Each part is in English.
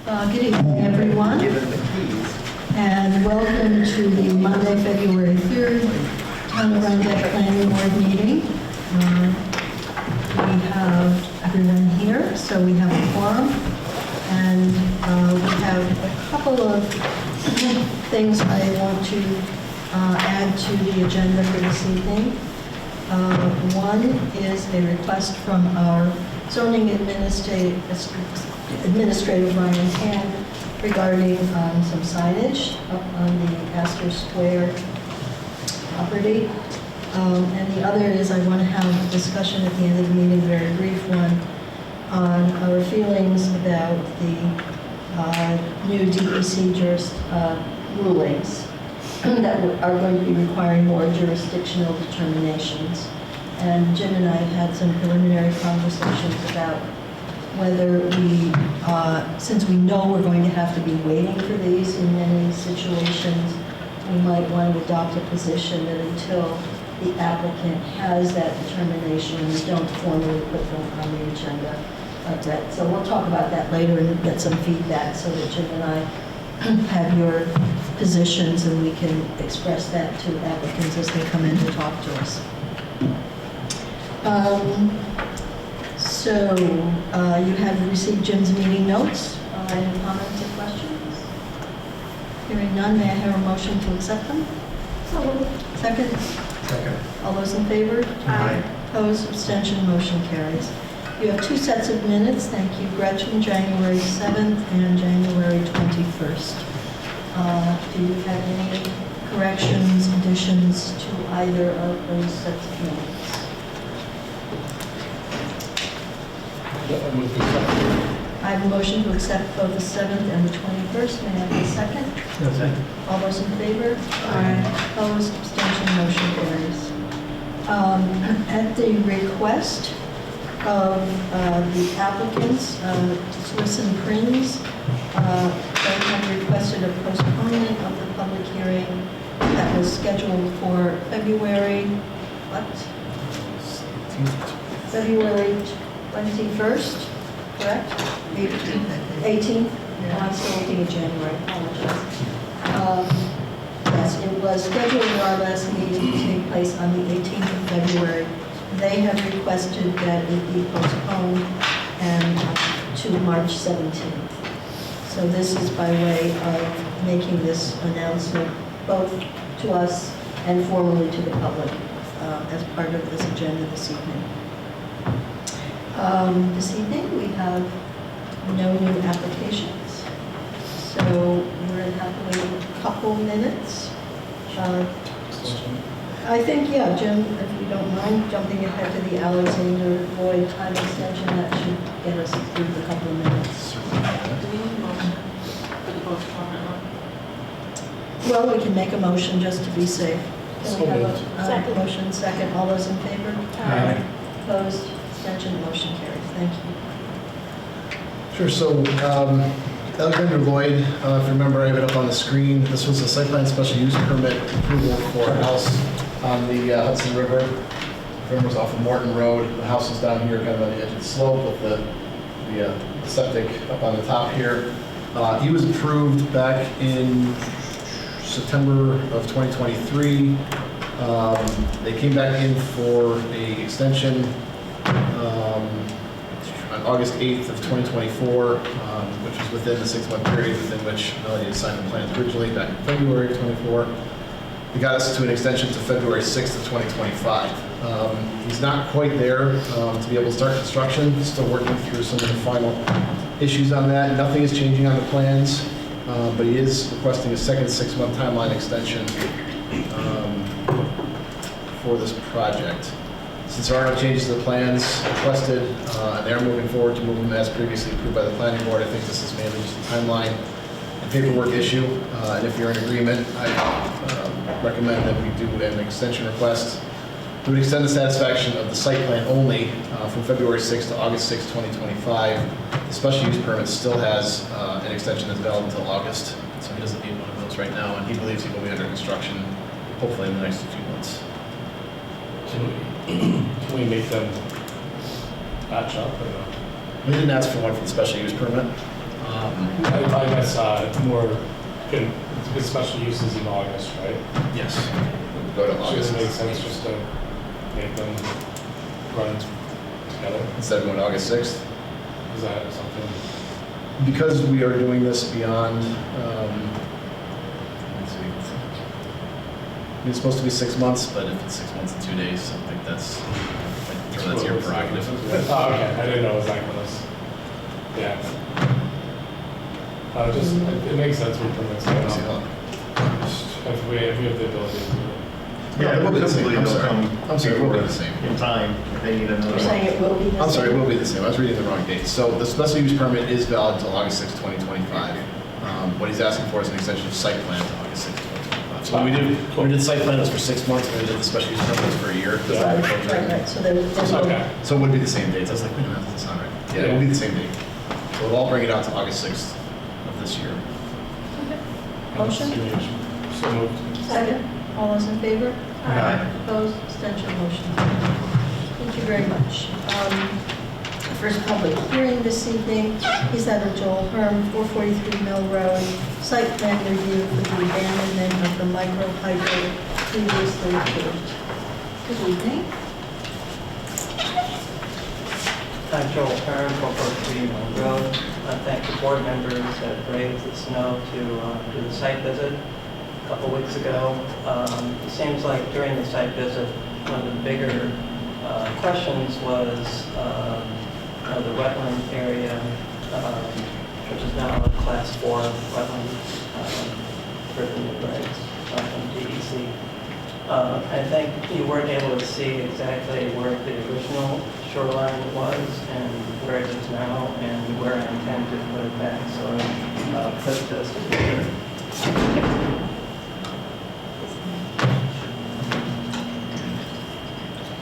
Good evening, everyone, and welcome to the Monday, February 3rd, Town of Rhinebeck Planning Board meeting. We have everyone here, so we have a quorum, and we have a couple of things I want to add to the agenda for this evening. One is a request from our zoning administrative Ryan Hand regarding some signage up on the Astor Square property. And the other is I want to have a discussion at the end of the meeting, a very brief one, on our feelings about the new DEC rulings that are going to be requiring more jurisdictional determinations. And Jim and I have had some preliminary conversations about whether we, since we know we're going to have to be waiting for these in many situations, we might want to adopt a position that until the applicant has that determination, we don't formally put them on the agenda like that. So we'll talk about that later and get some feedback so that Jim and I have your positions and we can express that to applicants as they come in to talk to us. So you have received Jim's meeting notes. Any comments or questions? Hearing none, may I have a motion to accept them? Second? Second. All those in favor? Aye. Opposed, abstention, motion carries. You have two sets of minutes, thank you, Gretchen, January 7th and January 21st. Do you have any corrections, additions to either of those sets of minutes? I have a motion to accept both the 7th and the 21st. May I have a second? No, second. All those in favor? Aye. Opposed, abstention, motion carries. At the request of the applicants, Swiss and Prinz, they have requested a postponement of the public hearing that was scheduled for February, February 21st, correct? 18th? No, I'm still looking at January, apologize. Yes, it was scheduled for our last meeting to take place on the 18th of February. They have requested that it be postponed and to March 17th. So this is by way of making this announcement both to us and formally to the public as part of this agenda this evening. This evening we have no new applications, so we're going to have to wait a couple minutes. I think, yeah, Jim, if you don't mind jumping ahead to the Alexander Lloyd time extension, that should get us through a couple of minutes. Do we need a motion for the postponement one? Well, we can make a motion just to be safe. Can we have a Second. motion second? All those in favor? Aye. Opposed? Abstention? Motion carries. Thank you. Sure, so Alexander Lloyd, if you remember, I have it up on the screen. This was a site plan special use permit approval for a house on the Hudson River. It was off of Morton Road. The house is down here, kind of on the edge of the slope with the septic up on the top here. He was approved back in September of 2023. They came back in for a extension on August 8th of 2024, which was within the 6-month period within which Melody had signed the plans originally back in February of 24. He got us to an extension to February 6th of 2025. He's not quite there to be able to start construction. Still working through some of the final issues on that. Nothing is changing on the plans, but he is requesting a second 6-month timeline extension for this project. Since there are no changes to the plans requested, and they're moving forward to move them as previously approved by the planning board, I think this is mainly just a timeline and paperwork issue. And if you're in agreement, I recommend that we do an extension request. We would extend the satisfaction of the site plan only from February 6th to August 6th, 2025. The special use permit still has an extension that's valid until August, so he doesn't need one of those right now, and he believes he will be under construction hopefully in the next few months. Can we make them match up or no? We didn't ask for one for the special use permit. I guess more, because special use is in August, right? Yes. We'll go to So August. it makes sense just to make them run together. Instead of going to August 6th. Is that something? Because we are doing this beyond, let's see. It's supposed to be 6 months, but if it's 6 months and 2 days, I think that's your prerogative. Oh, okay, I didn't know it was that close. Yeah. Just, it makes sense with permits. If we have the ability to do it. Yeah, it will be the same. typically I'm they'll sorry. come I'm sorry, it will be the same. in time if they need another You're saying one. it will be the same? I'm sorry, it will be the same. I was reading the wrong date. So the special use permit is valid until August 6th, 2025. What he's asking for is an extension of site plan to August 6th, 2025. So when we did site plan, it was for 6 months, and we did the special use permit for a year. Does that make sense? Right, so there was, Okay. So it would be the same dates. I was like, wait a minute, that doesn't sound right. Yeah, it will be the same date. So we'll all bring it out to August 6th of this year. motion? So moved. Second. All those in favor? Aye. Opposed, abstention, motion carried. Thank you very much. First public hearing this evening is that of Joel Herm, 443 Mill Road, site plan review for the abandonment of the micro hydro previously approved. Good evening. I'm Joel Kern, 443 Mill Road. Thank the board members that braved the snow to do the site visit a couple weeks ago. It seems like during the site visit, one of the bigger questions was the wetland area, which is now a class 4 wetland for the new regs from DEC. I think you weren't able to see exactly where the original shoreline was and where it is now and where I intend to put it back. So I put this together.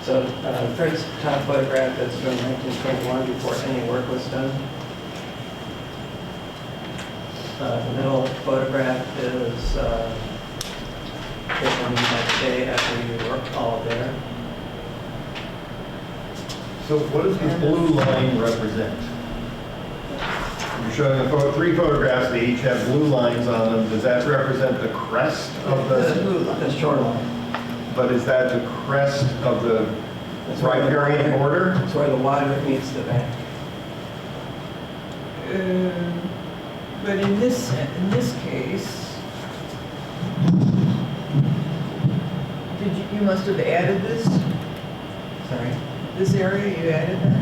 So first top photograph is from 1921 before any work was done. The middle photograph is taken that day after you were all there. So what does the blue line represent? You're showing three photographs, they each have blue lines on them. Does that represent the crest of The shoreline. but is that the crest of the That's where the riparian water- border? That's where the water meets the bank. But in this case, you must have added this, Sorry. this area, you added that?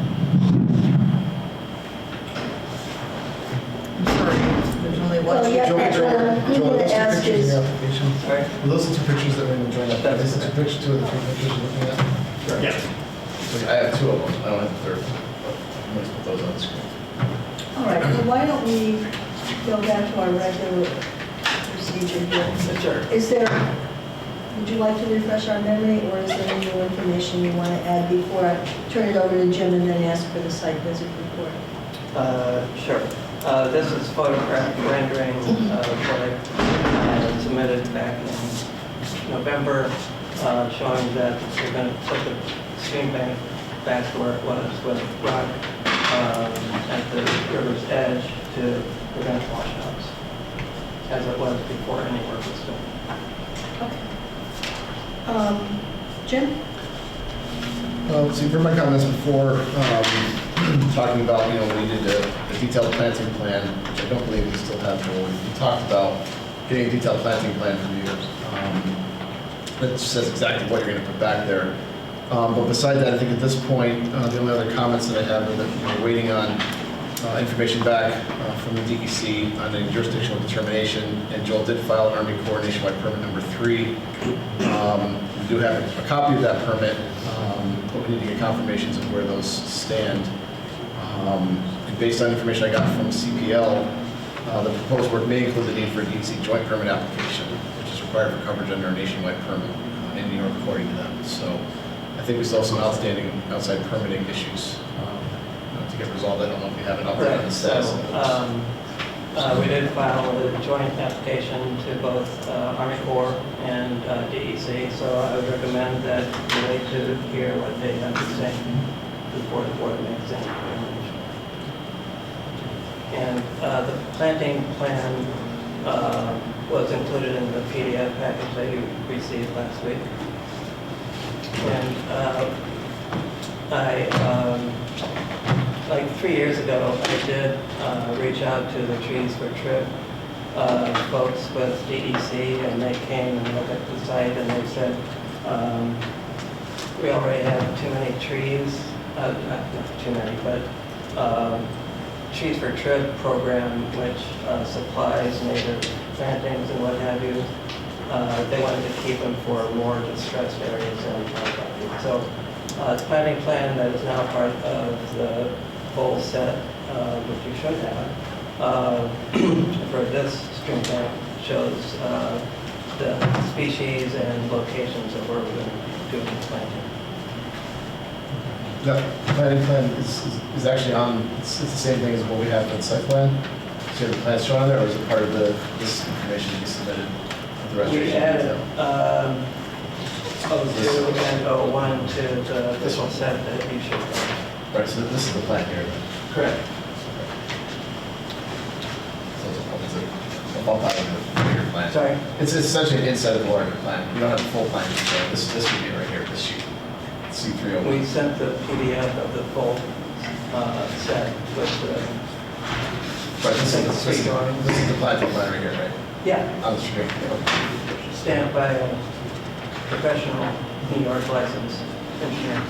I'm sorry, there's only one. Well, yeah, Joel, that's what I'm Joel, going to those two ask pictures in is, the application. Sorry? Are those the two pictures that we're going to join up? That's These are two pictures, two of the three pictures you're looking at? Sure. Yes. I have two of them. I don't have the third one. But I'm going to put those on the screen. all right, well, why don't we go back to our regular procedure here? Sure. Is there, would you like to refresh our memory, or is there any new information you want to add before I turn it over to Jim and then ask for the site visit report? Sure. This is photograph rendering what I submitted back in November, showing that we're going to put the stream bank back where it was with rock at the river's edge to prevent washouts, as it was before any work was done. Okay. Jim? So you've heard my comments before, talking about, we needed a detailed planting plan, which I don't believe we still have. We talked about getting a detailed planting plan from you. That says exactly what you're going to put back there. But besides that, I think at this point, the only other comments that I have are that we're waiting on information back from the DEC on a jurisdictional determination, and Joel did file an Army Corps nationwide permit number 3. We do have a copy of that permit, but we need to get confirmations of where those stand. And based on information I got from CPL, the proposed work may include the need for a DEC joint permit application, which is required for coverage under a nationwide permit in New York according to them. So I think we still have some outstanding outside permitting issues to get resolved. I don't know if we have an update on the status of those. We did file a joint application to both Army Corps and DEC, so I would recommend that we wait to hear what they have to say before the board makes any determination. And the planting plan was included in the PDF package that you received last week. And like 3 years ago, I did reach out to the Trees for Trip folks with DEC, and they came and looked at the site, and they said, we already have too many trees, not too many, but Trees for Trip program, which supplies native plantings and what have you. They wanted to keep them for more distressed areas and so the planting plan that is now part of the full set, which you should have, for this stream bank shows the species and locations of where we're going to do the planting. The planning plan is actually on, it's the same thing as what we have for the site plan. So you have the plans shown on there, or is it part of this information you submitted with the We restoration? added detail? 02 and 01 to the official set that you should have. Right, so this is the plan here then. Correct. So it's a bump out of the bigger plan. Sorry? It's essentially an inside of the larger plan. You don't have the full plan, so this would be right here, this sheet. C301. We sent the PDF of the full set with the, Right, this is Street drawings. this is the plan right here, right? yeah, On the screen. stamped by a professional New York licensed engineer.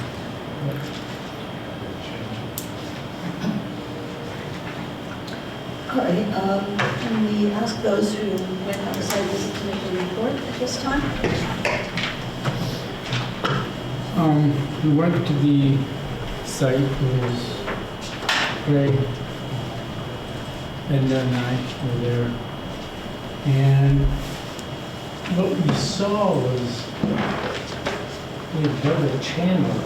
All right, can we ask those who went on the site visit to make a report at this time? We went to the site, it was Greg and then I were there. And what we saw was we dug a channel,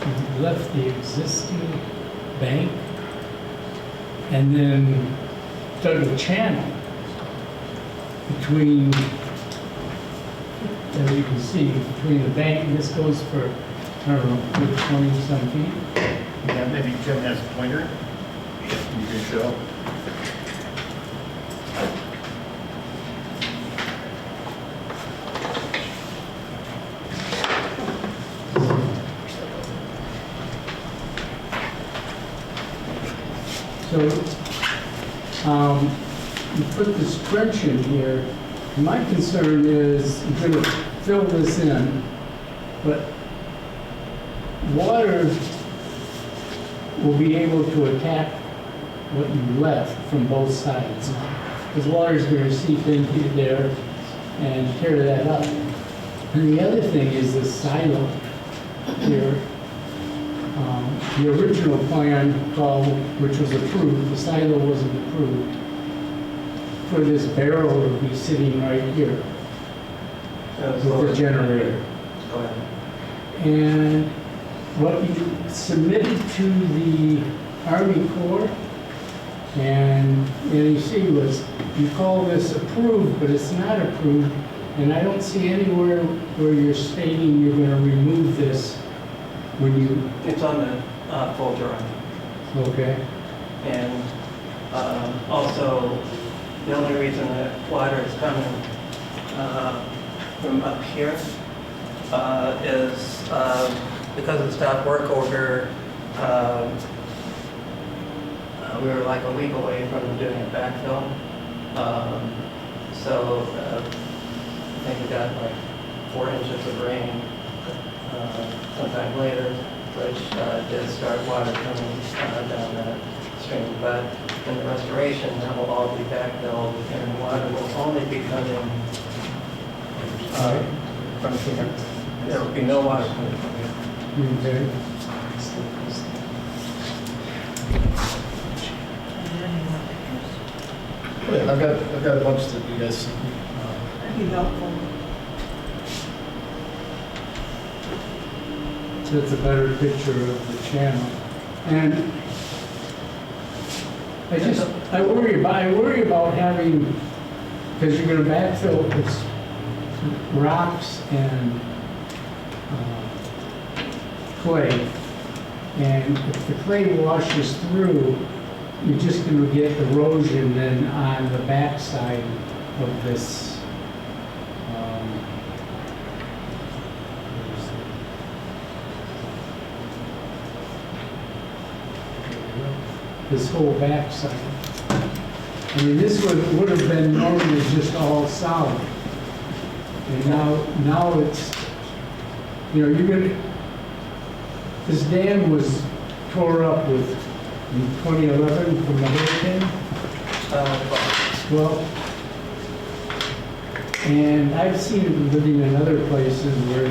we left the existing bank and then dug a channel between, as you can see, between the bank, and this goes for, I don't know, 20-some feet. Yeah, maybe Jim has a pointer you can show. So, you put this trench in here. My concern is you're gonna fill this in, but water will be able to attack what you left from both sides. Because water's gonna seep into there and tear that up. And the other thing is the silo here. The original plan called, which was approved, the silo wasn't approved, for this barrel to be sitting right here with the generator. Go ahead. And what you submitted to the Army Corps and NEC was, you call this approved, but it's not approved. And I don't see anywhere where you're stating you're gonna remove this when you, It's on the full drawing. okay? And also, the only reason that water is coming from up here is because of the stop work order. We were like a week away from doing a backfill. So I think we got like 4 inches of rain sometime later, which did start water coming down that stream. But in the restoration, that will all be backfilled, and water will only be coming from here. There will be no water coming from here. Okay. Yeah, I've got a bunch that you guys. That'd be helpful. So it's a better picture of the channel. And I worry about having, because you're gonna backfill with rocks and clay. And if the clay washes through, you're just going to get erosion then on the backside of this. This whole backside. I mean, this would have been normally just all solid. And now it's, you know, you're gonna, this dam was tore up with, in 2011 from the hurricane. Well, and I've seen it living in other places where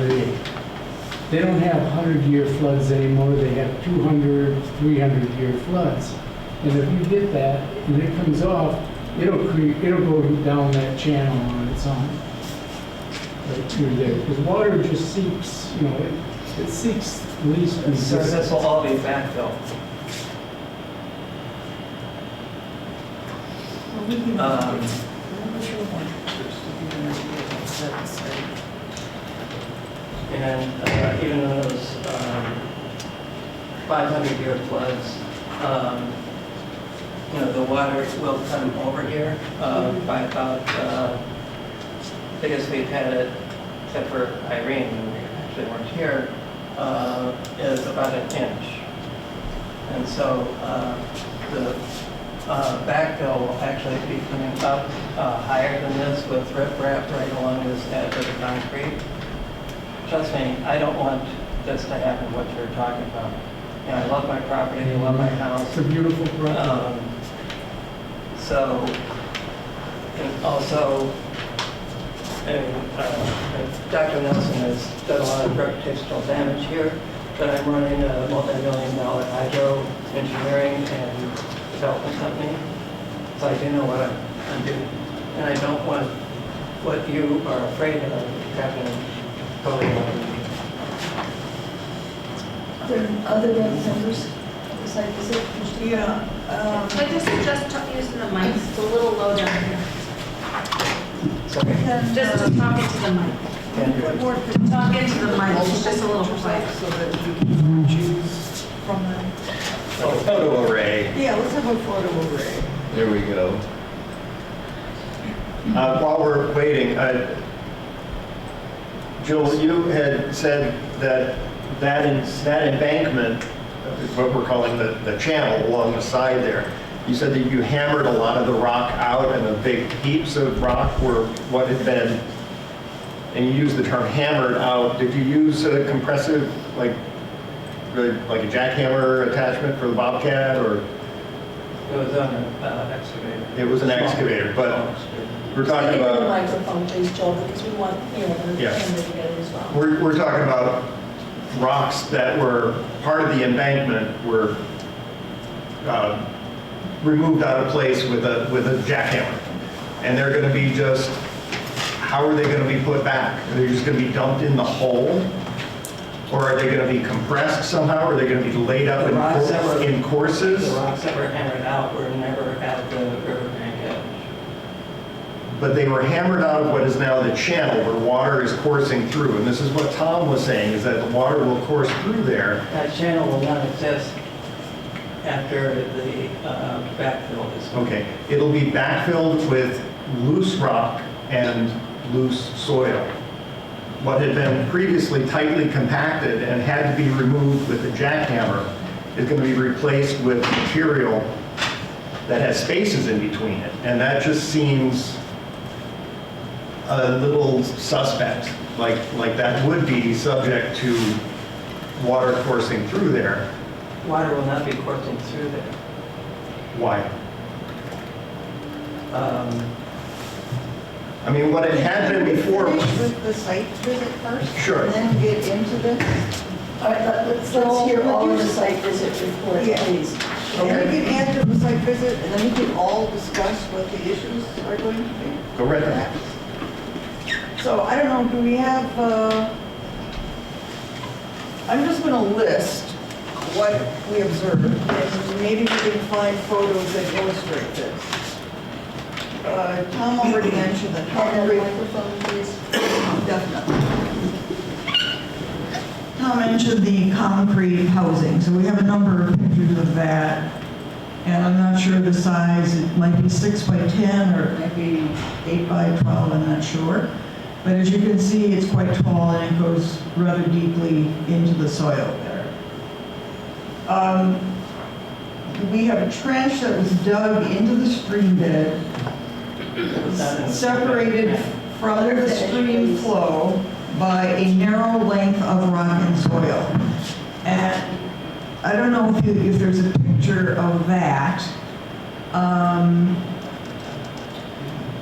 they don't have 100-year floods anymore, they have 200, 300-year floods. And if you get that, and it comes off, it'll go down that channel on its own. Right through there, because water just seeps, you know, it seeps least So resistance. this will all be backfilled. And even those 500-year floods, you know, the water will come over here by about, biggest we've had it, except for Irene, when we actually weren't here, is about an inch. And so the backfill will actually be coming up higher than this with riprap right along this edge of the concrete. Trust me, I don't want this to happen, what you're talking about. You know, I love my property, I love my house. It's a beautiful property. So, and also, Dr. Nelson has done a lot of reputational damage here, but I'm running a multi-million-dollar hydro engineering and development company, so I do know what I'm doing. And I don't want what you are afraid of happening going on. Are there other members of the site visit? Yeah. I just suggest using the mic, it's a little low down here. Sorry. Just talking to the mic. What more Talking to the mic, it's just a little quiet. so that we can choose from them? Like a photo array. Yeah, let's have a photo array. There we go. While we're waiting, Jill, you had said that embankment, what we're calling the channel along the side there, you said that you hammered a lot of the rock out and the big heaps of rock were what had been, and you used the term hammered out. Did you use a compressive, like a jackhammer attachment for the Bobcat, or? It was on an excavator. It was an excavator, but we're talking Speak into the about, microphone, please, Joel, because we want, you know, the Yeah. camera to get it as well. we're talking about rocks that were part of the embankment were removed out of place with a jackhammer. And they're going to be just, how are they going to be put back? Are they just going to be dumped in the hole? Or are they going to be compressed somehow? Are they going to be laid up The rocks that were- in courses? The rocks that were hammered out were never at the riverbank edge. But they were hammered out of what is now the channel where water is coursing through. And this is what Tom was saying, is that the water will course through there. That channel will not exist after the backfill is complete. Okay, it'll be backfilled with loose rock and loose soil. What had been previously tightly compacted and had to be removed with a jackhammer is going to be replaced with material that has spaces in between it. And that just seems a little suspect, like that would be subject to water coursing through there. Water will not be coursing through there. Why? I mean, what it had been before. Finish with the site visit first? Sure. And then get into this? All right, let's hear all of the site visit report, Yeah. please. And then we can add to the site visit, and then we can all discuss what the issues are going to be. Go right ahead. So I don't know, do we have, I'm just going to list what we observed, and maybe we can find photos that illustrate this. Tom already mentioned the And then concrete. microphone, please. Definitely. Tom mentioned the concrete housing, so we have a number of pictures of that. And I'm not sure the size, it might be 6 by 10 or it might be 8 by 12, I'm not sure. But as you can see, it's quite tall and it goes rather deeply into the soil there. We have a trench that was dug into the stream bed, separated from the stream flow by a narrow length of rock and soil. And I don't know if there's a picture of that.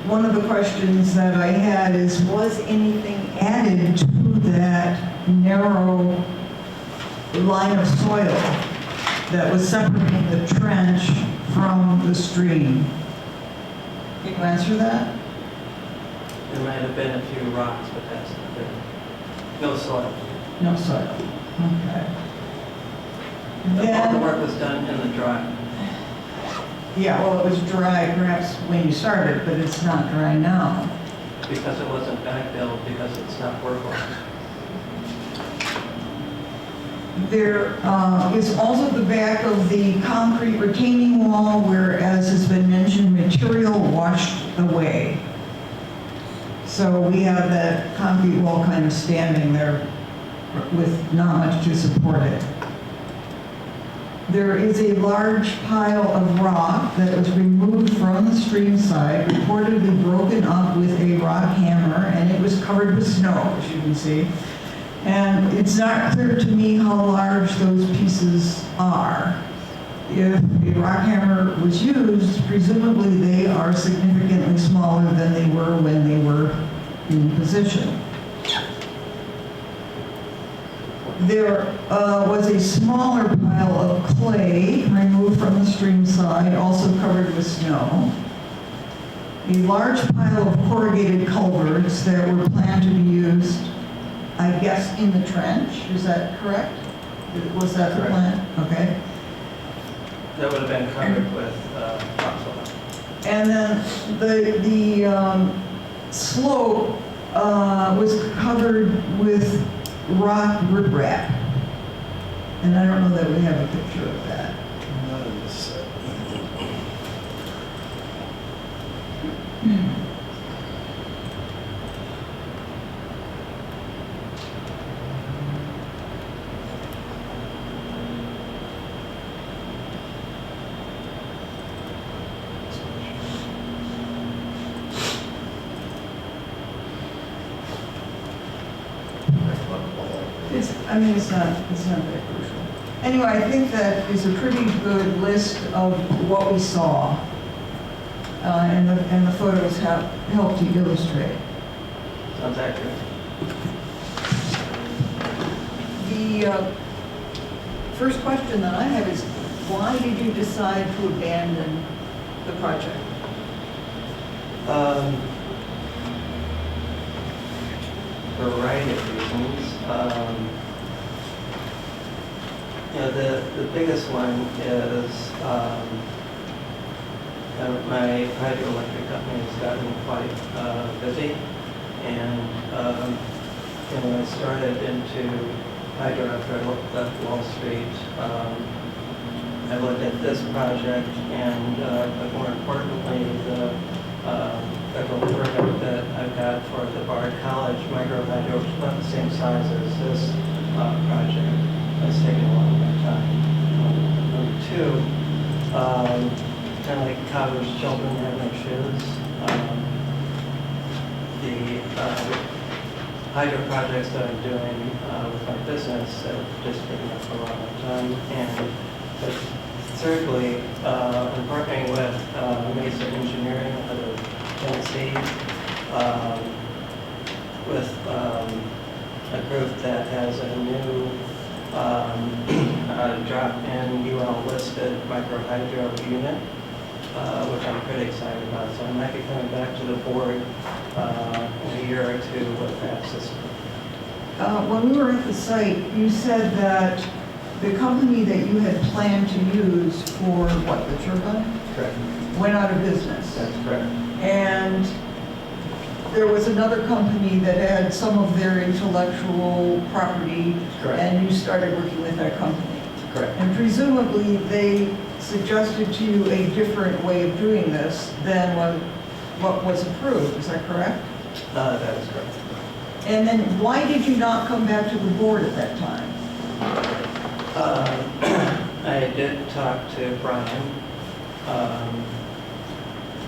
One of the questions that I had is, was anything added to that narrow line of soil that was separating the trench from the stream? Can you answer that? There might have been a few rocks, but that's not there. No soil. No soil. Okay. All the Then, work was done in the dry. yeah, well, it was dry perhaps when you started, but it's not dry now. Because it wasn't backfilled, because it's not workable. There is also the back of the concrete retaining wall where, as has been mentioned, material washed away. So we have that concrete wall kind of standing there with not much to support it. There is a large pile of rock that was removed from the stream side, reportedly broken up with a rock hammer, and it was covered with snow, as you can see. And it's not clear to me how large those pieces are. If a rock hammer was used, presumably they are significantly smaller than they were when they were in position. There was a smaller pile of clay removed from the stream side, also covered with snow. A large pile of corrugated culverts that were planned to be used, I guess, in the trench. Is that correct? Was that the plan? Okay. That would have been covered with topsoil. And then the slope was covered with rock riprap. And I don't know that we have a picture of that. Not in this set. It's not that crucial. Anyway, I think that is a pretty good list of what we saw. And the photos help to illustrate. Sounds accurate. The first question that I have is, why did you decide to abandon the project? For a variety of reasons. The biggest one is my hydroelectric company has gotten quite busy, and I started into hydro after I left Wall Street. I looked at this project, and but more importantly, the federal permit that I've got for the Bard College micro hydro, which is about the same size as this project. It's taken a long time. Number two, kind of like cobbler's children have no shoes. The hydro projects that I'm doing with my business have just taken up a lot of time. But thirdly, I'm partnering with Mesa Engineering out of Tennessee, with a group that has a new drop-in UL-listed microhydro unit, which I'm pretty excited about. So I might be coming back to the board in a year or two with that system. When we were at the site, you said that the company that you had planned to use for what, the turbine? Correct. Went out of business. That's correct. And there was another company that had some of their intellectual property. Correct. And you started working with that company. Correct. And presumably they suggested to you a different way of doing this than what was approved, is that correct? That is correct. And then why did you not come back to the board at that time? I did talk to Brian.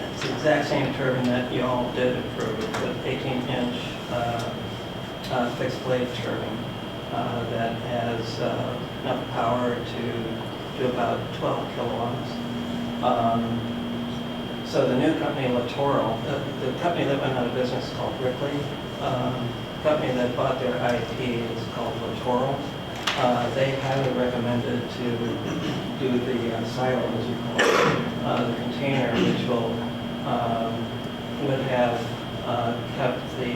It's the exact same turbine that you all did approve, with 18-inch fixed blade turbine that has enough power to do about 12 kilowatts. So the new company, Littoral, the company that went out of business is called Ripley. The company that bought their IP is called Littoral. They highly recommended to do the silo, as you call it, the container, which would have kept the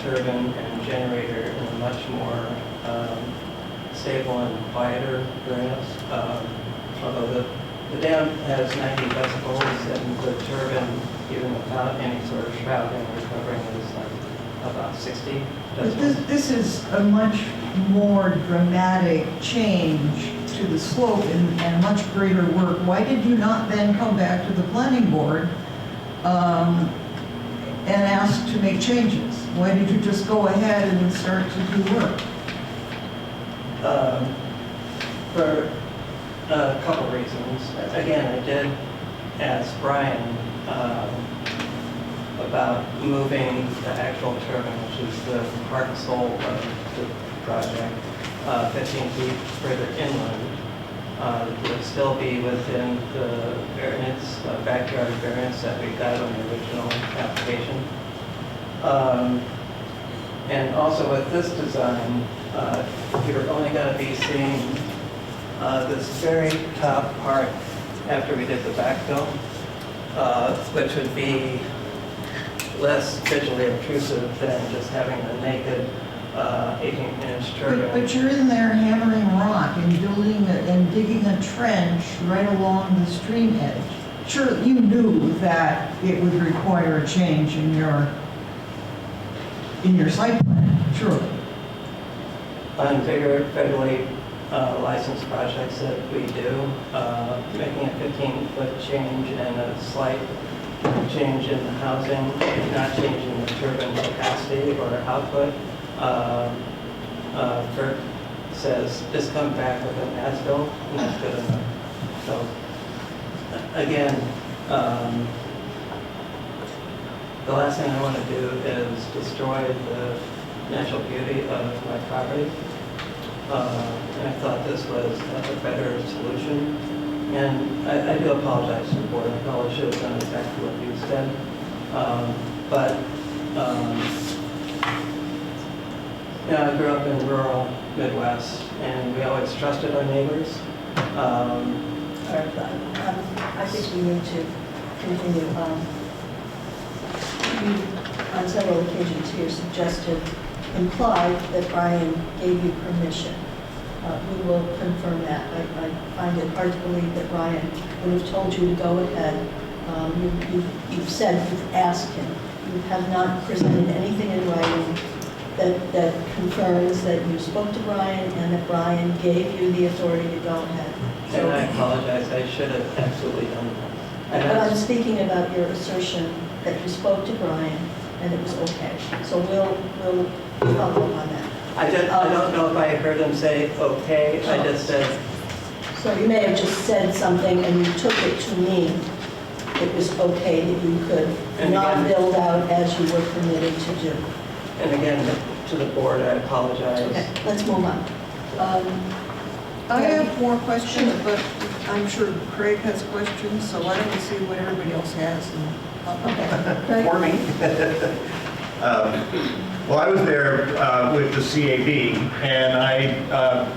turbine and generator in a much more stable and quieter variance. Although the dam has 90 decibels and the turbine, even without any sort of shrouding or covering, is like about 60 But decibels. this is a much more dramatic change to the slope and much greater work. Why did you not then come back to the planning board and ask to make changes? Why did you just go ahead and start to do work? For a couple reasons. Again, I did ask Brian about moving the actual turbine, which is the heart and soul of the project, 15 feet further inland. It would still be within the variance, backyard variance that we got on the original application. And also with this design, you're only going to be seeing this very top part after we did the backfill, which would be less visually obtrusive than just having a naked 18-inch turbine. But you're in there hammering rock and and digging a trench right along the stream edge. Sure, you knew that it would require a change in your site plan, surely. On bigger federally licensed projects that we do, making a 15-foot change and a slight change in the housing, not changing the turbine capacity or output, FERC says just come back with an as-built, and that's good enough. So again, the last thing I want to do is destroy the natural beauty of my property. And I thought this was a better solution. And I do apologize to the board. I probably should have done exactly what you said. You know, I grew up in rural Midwest, and we always trusted our neighbors. I think we need to continue. You, on several occasions here, suggested, implied that Brian gave you permission. We will confirm that. I find it hard to believe that Brian would have told you to go ahead. You've said you've asked him. You have not presented anything in writing that confirms that you spoke to Brian and that Brian gave you the authority to go ahead. And I apologize. I should have absolutely done that. But I'm speaking about your assertion that you spoke to Brian and it was okay. So we'll follow up on that. I don't know if I heard him say okay. I just said. So you may have just said something and you took it to mean it was okay that you could And not again- build out as you were permitted to do. And again, to the board, I apologize. Okay, let's move on. I have more questions, but I'm sure Craig has questions, so why don't we see what everybody else has? Okay. For me. Well, I was there with the CAB, and I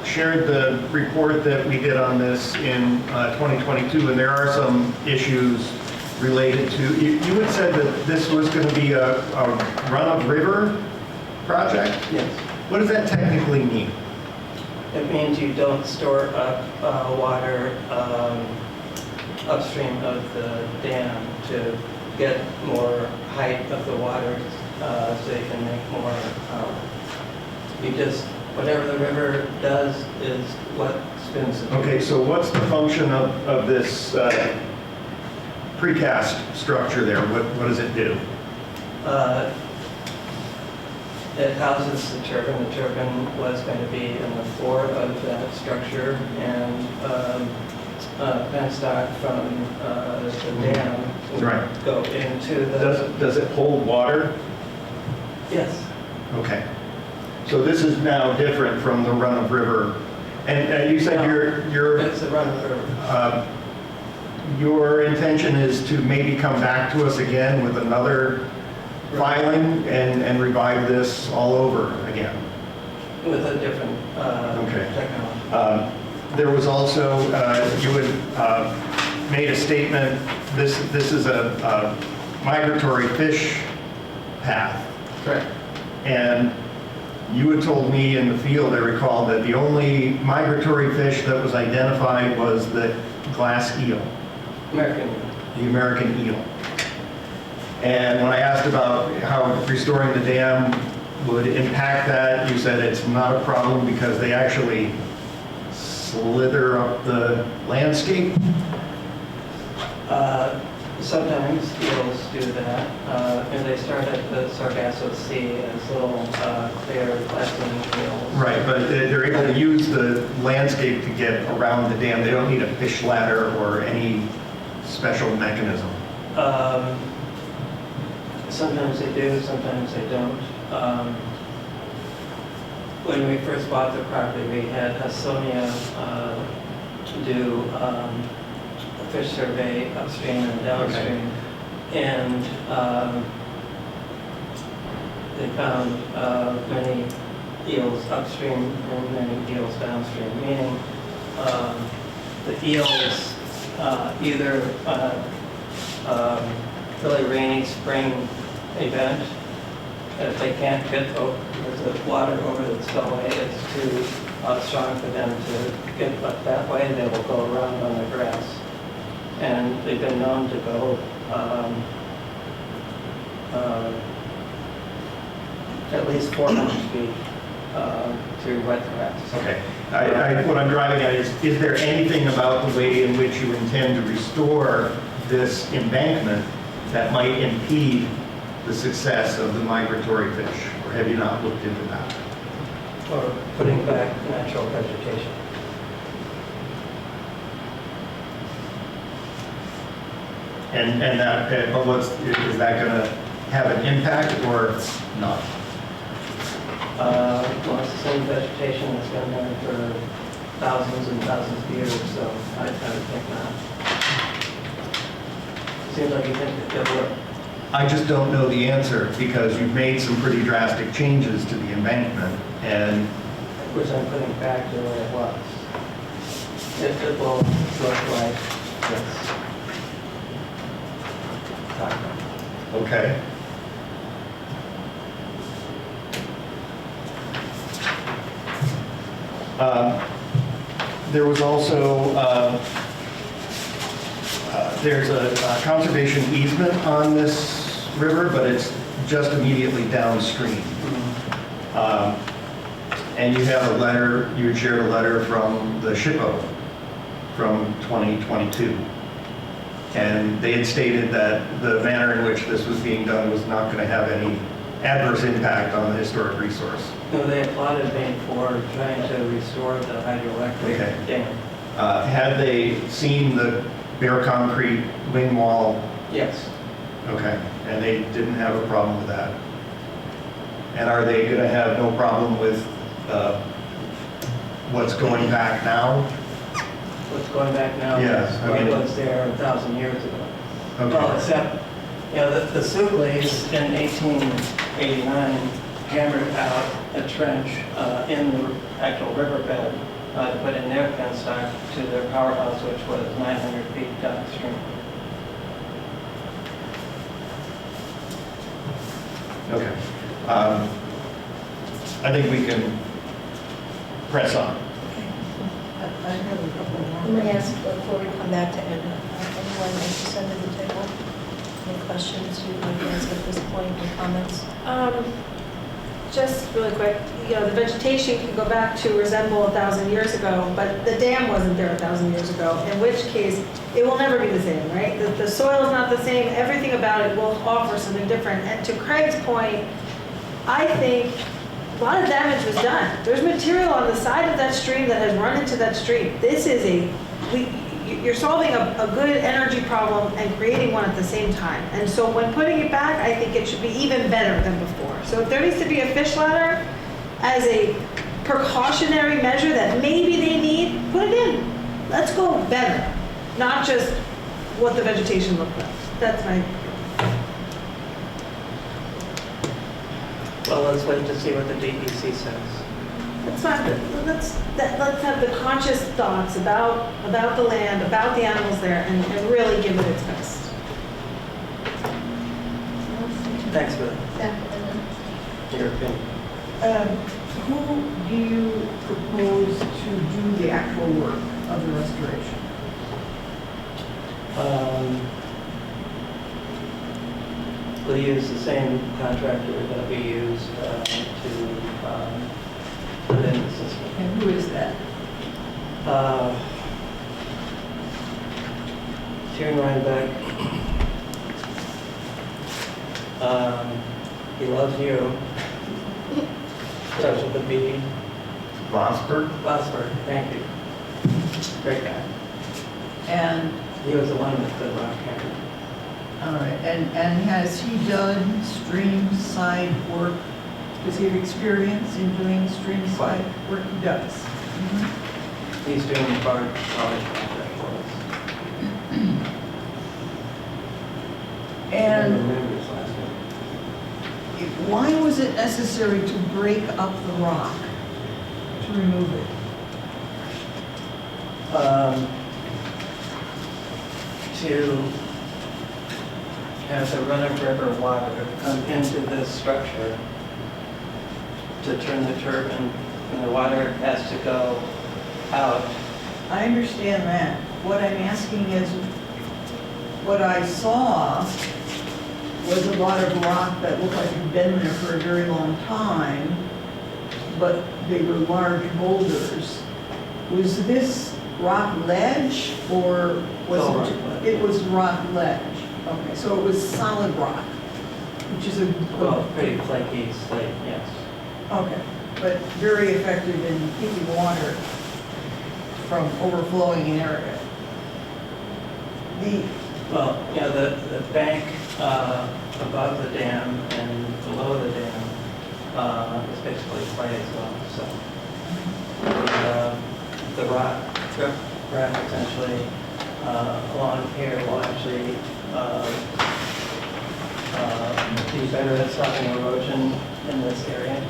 shared the report that we did on this in 2022, and there are some issues related to, you had said that this was going to be a run-of-river project? Yes. What does that technically mean? It means you don't store up water upstream of the dam to get more height of the water so you can make more power. You just, whatever the river does is what's been submitted. Okay, so what's the function of this precast structure there? What does it do? It houses the turbine. The turbine was going to be in the floor of that structure, and penstock from the dam would Right. go into the... Does it hold water? Yes. Okay. So this is now different from the run-of-river. And you said It's the run-of-river. your intention is to maybe come back to us again with another filing and revive this all over again? With a different Okay. technology. There was also, you had made a statement, this is a migratory fish path. Correct. And you had told me in the field, I recall, that the only migratory fish that was identified was the glass eel, American. the American eel. And when I asked about how restoring the dam would impact that, you said it's not a problem because they actually slither up the landscape. Sometimes eels do that, and they start at the Sargasso Sea as little clear glassine eels. Right, but they're able to use the landscape to get around the dam. They don't need a fish ladder or any special mechanism. Sometimes they do, sometimes they don't. When we first bought the property, we had Hudsonia do a fish survey upstream and downstream. And they found many eels upstream and many eels downstream, meaning the eels either really rainy spring event, if they can't get the water over the spillway, it's too strong for them to get up that way, they will go around on the grass. And they've been known to go at least 400 feet through wet grass. Okay. What I'm driving at is there anything about the way in which you intend to restore this embankment that might impede the success of the migratory fish? Or have you not looked into that? Or putting back natural vegetation. And that, but is that going to have an impact or not? Well, it's the same vegetation that's been there for thousands and thousands of years, so I would think not. Seems like you think it would. I just don't know the answer because you've made some pretty drastic changes to the embankment and Which I'm putting back to the way it was. It will look like this. okay. There was also, there's a conservation easement on this river, but it's just immediately downstream. And you have a letter, you had shared a letter from the SHPO from 2022. And they had stated that the manner in which this was being done was not going to have any adverse impact on the historic resource. No, they applauded me for trying to restore the hydroelectric Okay. dam. Had they seen the bare concrete wing wall? Yes. Okay, and they didn't have a problem with that? And are they going to have no problem with what's going back now? What's going back now Yes, is I what mean- was there 1,000 years ago. Okay. Well, except, you know, the Sucleys in 1889 hammered out a trench in the actual riverbed to put in their penstock to their powerhouse, which was 900 feet downstream. Okay. I think we can press on. I have a couple more. I'm going to ask before we come back to Edna, anyone interested at the table? Any questions you'd like to ask at this point, or comments? Just really quick, the vegetation can go back to resemble 1,000 years ago, but the dam wasn't there 1,000 years ago, in which case it will never be the same, right? The soil is not the same, everything about it will offer something different. And to Craig's point, I think a lot of damage was done. There's material on the side of that stream that has run into that stream. This is you're solving a good energy problem and creating one at the same time. And so when putting it back, I think it should be even better than before. So if there needs to be a fish ladder as a precautionary measure that maybe they need, put it in. Let's go better, not just what the vegetation looked like. That's my. Well, let's wait to see what the DEC says. That's fine. Let's have the conscious thoughts about the land, about the animals there, and really give it its best. Thanks for your opinion. Who do you propose to do the actual work of the restoration? We'll use the same contractor that we used to put in the system. And who is that? Here in Rhinebeck. He loves you. Starts with a B. Vosper? Vosper, thank you. Great guy. And, He was the one with the rock hammer. all right, and has he done stream side work? Does he have experience in doing stream side work? He does. He's doing the barge college project for us. I don't And remember his last name. why was it necessary to break up the rock, to remove it? To have the run-of-river water come into this structure to turn the turbine, and the water has to go out. I understand that. What I'm asking is, what I saw was a lot of rock that looked like it had been there for a very long time, but they were large boulders. Was this rock ledge, or was All it? rock ledge. It was rock ledge. Okay, so it was solid rock, which is a Well, pretty flaky slate, yes. okay, but very effective in keeping water from overflowing an area. Well, the bank above the dam and below the dam is basically clay as well, so. The rock essentially along here will actually be better at stopping erosion in this area.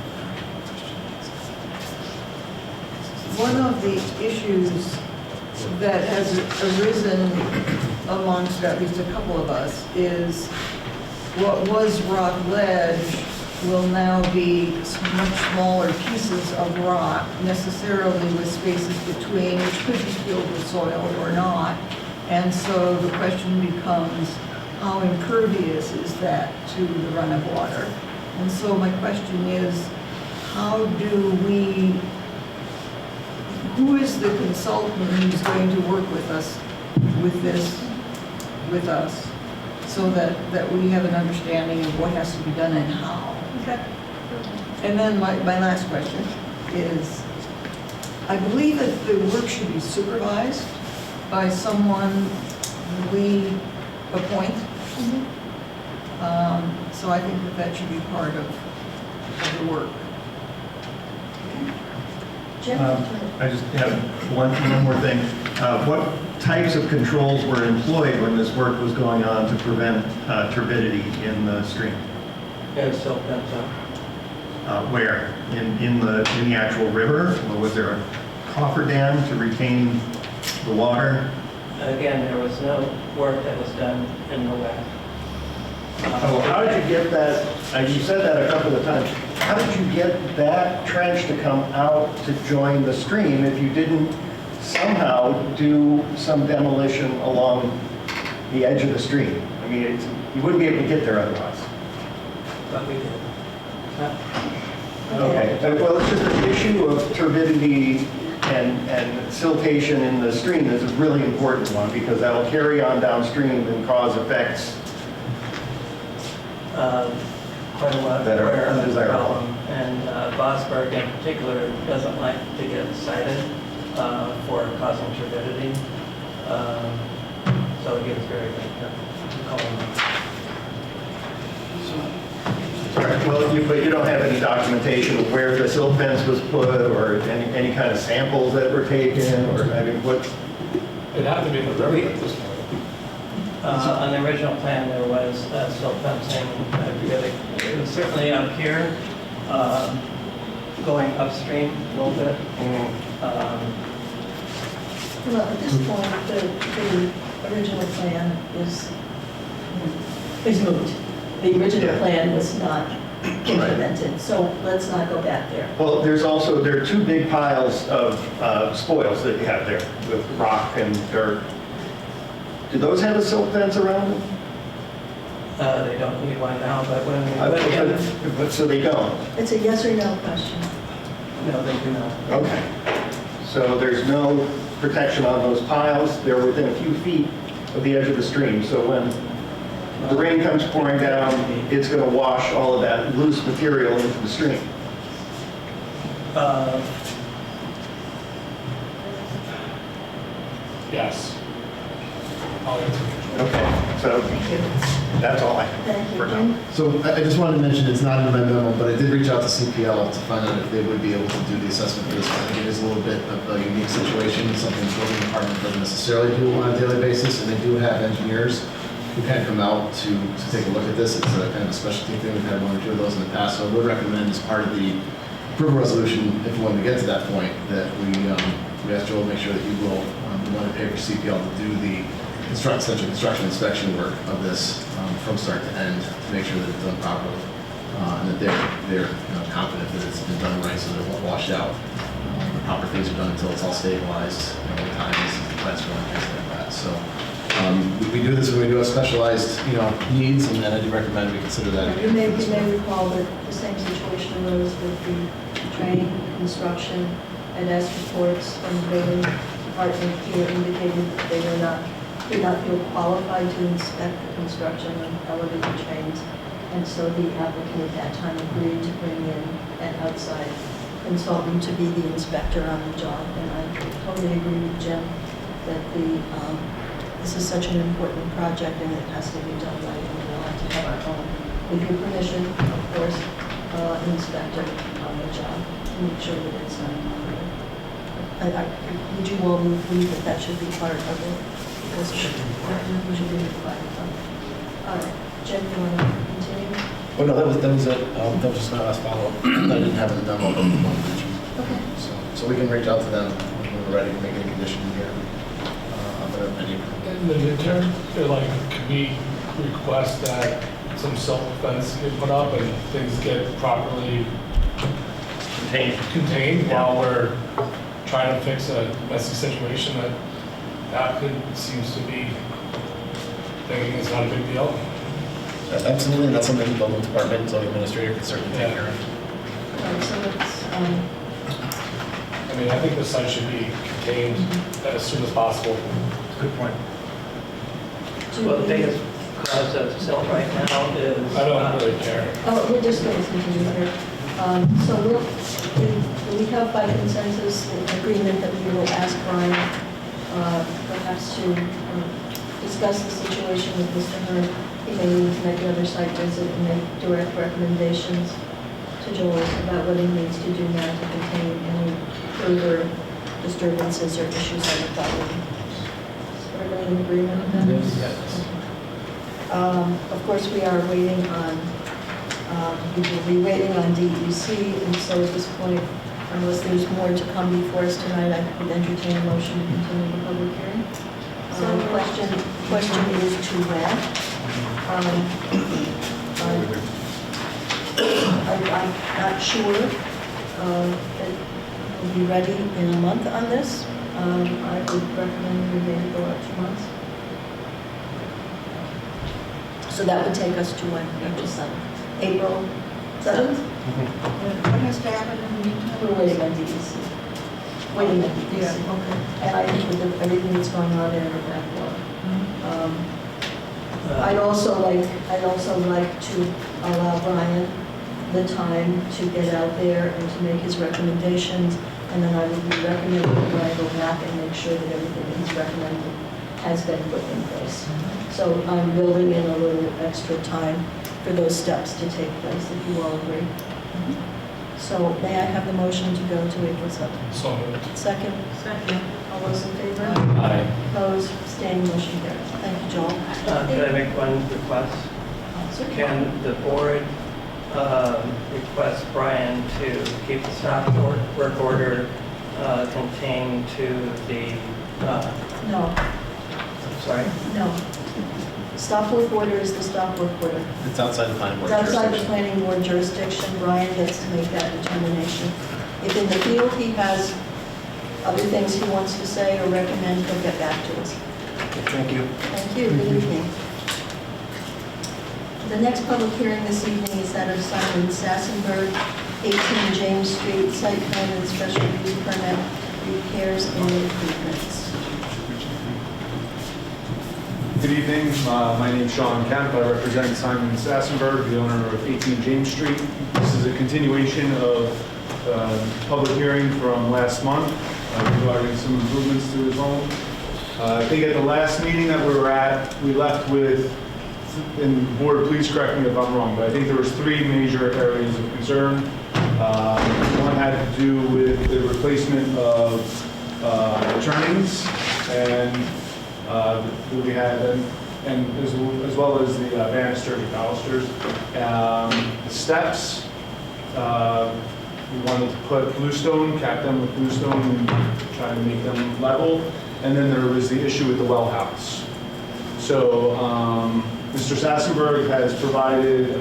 One of the issues that has arisen amongst at least a couple of us is what was rock ledge will now be much smaller pieces of rock, necessarily with spaces between, which could be filled with soil or not. And so the question becomes, how impervious is that to the run of water? And so my question is, how do we, who is the consultant who's going to work with us with this, with us, so that we have an understanding of what has to be done and how? Okay. And then my last question is, I believe that the work should be supervised by someone we appoint. So I think that should be part of the work. I just have one more thing. What types of controls were employed when this work was going on to prevent turbidity in the stream? Yeah, silt pent up. Where? In the actual river? Or was there a cofferdam to retain the water? Again, there was no work that was done in the wet. Oh, how did you get that? You said that a couple of times. How did you get that trench to come out to join the stream if you didn't somehow do some demolition along the edge of the stream? I mean, you wouldn't be able to get there otherwise. But we did. Okay, well, it's just an issue of turbidity and siltation in the stream is a really important one because that'll carry on downstream and cause effects. Quite a lot That are aware of the undesirable. problem. And Bosberg in particular doesn't like to get cited for causing turbidity. So he was very careful. All right, well, but you don't have any documentation of where the silt fence was put or any kind of samples that were taken or, I mean, what? It'd have to be in the river at this point. On the original plan, there was silt fencing. I forget it was certainly up here, going upstream a little bit. Well, at this point, the original plan is moved. The original Yeah. plan was not implemented, so let's not go back there. Well, there are two big piles of spoils that you have there with rock and dirt. Do those have a silt fence around them? They don't need one now, but when we went in, But so they don't? It's a yes or no question. no, they do not. Okay. So there's no protection on those piles. They're within a few feet of the edge of the stream. So when the rain comes pouring down, it's going to wash all of that loose material into the stream. Yes. I'll answer. Okay. So that's all I Thank have you, for Jim. now. So I just wanted to mention, it's not in my memo, but I did reach out to CPL to find out if they would be able to do the assessment for this. I think it is a little bit of a unique situation, something the building department doesn't necessarily do on a daily basis, and they do have engineers who can come out to take a look at this. It's a kind of a specialty thing. We've had one or two of those in the past, so I would recommend as part of the approval resolution, if we want to get to that point, that we ask Joel to make sure that he will, we want to pay for CPL to do the essential construction inspection work of this from start to end to make sure that it's done properly and that they're confident that it's been done right so that it won't wash out. The proper things are done until it's all stabilized, over time, that's one things like that. So we do this when we do a specialized needs, and I do recommend we consider that. You may recall that the same situation arose with the train construction, and as reports from the building department here indicated that they did not feel qualified to inspect the construction of elevated trains. And so the applicant at that time agreed to bring in an outside consultant to be the inspector on the job. And I totally agree with Jim that this is such an important project and it has to be done right. And we'll have to have our own, with your permission, of course, inspector on the job to make sure that it's done properly. Would you all agree that that should be part of it? Because it should be required. All right, Jim, you want to continue? Oh, no, that was it. That was just my last follow-up. I didn't have it done, but I wanted to mention. Okay. So we can reach out to them when we're ready to make any condition here. In the midterm, could we request that some silt fence get put up and things get properly contained while we're trying to fix a messy situation that seems to be thinking it's not a big deal? Absolutely, and that's something the building department, zoning administrator can certainly take care of. All right, so let's, I mean, I think the site should be contained as soon as possible. Good point. Well, the biggest cause of silt right now is... I don't really care. we're just going to continue here. So we have by consensus an agreement that we will ask Brian perhaps to discuss the situation with Mr. Hearn. He may need to make another site visit and make direct recommendations to Joel about what he needs to do now to contain any further disturbances or issues on the property. Is everybody in agreement with that? Yes. Of course, we are waiting on, we will be waiting on DEC, and so at this point, unless there's more to come before us tonight, I would entertain a motion to continue the public hearing. Question is to when? I'm not sure that we'll be ready in a month on this. I would recommend we maybe go out 2 months. So that would take us to when, April 7th? What has to happen in the meantime? We're waiting on DEC. Waiting on DEC. Yeah, okay. And I think with everything that's going on there in the backwater. I'd also like to allow Brian the time to get out there and to make his recommendations, and then I would be recommending that Brian go back and make sure that everything that he's recommended has been put in place. So I'm building in a little extra time for those steps to take place, if you all agree. So may I have the motion to go to April 7th? So moved. Second? Second. All those in favor? Aye. Opposed? Abstaining? Motion carries. Thank you, Joel. Could I make one request? Certainly. Can the board request Brian to keep the stop work order contained to the, No, sorry? no. Stop work order is the stop work order. It's outside the planning It's board outside the jurisdiction. planning board jurisdiction. Brian gets to make that determination. If in the field he has other things he wants to say or recommend, he'll get back to us. Thank you. Thank you. Good evening. The next public hearing this evening is that of Simon Sassenberg, 18 James Street, site plan and special use permit, repairs and improvements. Good evening, my name is Sean Kemp. I represent Simon Sassenberg, the owner of 18 James Street. This is a continuation of public hearing from last month regarding some improvements to his home. I think at the last meeting that we were at, we left with, and the board, please correct me if I'm wrong, but I think there was 3 major areas of concern. One had to do with the replacement of turnings and that we had, and as well as the banisters and balusters. The steps, we wanted to put bluestone, cap them with bluestone and try to make them level. And then there was the issue with the well house. So Mr. Sassenberg has provided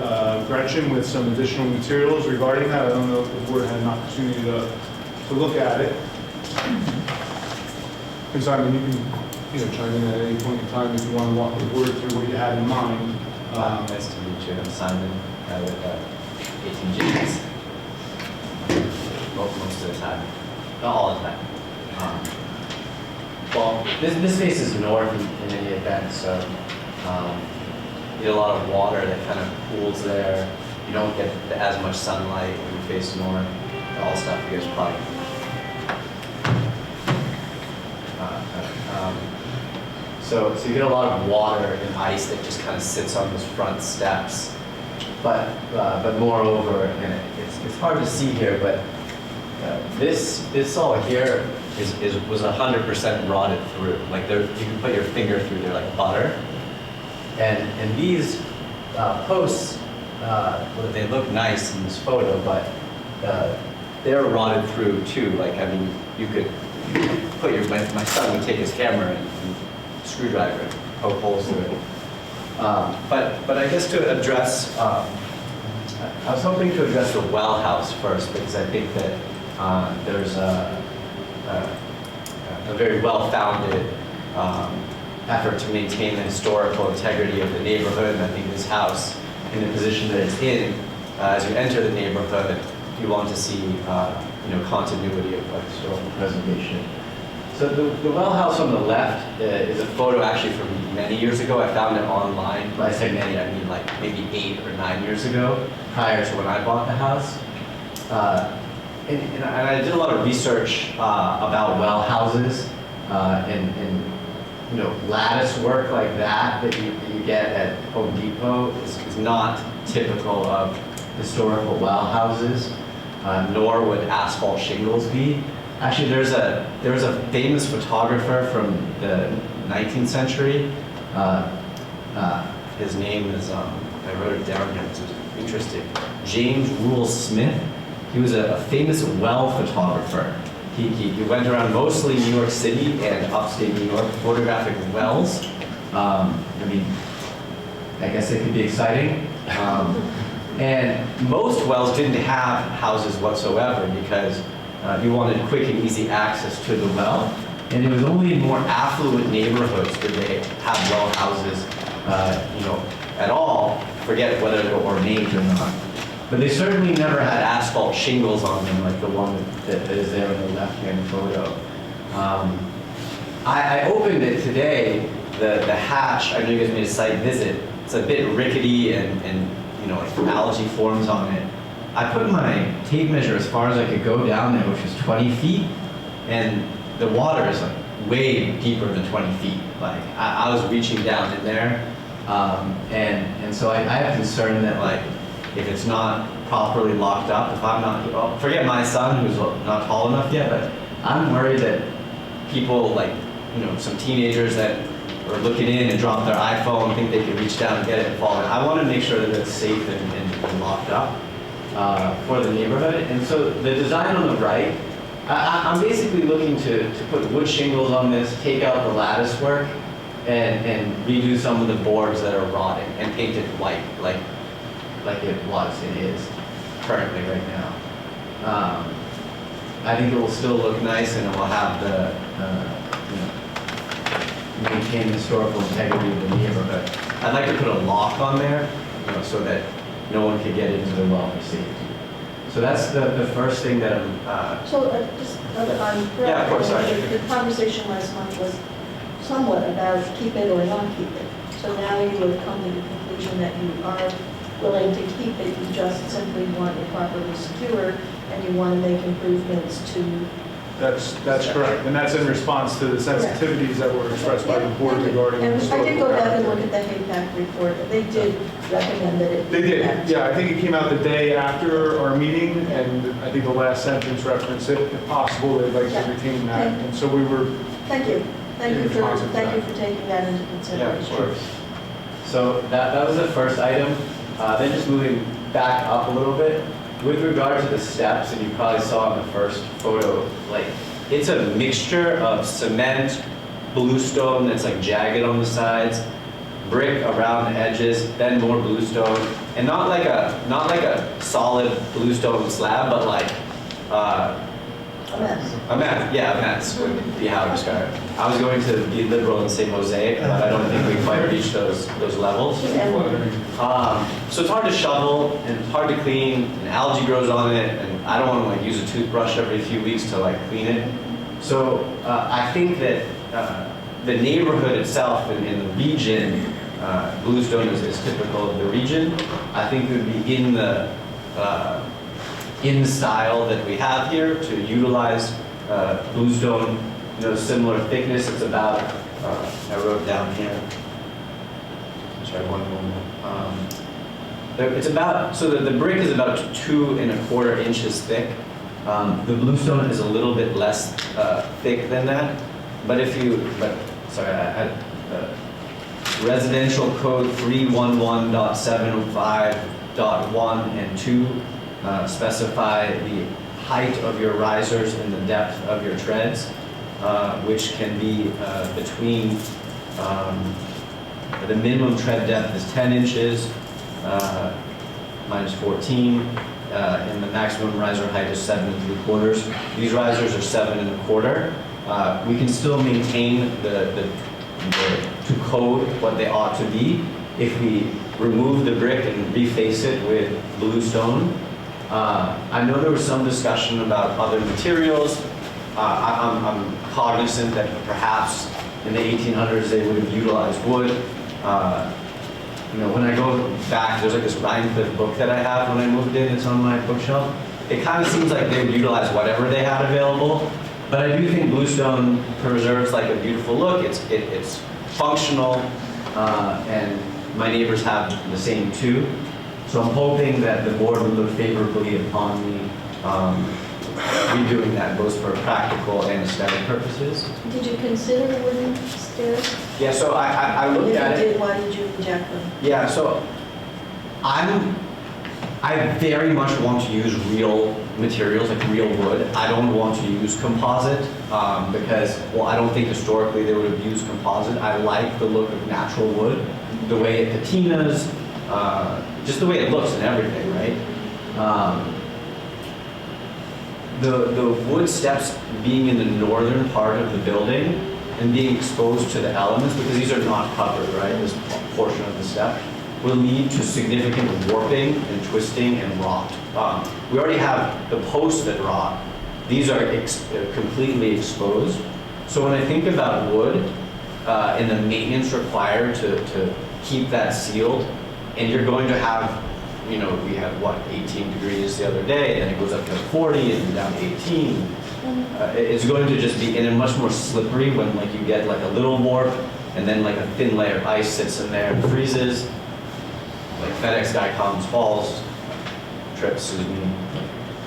Gretchen with some additional materials regarding that. I don't know if the board had an opportunity to look at it. And Simon, you can chime in at any point in time if you want to walk the board through what you had in mind. Nice to meet you. I'm Simon with 18 James. Most of the time, not all the time. Well, this space is north in any event, so you get a lot of water that kind of pools there. You don't get as much sunlight when you face north. All stuff you guys probably. So you get a lot of water and ice that just kind of sits on those front steps. But moreover, and it's hard to see here, but this all here was 100% rotted through. Like you can put your finger through there like butter. And these posts, well, they look nice in this photo, but they're rotted through too. Like, I mean, you could put my son would take his hammer and screwdriver and poke holes through it. But I guess to address, I was hoping to address the well house first, because I think that there's a very well-founded effort to maintain the historical integrity of the neighborhood, and I think this house, in the position that it's in, as you enter the neighborhood, you want to see continuity of historical preservation. So the well house on the left is a photo actually from many years ago. I found it online. When I say many, I mean like maybe 8 or 9 years ago, prior to when I bought the house. And I did a lot of research about well houses and lattice work like that you get at Home Depot is not typical of historical well houses, nor would asphalt shingles be. Actually, there was a famous photographer from the 19th century. His name is, I wrote it down here, it's interesting, James Rule Smith. He was a famous well photographer. He went around mostly New York City and upstate New York photographing wells. I mean, I guess it could be exciting. And most wells didn't have houses whatsoever because you wanted quick and easy access to the well. And it was only in more affluent neighborhoods did they have well houses, at all. Forget whether they're ornate or not. but they certainly never had asphalt shingles on them like the one that is there in the left-hand photo. I opened it today, the hatch. I know you guys made a site visit. It's a bit rickety and you know, like algae forms on it. I put my tape measure as far as I could go down there, which was 20 feet, and the water is like way deeper than 20 feet. Like I was reaching down in there, and so I have concern that like if it's not properly locked up, if I'm not, well, forget my son who's not tall enough yet, but I'm worried that people like, you know, some teenagers that are looking in and drop their iPhone, think they can reach down and get it and fall in. I want to make sure that it's safe and locked up for the neighborhood. And so the design on the right, I'm basically looking to put wood shingles on this, take out the lattice work, and redo some of the boards that are rotting and paint it white like it is currently right now. I think it will still look nice and it will have the, you know, maintain the historical integrity of the neighborhood. I'd like to put a lock on there, you know, so that no one can get into the well for safety. So that's the first thing that I'm... Just on... Yeah, of course, sorry. The conversation last month was somewhat about keep it or not keep it. So now you have come to the conclusion that you are willing to keep it, you just simply want it properly secure, and you want to make improvements to... That's correct, and that's in response to the sensitivities that were expressed by the board regarding... And I historical did go back and character. look at the HAPAC report, and they did recommend that it... They did, yeah, I think it came out the day after our meeting, and I think the last sentence referenced it, if possible, they'd like Yeah. to retain that, Okay. and so we were... Thank you. Thank you for Responsive to that. taking that into Yeah, consideration. of course. So that was the first item. Then just moving back up a little bit, with regard to the steps, and you probably saw in the first photo, like it's a mixture of cement, bluestone that's like jagged on the sides, brick around the edges, then more bluestone, and not like a solid bluestone slab, but like A mess. a mess would be how I describe it. I was going to be liberal and say mosaic, but I don't think we quite reached those levels. So it's hard to shovel and it's hard to clean, and algae grows on it, and I don't want to like use a toothbrush every few weeks to like clean it. So I think that the neighborhood itself in the region, bluestone is typical of the region. I think it would be in the style that we have here to utilize bluestone, you know, similar thickness. It's about, I wrote down here, sorry, one moment. It's about, so the brick is about 2 1/4 inches thick. The bluestone is a little bit less thick than that. But sorry, residential code 311.705.1 and 2 specify the height of your risers and the depth of your treads, which can be between, the minimum tread depth is 10 inches, minus 14, and the maximum riser height is 7 3/4. These risers are 7 1/4. We can still maintain to code what they ought to be if we remove the brick and reface it with bluestone. I know there was some discussion about other materials. I'm cognizant that perhaps in the 1800s they would have utilized wood. You know, when I go back, there's like this Rhinebeck book that I have when I moved in. It's on my bookshelf. It kind of seems like they would utilize whatever they had available. But I do think bluestone preserves like a beautiful look. It's functional, and my neighbors have the same too. So I'm hoping that the board would look favorably upon me redoing that, both for practical and aesthetic purposes. Did you consider wooden stairs? Yeah, so I looked at If you it. did, why did you reject them? Yeah, so I very much want to use real materials, like real wood. I don't want to use composite because, well, I don't think historically they would have used composite. I like the look of natural wood, the way it patinas, just the way it looks and everything, right? The wood steps being in the northern part of the building and being exposed to the elements, because these are not covered, right, this portion of the step. will lead to significant warping and twisting and rot. We already have the posts that rot. These are completely exposed. So when I think about wood and the maintenance required to keep that sealed, and you're going to have, you know, we had what, 18 degrees the other day, and it goes up to 40 and down to 18. It's going to just be, and it's much more slippery when like you get like a little warp, and then like a thin layer of ice sits in there and freezes. Like FedEx guy comes, falls, trips, sues me,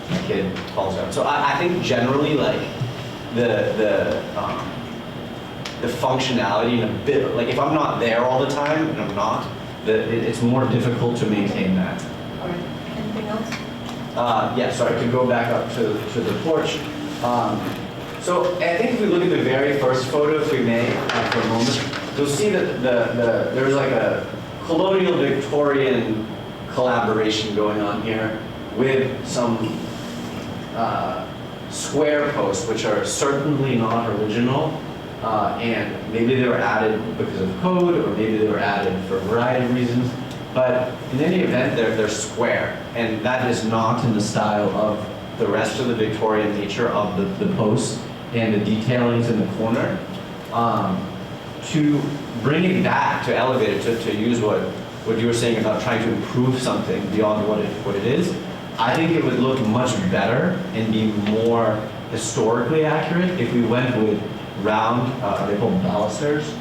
my kid falls out. So I think generally like the functionality and a bit, like if I'm not there all the time, and I'm not, it's more difficult to maintain that. All right, anything else? Yeah, so I could go back up to the porch. So I think if we look at the very first photo, if we may, for a moment, you'll see that there's like a colonial Victorian collaboration going on here with some square posts, which are certainly not original, and maybe they were added because of code, or maybe they were added for a variety of reasons. But in any event, they're square, and that is not in the style of the rest of the Victorian nature of the posts and the detailings in the corner. To bring it back, to elevate it, to use what you were saying about trying to improve something beyond what it is, I think it would look much better and be more historically accurate if we went with round, they're called balusters,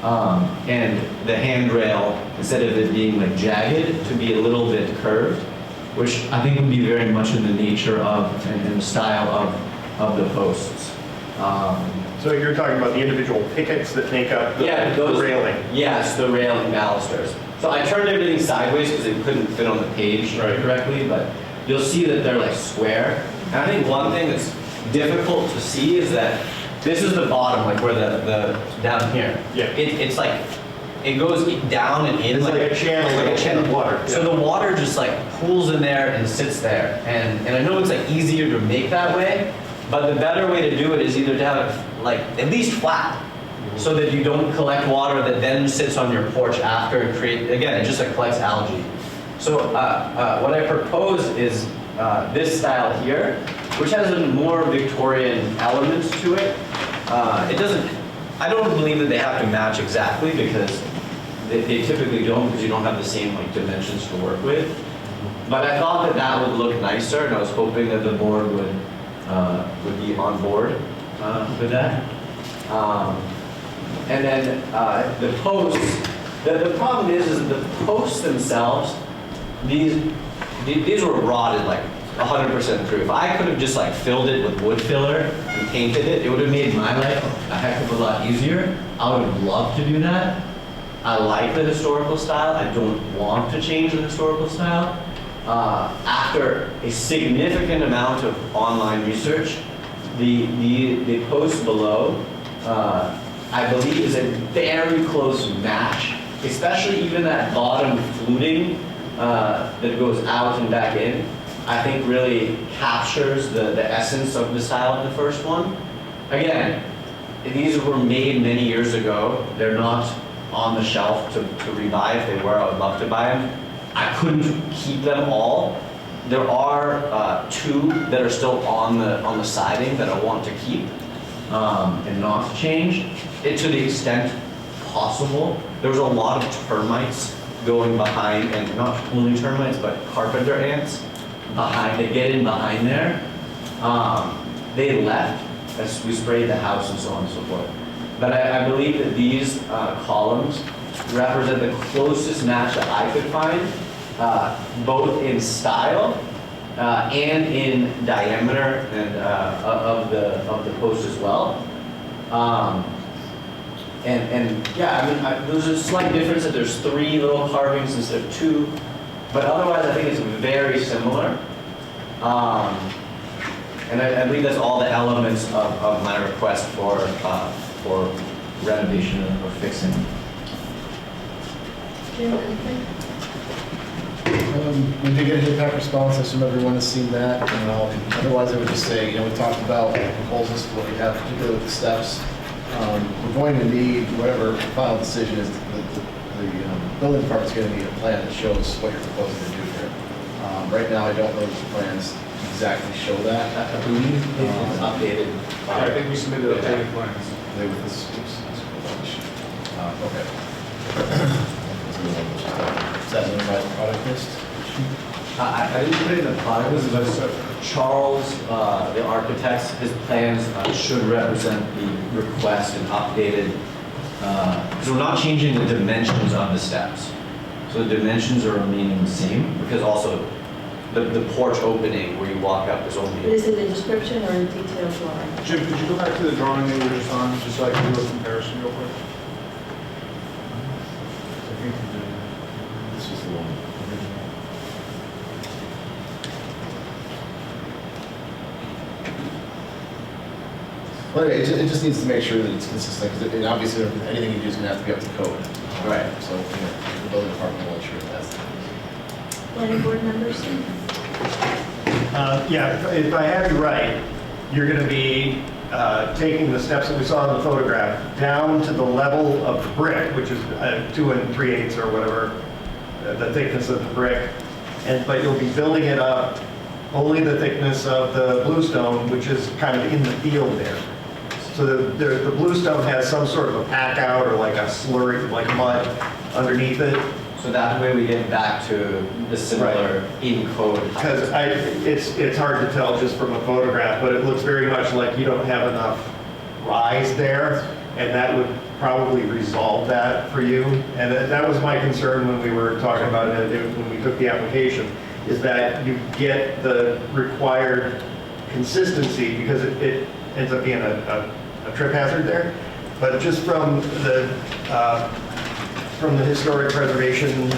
and the handrail, instead of it being like jagged, to be a little bit curved, which I think would be very much in the nature of and the style of the posts. So you're talking about the individual pickets that make up the railing? Yes, the railing balusters. So I turned everything sideways because it couldn't fit on the page correctly, but you'll see that they're like square. And I think one thing that's difficult to see is that this is the bottom, like where the down here. Yeah. It's like, it goes down and in. It's like a channel, like a channel. of water. So the water just like pools in there and sits there. And I know it's like easier to make that way, but the better way to do it is either to have it like at least flat, so that you don't collect water that then sits on your porch after and create, again, it just like collects algae. So what I propose is this style here, which has a more Victorian element to it. It doesn't, I don't believe that they have to match exactly, because they typically don't, because you don't have the same like dimensions to work with. But I thought that would look nicer, and I was hoping that the board would be on board with that. And then the posts, the problem is that the posts themselves, these were rotted like 100% through. If I could have just like filled it with wood filler and painted it, it would have made my life a heck of a lot easier. I would have loved to do that. I like the historical style. I don't want to change the historical style. After a significant amount of online research, the post below, I believe, is a very close match, especially even that bottom fluting that goes out and back in. I think really captures the essence of the style of the first one. Again, these were made many years ago. They're not on the shelf to rebuy. If they were, I would love to buy them. I couldn't keep them all. There are two that are still on the siding that I want to keep and not change it to the extent possible. There's a lot of termites going behind, and not only termites, but carpenter ants behind. They get in behind there. They left as we sprayed the house and so on and so forth. But I believe that these columns represent the closest match that I could find, both in style and in diameter and of the post as well. And yeah, I mean, there's a slight difference that there's 3 little carvings instead of 2, but otherwise I think it's very similar. And I believe that's all the elements of my request for renovation or fixing. Jim, anything? We did get a hit back response. I assume everyone has seen that. Otherwise, I would just say, we talked about proposals for what we have, particularly with the steps. We're going to need whatever the final decision is, the building department's gonna need a plan that shows what you're proposing to do here. Right now, I don't know if the plans exactly show that. I believe it's updated. Yeah, I think we submitted updated plans. They with this, okay. Is that in the right product list? I didn't put it in the product, This is but just a- Charles, the architect, his plans should represent the request and updated, because we're not changing the dimensions of the steps. So the dimensions are remaining the same, because also the porch opening where you walk up is But only, is it a description or a detailed drawing? Jim, could you go back to the drawing that you were just on, just so I can do a comparison real quick? This was the one. Well, anyway, it just needs to make sure that it's consistent, because obviously anything you do is gonna have to be up to code. Right. So, the building department will ensure that's. Planning board members? Yeah, if I have you right, you're going to be taking the steps that we saw in the photograph down to the level of brick, which is 2 3/8 or whatever, the thickness of the brick. But you'll be building it up only the thickness of the bluestone, which is kind of in the field there. So the bluestone has some sort of a pack out or like a slurry, like mud underneath it. so that way we get back to the similar in code. Because it's hard to tell just from a photograph, but it looks very much like you don't have enough rise there, and that would probably resolve that for you. And that was my concern when we were talking about it, when we took the application, is that you get the required consistency, because it ends up being a trip hazard there. But just from the historic preservation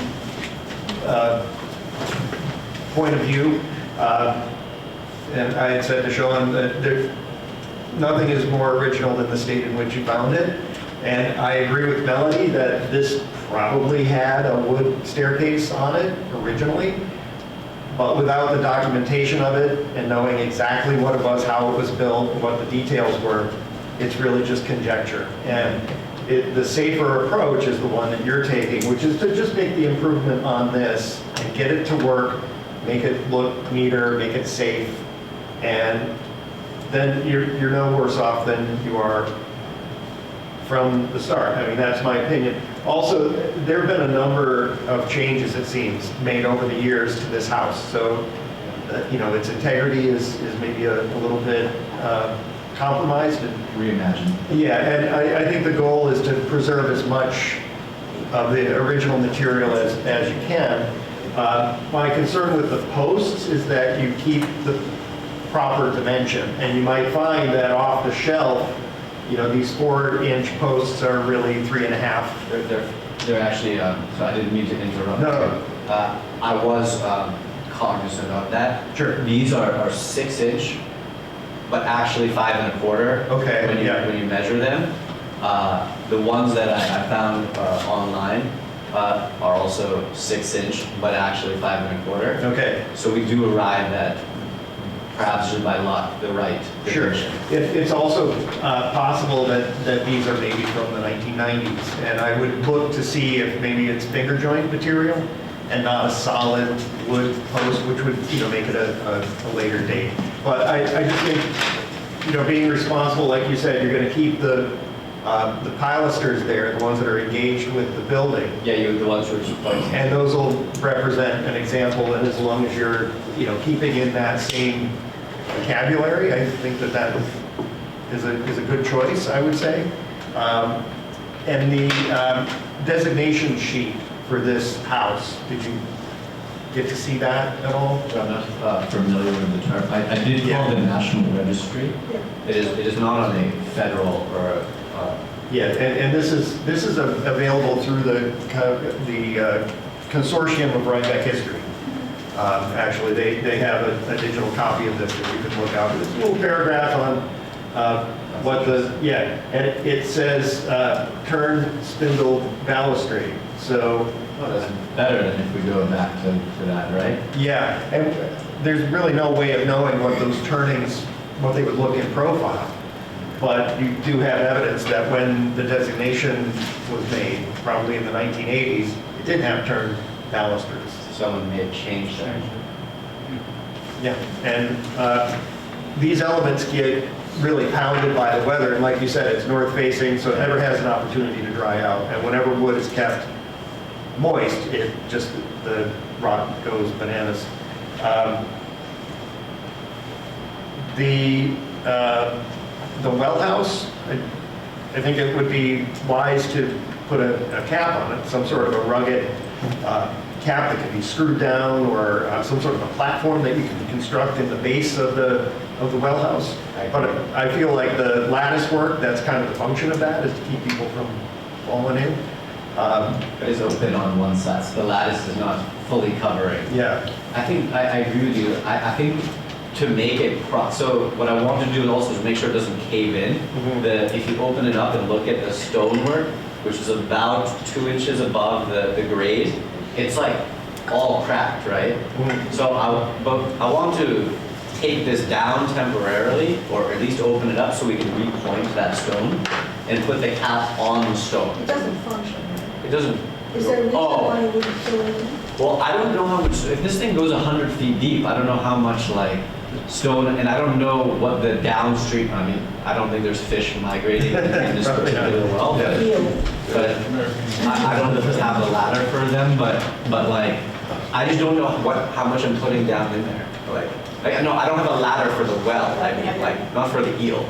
point of view, and I had said to Sean that nothing is more original than the state in which you found it. And I agree with Melanie that this probably had a wood staircase on it originally, but without the documentation of it and knowing exactly what it was, how it was built, what the details were, it's really just conjecture. And the safer approach is the one that you're taking, which is to just make the improvement on this and get it to work, make it look neater, make it safe, and then you're no worse off than you are from the start. I mean, that's my opinion. Also, there have been a number of changes, it seems, made over the years to this house. So, its integrity is maybe a little bit compromised. Reimagine. Yeah, and I think the goal is to preserve as much of the original material as you can. My concern with the posts is that you keep the proper dimension, and you might find that off the shelf, these 4-inch posts are really 3.5. They're actually, so I didn't mean to interrupt. No. I was cognizant of that. Sure. These are 6-inch, but actually 5 1/4. Okay, When you measure them. The ones that I found online are also 6-inch, but actually 5 1/4. Okay. So we do arrive at, perhaps just by luck, the right Sure. dimension. It's also possible that these are maybe from the 1990s, and I would look to see if maybe it's finger joint material and not a solid wood post, which would, make it a later date. But I just think, being responsible, like you said, you're going to keep the pilasters there, the ones that are engaged with the building. Yeah, the ones which are quite. And those will represent an example, and as long as you're, keeping in that same vocabulary, I think that is a good choice, I would say. And the designation sheet for this house, did you get to see that at all? I'm not familiar with the term. I did call the National Registry. Yeah. It is not on a federal or Yeah, and this is available through the consortium of Rhinebeck history. Actually, they have a digital copy of this that you can look out. There's a little paragraph on and it says turn spindle balustrade. So that's better than if we go back to that, right? yeah, and there's really no way of knowing what those turnings, what they would look in profile. But you do have evidence that when the designation was made, probably in the 1980s, it didn't have turned balusters. Someone may have changed that. Yeah, and these elements get really pounded by the weather, and like you said, it's north facing, so it never has an opportunity to dry out. And whenever wood is kept moist, the rock goes bananas. The well house, I think it would be wise to put a cap on it, some sort of a rugged cap that can be screwed down, or some sort of a platform that you can construct in the base of the well house. But I feel like the lattice work, that's kind of the function of that, is to keep people from falling in. It is open on one side, so the lattice is not fully covering. Yeah. I think, I agree with you. I think to make it, so what I want to do also is make sure it doesn't cave in. If you open it up and look at the stonework, which is about 2 inches above the grade, it's like all cracked, right? So I want to take this down temporarily, or at least open it up so we can repoint that stone and put the cap on the stone. It doesn't function, right? It doesn't. Is there a reason Oh. why you wouldn't fill it in? Well, I don't know how much, if this thing goes 100 feet deep, I don't know how much like stone, and I don't know what the downstream, I mean, I don't think there's fish migrating in this particular well, but I don't have a ladder for them, but like, I just don't know how much I'm putting down in there. No, I don't have a ladder for the well, I mean, like, not for the eel.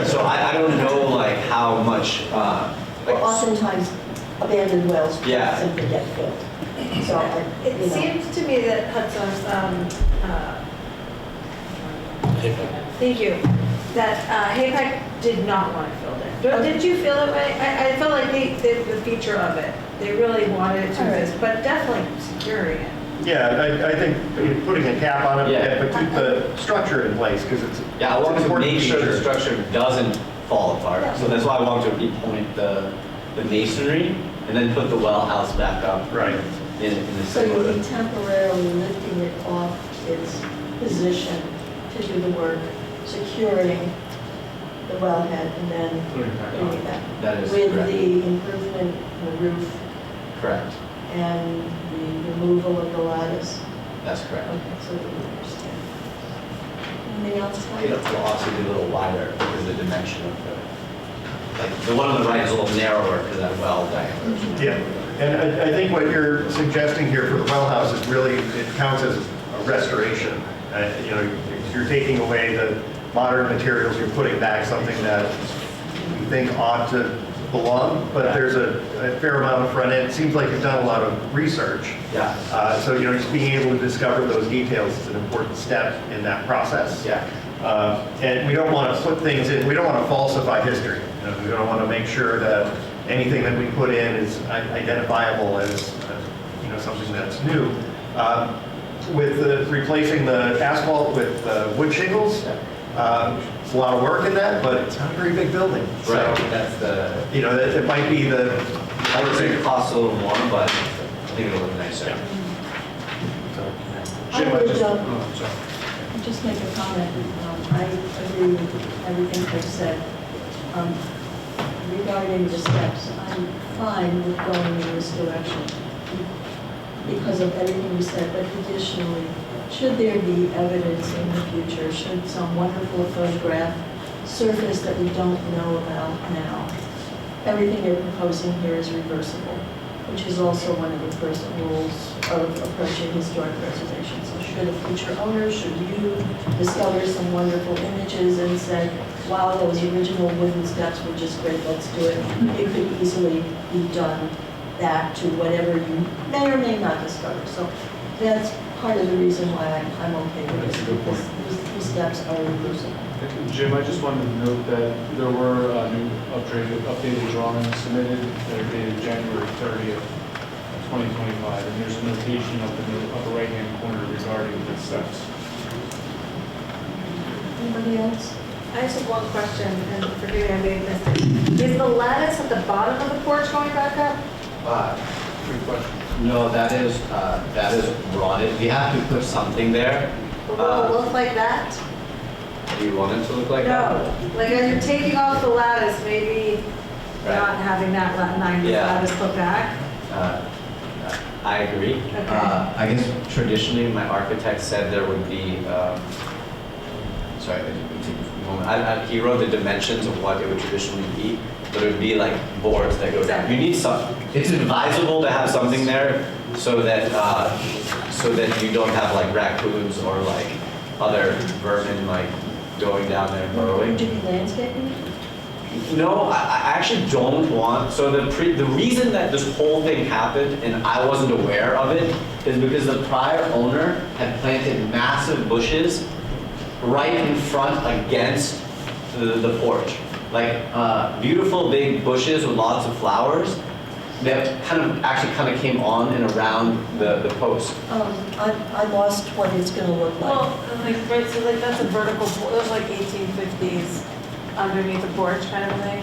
So I don't know like how much, Well, oftentimes abandoned wells Yeah. simply get filled. So, It seems to me that Hudson's, thank you, that Haypack did not want it filled in. Did you feel that way? I felt like the feature of it, they really wanted it to exist, but definitely securing it. Yeah, I think putting a cap on it, Yeah. but keep the structure in place, because it's yeah, I want to important make sure the feature. structure doesn't fall apart. So that's why I want to repoint the masonry and then put the well house back up Right. in the So you'll same. be temporarily lifting it off its position to do the work, securing the wellhead, and then Putting it back putting on. it back. That is With correct. the improvement in the roof Correct. and the removal of the lattice. That's correct. Okay, so we understand. Anything else? It'll also be a little wider because of the dimension of like the one on the right is a little narrower because that well diameter. Yeah, and I think what you're suggesting here for the well house is really, it counts as a restoration. You're taking away the modern materials, you're putting back something that you think ought to belong, but there's a fair amount of front end. It seems like you've done a lot of research. Yeah. So, just being able to discover those details is an important step in that process. Yeah. And we don't want to put things in, we don't want to falsify history. We don't want to make sure that anything that we put in is identifiable as, something that's new. With replacing the asphalt with wood shingles, it's a lot of work in that, but it's not a very big building. So, Right. That's the. it might be the, I would say it costs a little more, but I think it'll look nicer. I would just make a comment. I agree with everything Chris said. Regarding the steps, I'm fine with going in this direction because of everything you said, but additionally, should there be evidence in the future, should some wonderful photograph surface that we don't know about now, everything you're proposing here is reversible, which is also one of the first rules of approaching historic preservation. So should a future owner, should you discover some wonderful images and say, wow, those original wooden steps were just great, let's do it, it could easily be done back to whatever you may or may not discover. So that's part of the reason why I'm okay with this, because these steps are reversible. Jim, I just wanted to note that there were new updated drawings submitted that are dated January 30th, 2025, and there's a notation up in the upper right-hand corner regarding the steps. Anybody else? I just have one question, and forgive me, I may have missed it. Is the lattice at the bottom of the porch going back up? Good question. No, that is rotted. We have to put something there. Will it look like that? Do you want it to look like that? No, like as you're taking off the lattice, maybe not having that 90s Yeah. lattice put back. I agree. Okay. I guess traditionally, my architect said there would be, sorry, he wrote the dimensions of what it would traditionally be, but it would be like boards that go down. You need some, it's advisable to have something there so that you don't have like raccoons or like other vermin like going down there and burrowing. Would you be landscaping? No, I actually don't want, so the reason that this whole thing happened and I wasn't aware of it is because the prior owner had planted massive bushes right in front against the porch. Like beautiful big bushes with lots of flowers that kind of came on and around the post. I lost what it's gonna look like. Well, like, right, so like that's a vertical, it was like 1850s underneath the porch kind of thing.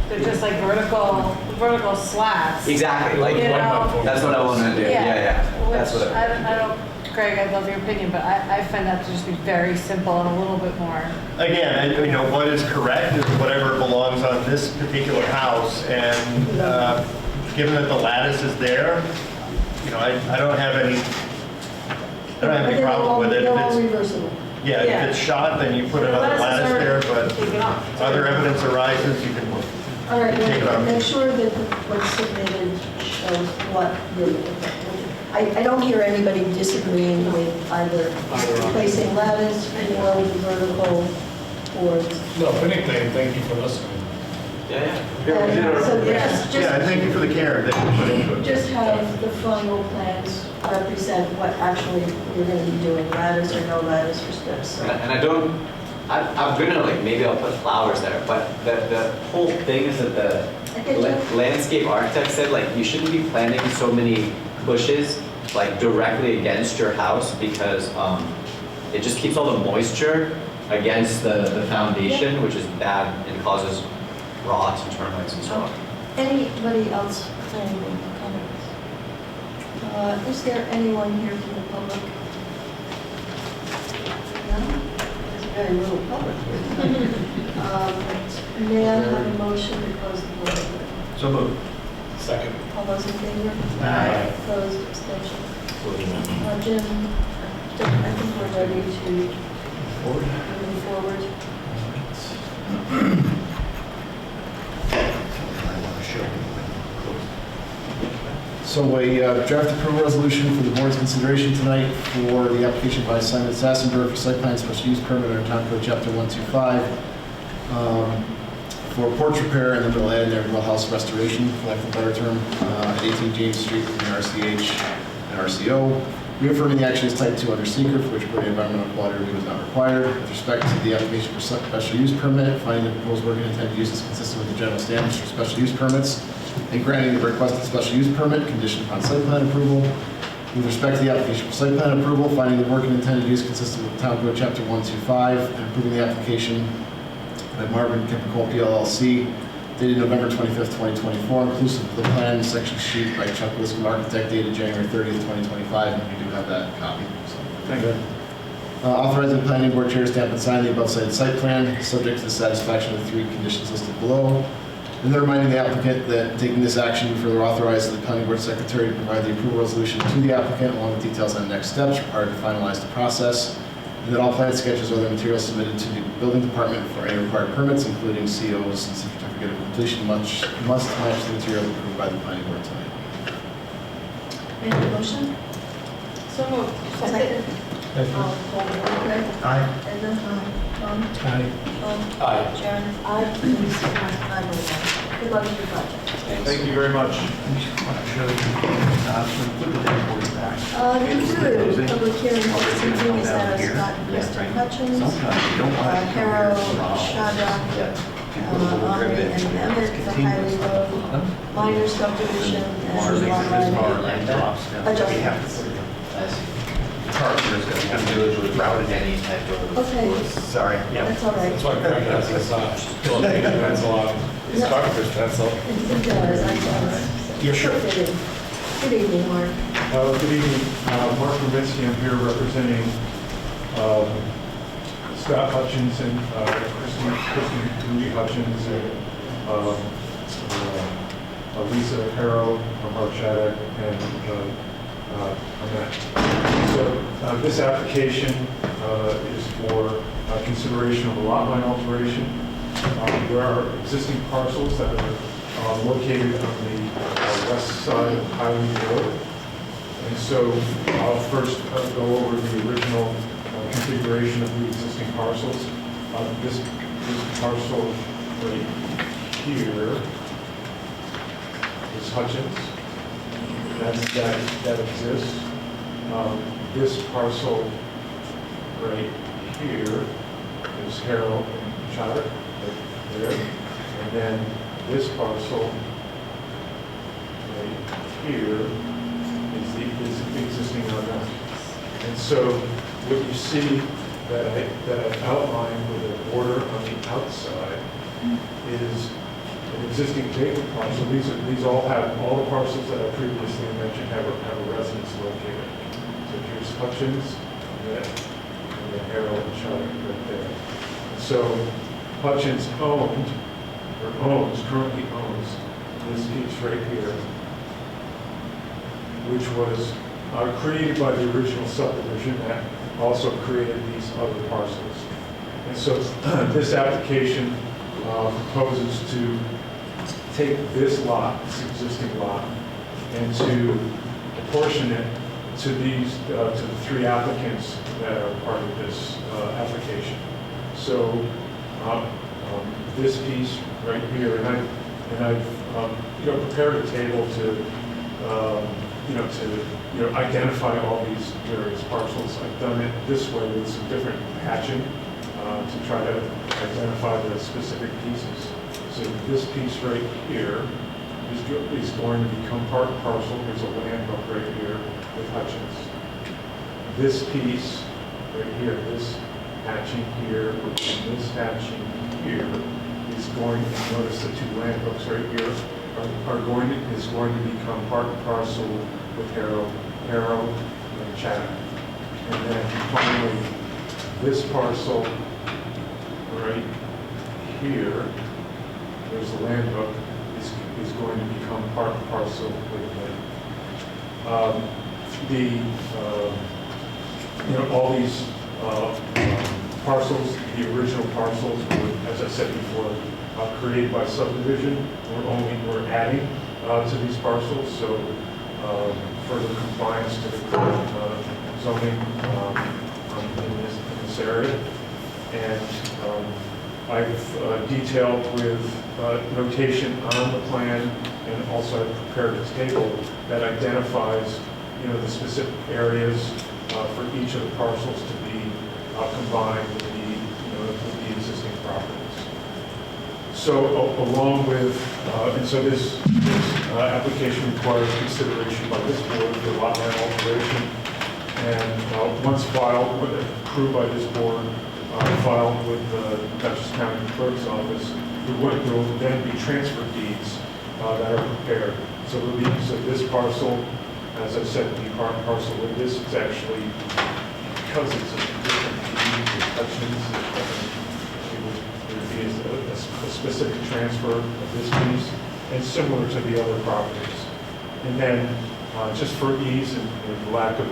They're just like vertical slats. Exactly, like You know? that's what I want to do. Yeah. That's Which what I don't, Craig, I love your opinion, but I find that to just be very simple and a little bit more. Again, what is correct is whatever belongs on this particular house, and given that the lattice is there, I don't have any problem with it. They're If all it's, reversible. yeah, if it's shot, then you put another lattice there, but Taken off. other evidence arises, you can All right, take it off. make sure that what's submitted shows what you're looking at. I don't hear anybody disagreeing with either replacing lattice or the vertical boards. No, if anything, thank you for listening. Yeah. So Yeah. Yeah, I thank you for the care that you put into it. just have the final plans represent what actually you're going to be doing, lattice or no lattice for steps. So. And I'm gonna like, maybe I'll put flowers there, but the whole thing is that the landscape architect said like, you shouldn't be planting so many bushes like directly against your house because it just keeps all the moisture against the foundation, which is bad and causes rot and termites and so on. Anybody else have any comments? Is there anyone here from the public? No? There's very little public here. May I have a motion to close the board? So moved. Second. All those in favor? Aye. Opposed, abstention? Jim, I think we're ready to move forward. So a draft approval resolution for the board's consideration tonight for the application by Simon Sassenberg for site plan special use permit under Town Code Chapter 125 for porch repair in the middle area near well house restoration, for lack of a better term, at 18 James Street in RCH and RCO. Reaffirming the action is type 2 under seeker, for which further environmental quality review is not required. With respect to the application for special use permit, finding the proposed work and intended use is consistent with the general standards for special use permits, and granting the requested special use permit conditioned upon site plan approval. With respect to the application for site plan approval, finding the work and intended use consistent with Town Code Chapter 125, and approving the application by Marvin Kempercolpi LLC, dated November 25th, 2024, inclusive of the plan section sheet by Chuck Liscombe Architect, dated January 30th, 2025, and you do have that copy. So, Thank you. authorizing the planning board chair to stamp and sign the above cited site plan, subject to the satisfaction of the 3 conditions listed below. And then reminding the applicant that taking this action further authorizes the planning board secretary to provide the approval resolution to the applicant along with details on next steps required to finalize the process. And that all plan sketches or other materials submitted to the building department for any required permits, including COs and certificate of completion, must match the materials approved by the planning board tonight. Any motion? So moved. Second. Call the roll, Craig. Aye. Edna, aye. Tom? Aye. Tom? Aye. Sharon? Aye. Denise? Aye. Vote aye. Good luck with your project. Thank you very much. You do, public hearing for seeking is that Scott and Kristen Hutchins, Harrow, Shada, Henry and Emmett, the Highway Road, minor subdivision, and lot line adjustments. Okay, Sorry. that's all right. That's why Craig has his pencil on his carpenter's pencil. It does, I guess. Yeah, sure. Fitting. Good evening, Mark. Good evening, Mark Rubinski, I'm here representing Scott Hutchins and Christy Rudy Hutchins and Lisa Harrow from Harshad and Annette. So this application is for consideration of a lot line alteration. There are existing parcels that are located on the west side of Highland Road. And so I'll first go over the original configuration of the existing parcels. This parcel right here is Hutchins. That exists. This parcel right here is Harold and Chaddock, right there. And then this parcel right here is existing on that. And so what you see that I've outlined with a border on the outside is an existing vacant parcel. These all the parcels that I previously mentioned have a residence located. So here's Hutchins, and then Harold and Chaddock right there. And so Hutchins currently owns this piece right here, which was created by the original subdivision that also created these other parcels. And so this application proposes to take this lot, this existing lot, and to apportion it to these to the three applicants that are part of this application. So this piece right here, and I've prepared a table to identify all these various parcels. I've done it this way with some different hatching to try to identify the specific pieces. So this piece right here is going to become part and parcel. There's a land hook right here with Hutchins. This piece right here, this hatching here, and this hatching here is going to, notice the two land hooks right here is going to become part and parcel with Harrow and Chaddock. And then finally, this parcel right here, there's the land hook, is going to become part and parcel with all these parcels, the original parcels were, as I said before, created by subdivision. We're adding to these parcels, so further compliance to the current zoning in this area. And I've detailed with notation on the plan, and also I've prepared a table that identifies, the specific areas for each of the parcels to be combined with the existing properties. So along with, and so this application requires consideration by this board for lot line alteration. And once filed, approved by this board, filed with the Dutchess County Clerk's Office, there will then be transfer deeds that are prepared. So this parcel, as I said, the part and parcel with this, it's actually, because it's a different deed, with Hutchins, there would be a specific transfer of this piece, and similar to the other properties. And then, just for ease and lack of,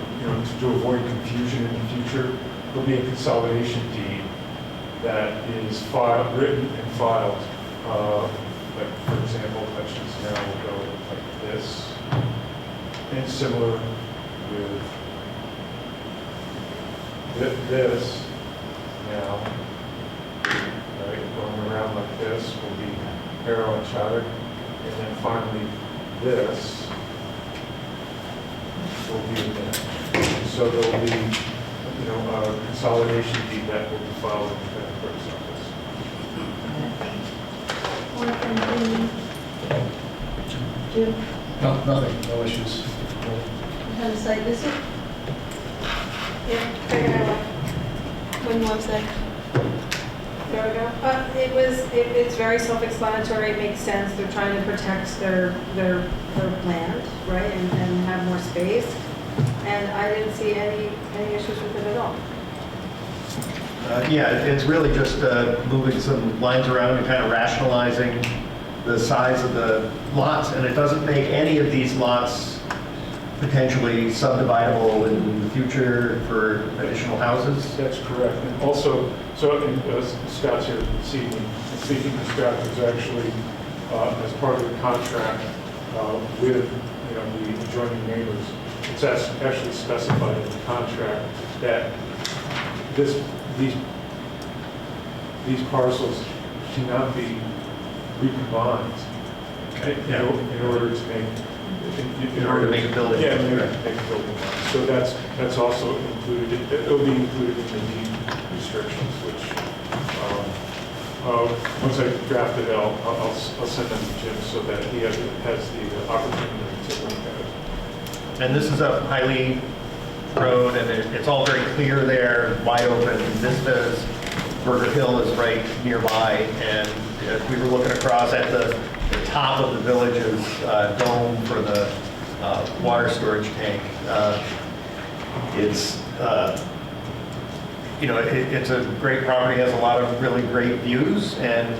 to avoid confusion in the future, there'll be a consolidation deed that is written and filed. Like, for example, Hutchins now will go like this, and similar with this now, right, going around like this will be Harrow and Chaddock, and then finally this will be the net. So there will be, a consolidation deed that will be filed in the clerk's office. Jim, No, nothing, no issues. you had a site visit? Yeah, Craig and I went. When was that? There we go. It's very self-explanatory, it makes sense, they're trying to protect their land, right, and have more space. And I didn't see any issues with it at all. Yeah, it's really just moving some lines around and kind of rationalizing the size of the lots, and it doesn't make any of these lots potentially subdividable in the future for additional houses. That's correct. And also, so Scott's here this evening. Speaking to Scott, there's actually, as part of the contract with the adjoining neighbors, it's actually specified in the contract that these parcels cannot be recombined in order to make a building. Yeah, in order to make a building. So that's also included. It'll be included in the deed restrictions, which once I draft it, I'll send them to Jim so that he has the opportunity to look at it. And this is up Highly Road, and it's all very clear there, wide open vistas. Burger Hill is right nearby, and if we were looking across at the top of the village's dome for the water storage tank, it's it's a great property, has a lot of really great views, and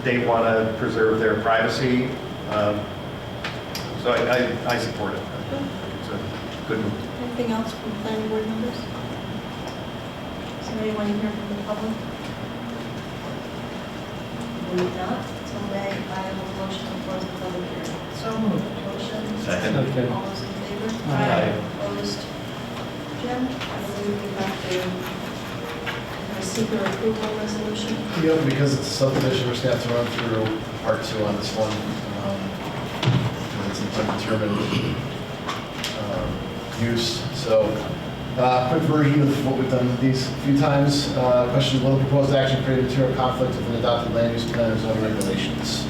they want to preserve their privacy. So I support it. It's a good move. Anything else from planning board members? Is there anyone in here from the public? If not, so may I have a motion to close the public hearing? So moved. Motion? Second. All those in favor? Aye. Opposed? Jim, I believe we have to have a seeker approval resolution. Yep, because it's a subdivision, we're just gonna have to run through part 2 on this one. It's an undetermined use. So, quick version of what we've done with these a few times. Question: will the proposed action create a material conflict with an adopted land use plan or zoning regulations?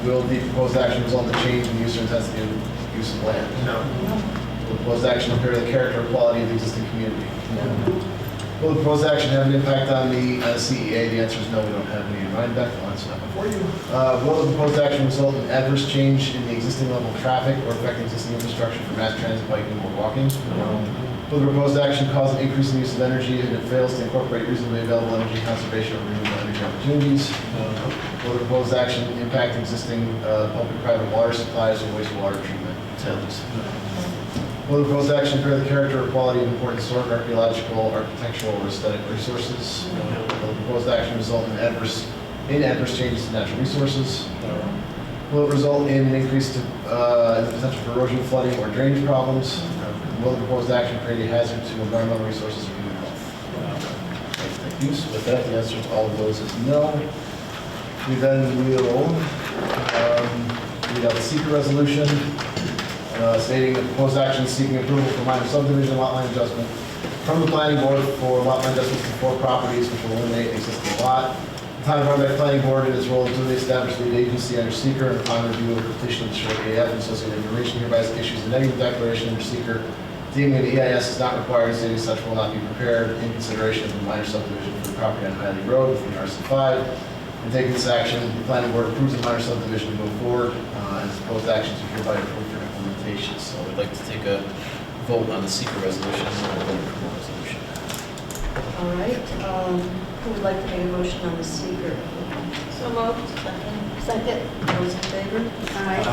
Will the proposed action result in a change in the use or intensity of use of land? No. Will the proposed action impair the character or quality of the existing community? No. Will the proposed action have an impact on the CEA? The answer is no, we don't have any in Rhinebeck. I'll answer that before you. Will the proposed action result in adverse change in the existing level of traffic or affect existing infrastructure for mass transit, biking, or walking? No. Will the proposed action cause an increase in the use of energy if it fails to incorporate reasonably available energy conservation or renewable energy opportunities? No. Will the proposed action impact existing public-private water supplies or wastewater treatment facilities? Will the proposed action impair the character or quality of important historic, archaeological, architectural, or aesthetic resources? No. Will the proposed action result in adverse changes to natural resources? No. Will it result in an increase to the potential for erosion, flooding, or drainage problems? No. Will the proposed action create a hazard to environmental resources or human health? No. Thank you. So with that, the answer to all of those is no. We then will read out the seeker resolution. Stating that proposed action is seeking approval for minor subdivision lot line adjustment from the planning board for lot line adjustments to 4 properties, which will eliminate an existing lot. The Town of Rhinebeck Planning Board, in its role as duly established lead agency under seeker and upon review of the completion of the short AF and associated information, hereby issues a negative declaration under seeker, deeming an EIS is not required, stating such will not be prepared in consideration of the minor subdivision for the property on Highly Road within RC5. In taking this action, the planning board approves the minor subdivision to move forward, and its proposed actions are hereby approved. So I'd like to take a vote on the seeker resolution and the approval resolution. All right, who would like to make a motion on the seeker? So moved. Second. Those in favor? Aye.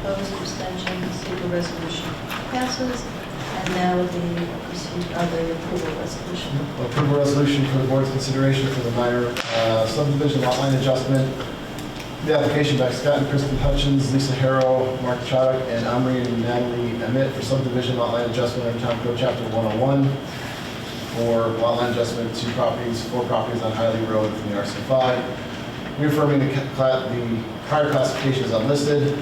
Opposed, abstention, seeker resolution passes. And now the approval resolution. Approval resolution for the board's consideration for the minor subdivision lot line adjustment. The application by Scott and Kristen Hutchins, Lisa Harrow, Mark Chodek, and Omri and Natalie Emmett for subdivision lot line adjustment under Town Code Chapter 101 for lot line adjustment to 4 properties on Highly Road from the RC5. Reaffirming the prior classification is unlisted,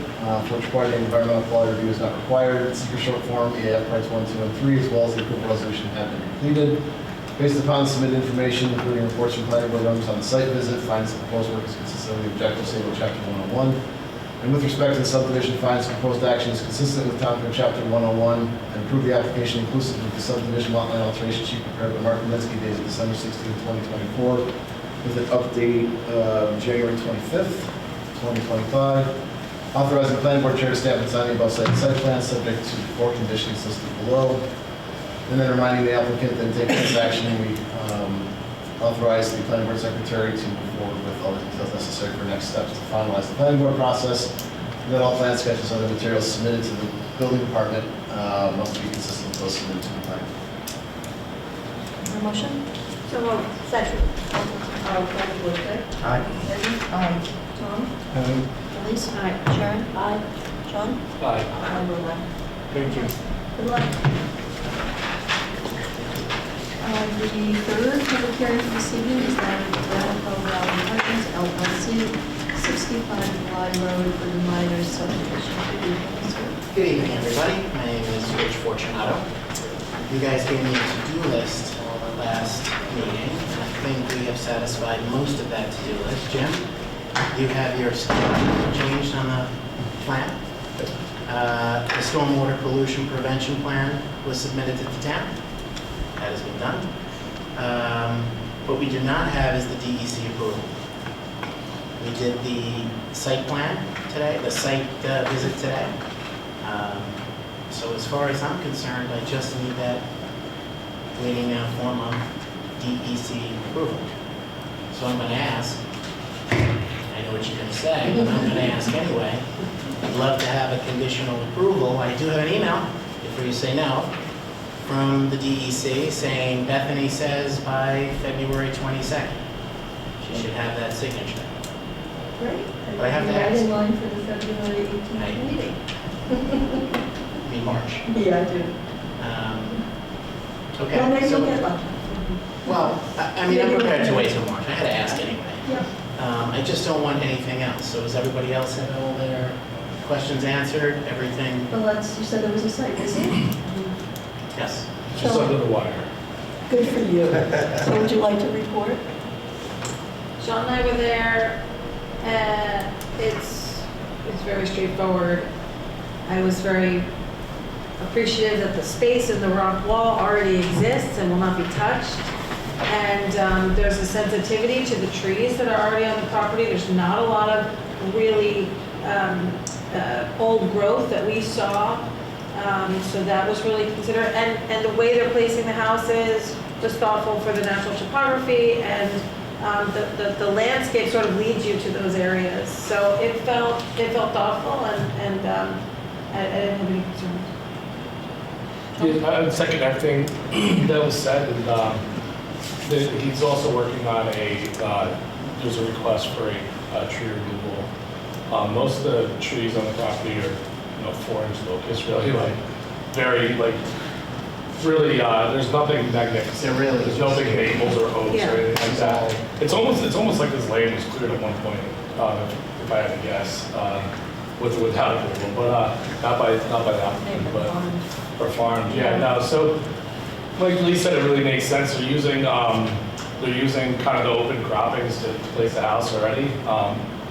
for which part of the environmental quality review is not required. Seeker short form, EAF parts 1, 2, and 3, as well as the approval resolution have been completed. Based upon submitted information, including reports from planning board members on the site visit, finds the proposed work is consistent with the objectives stated in Chapter 101. And with respect to the subdivision, finds the proposed action is consistent with Town Code Chapter 101, and approve the application inclusive of the subdivision lot line alteration sheet prepared by Mark Kaminsky dated December 16, 2024, with an update of January 25th, 2025. Authorizing the planning board chair to stamp and sign the above site plan subject to 4 conditions listed below. And then reminding the applicant that in taking this action, we authorize the planning board secretary to move forward with all the details necessary for next steps to finalize the planning board process. And then all plan sketches and other materials submitted to the building department must be consistent with those submitted to the planning. Motion? So moved. Second. Planning board, okay? Aye. Debbie? Aye. Tom? Elise? Aye. Sharon? Aye. John? Aye. I vote aye. Thank you. Good luck. The third public hearing for this evening is that of Radical Valley Apartments LLC, 65 Bly Road for the minor subdivision. Good evening, sir. Good evening, everybody. My name is Rich Fortunato. You guys gave me a to-do list last meeting, and I think we have satisfied most of that to-do list. Jim, you have your stuff changed on the plan. The stormwater pollution prevention plan was submitted to the town. That has been done. What we do not have is the DEC approval. We did the site plan today, the site visit today. So as far as I'm concerned, I just need that waiting now form of DEC approval. So I'm going to ask, I know what you're going to say, but I'm going to ask anyway. I'd love to have a conditional approval. I do have an email, before you say no, from the DEC saying Bethany says by February 22nd. She should have that signature. Great. But I have to Right ask. in line for the February 18th Right. meeting. I mean, March. Yeah, I do. Okay. Well, maybe so- you'll get lucky. Well, I mean, I'm prepared to wait till March. I had to ask anyway. Yeah. I just don't want anything else. So does everybody else have all their questions answered? Everything? Well, you said there was a site visit. Yes. Just under the wire. Good for you. So would you like to report? Sean and I were there, and it's very straightforward. I was very appreciative that the space in the rock wall already exists and will not be touched. And there's a sensitivity to the trees that are already on the property. There's not a lot of really old growth that we saw. So that was really considered. And the way they're placing the houses was thoughtful for the natural topography, and the landscape sort of leads you to those areas. So it felt thoughtful, and I didn't have any concerns. Yeah, I would second everything that was said, and he's also working on there's a request for a tree removal. Most of the trees on the property are, 4-inch locust, really, really, there's nothing magnificent. There's no big maples or oaks or anything like that. It's almost like this land was cleared at one point, if I had to guess, without approval, but not by the applicant, but or farmed. Yeah, no. So, like Lee said, it really makes sense. They're using kind of the open croppings to place the house already.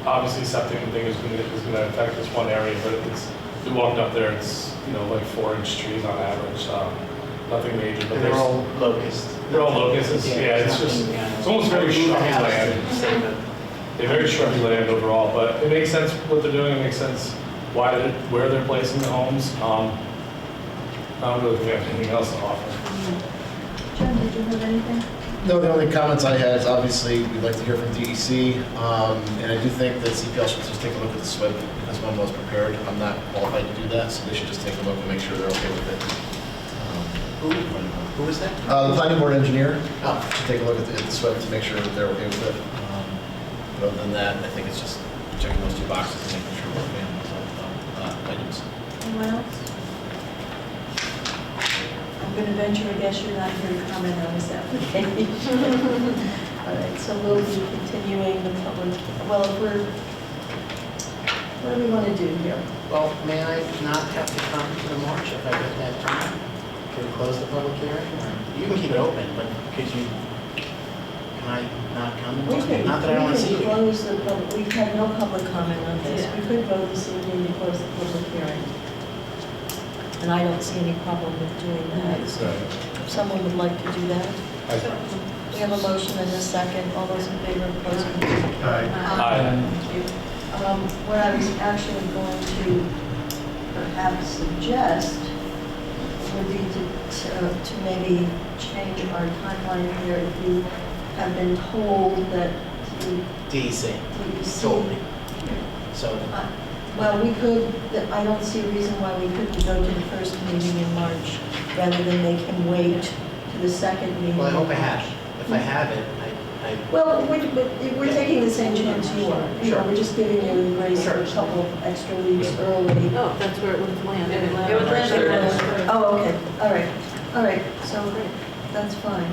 Obviously, septic and thing is going to affect this one area, but we walked up there. It's like 4-inch trees on average. Nothing major, but They're all locusts. They're all locusts. Yeah, it's almost very shrubby land. They're very shrubby land overall, but it makes sense what they're doing. It makes sense where they're placing the homes. I don't really think we have anything else to offer. Jen, did you have anything? No, the only comments I had is obviously we'd like to hear from DEC, and I do think that CPL should just take a look at the SWIP because one was prepared. I'm not qualified to do that, so they should just take a look and make sure they're okay with it. Who is that? The planning board engineer Oh. should take a look at the SWIP to make sure that they're okay with it. But other than that, I think it's just checking those two boxes and making sure we're okay on those items. Anyone else? I'm going to venture a guess you're not here to comment on this application. All right, so we'll be continuing the public, well, what do we want to do here? Well, may I not have to come to March if I get that time? Could we close the public hearing? Or you can keep it open, but can I not come to March? Not that I don't want to see We you. could close the public, we've had no public comment on this. Yeah. We could vote this evening to close the public hearing. And I don't see any problem with doing that. So if someone would like to do that. We have a motion and a second. All those in favor of closing the public hearing? Aye. Thank you. What I was actually going to perhaps suggest would be to maybe change our timeline here if you have been told that the DEC DEC. told me. So, Well, we could, I don't see a reason why we couldn't go to the first meeting in March rather than make him wait to the second meeting. well, I hope I in have. March. If I have it, Well, we're taking the same chance you are. You know, Sure. we're just giving you the grace of a couple of extra weeks early. Oh, that's where it would land. It would land March on 3rd. Oh, okay, all right, so that's fine.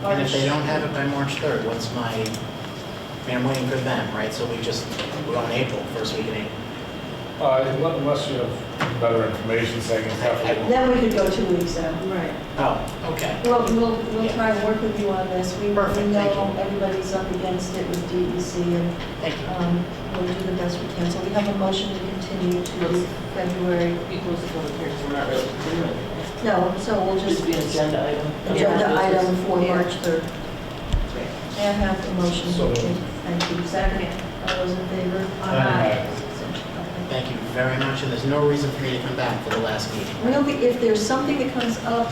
and if they don't have it by March 3rd, what's my, I mean, I'm waiting for them, right? So we're on April, first week in April. Unless you have better information saying it's definitely. Then we could go 2 weeks out. Right. Oh, okay. We'll try and work with you on this. We Perfect, know thank you. everybody's up against it with DEC, and Thank you. we'll do the best we can. So we have a motion to continue to February. We close the public hearing, so we're not really doing anything. No, so we'll Just just, be an agenda item. agenda item for Yeah. March 3rd. May I have the motion? So moved. Thank you. Second. All those in favor? Aye. Thank you very much, and there's no reason for me to come back for the last meeting. If there's something that comes up,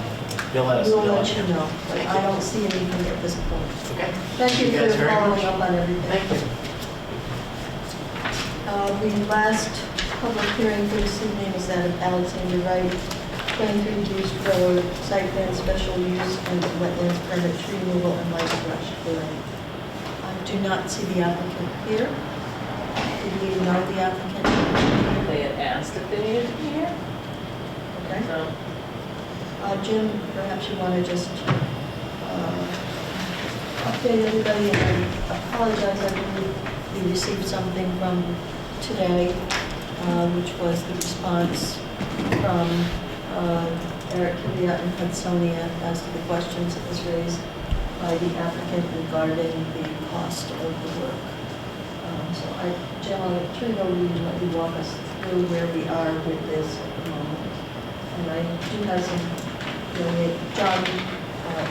You'll let us we'll know. let you know. But Thank I you. don't see anything at this point. Okay? Thank you guys for very following much. up on everything. Thank you. The last public hearing for this evening is that of Alexander Wright, 23 East Road, site plan special use and wetlands permit, tree removal and light brush clearing. I do not see the applicant here. Did we know the applicant? They had asked if they needed to be here, Okay. so. Jim, perhaps you want to just update everybody, and I apologize, I believe we received something from today, which was the response from Eric Kivia and Hudsonia as to the questions that was raised by the applicant regarding the cost of the work. So Jim, I'll turn it over to you to let you walk us through where we are with this at the moment. And I do have some, John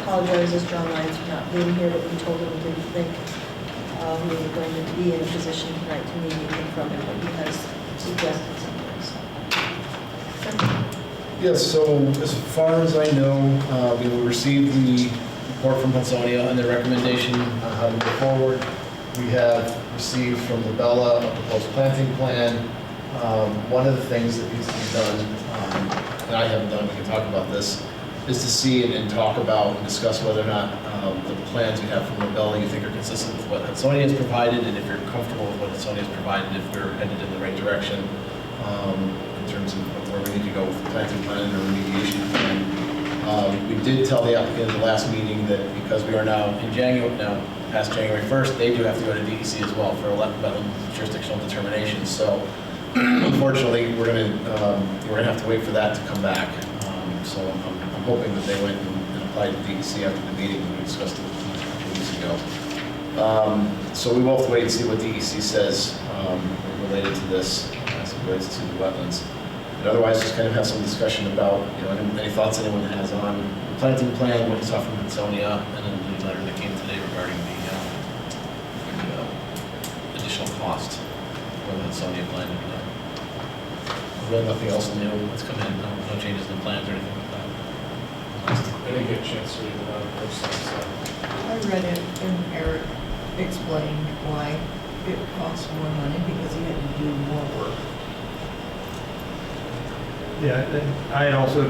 apologizes, John Lyons for not being here, but we told him we didn't think we were going to be in a position tonight to meet anything from him, but he has suggested some things. Yes, so as far as I know, we will receive the report from Hudsonia and their recommendation on how to move forward. We have received from the Bella a proposed planting plan. One of the things that needs to be done, and I haven't done, we can talk about this, is to see and talk about and discuss whether or not the plans we have from the Bella you think are consistent with what Hudsonia has provided, and if you're comfortable with what Hudsonia has provided, if we're headed in the right direction in terms of where we need to go with the planting plan and the remediation plan. We did tell the applicant at the last meeting that because we are now in January, now past January 1st, they do have to go to DEC as well for wetland jurisdictional determination. So unfortunately, we're going to have to wait for that to come back. So I'm hoping that they went and applied to DEC after the meeting we discussed it a couple weeks ago. So we will have to wait and see what DEC says related to this, as it relates to the wetlands. But otherwise, just kind of have some discussion about, any thoughts anyone has on the planting plan, what we saw from Hudsonia, and then the letter that came today regarding the additional cost for the Hudsonia plan. Really nothing else new that's come in, no changes in the plans or anything like that. I didn't get a chance to read it out personally, so. I read it and Eric explained why it costs more money because he had to do more work. Yeah, and I had also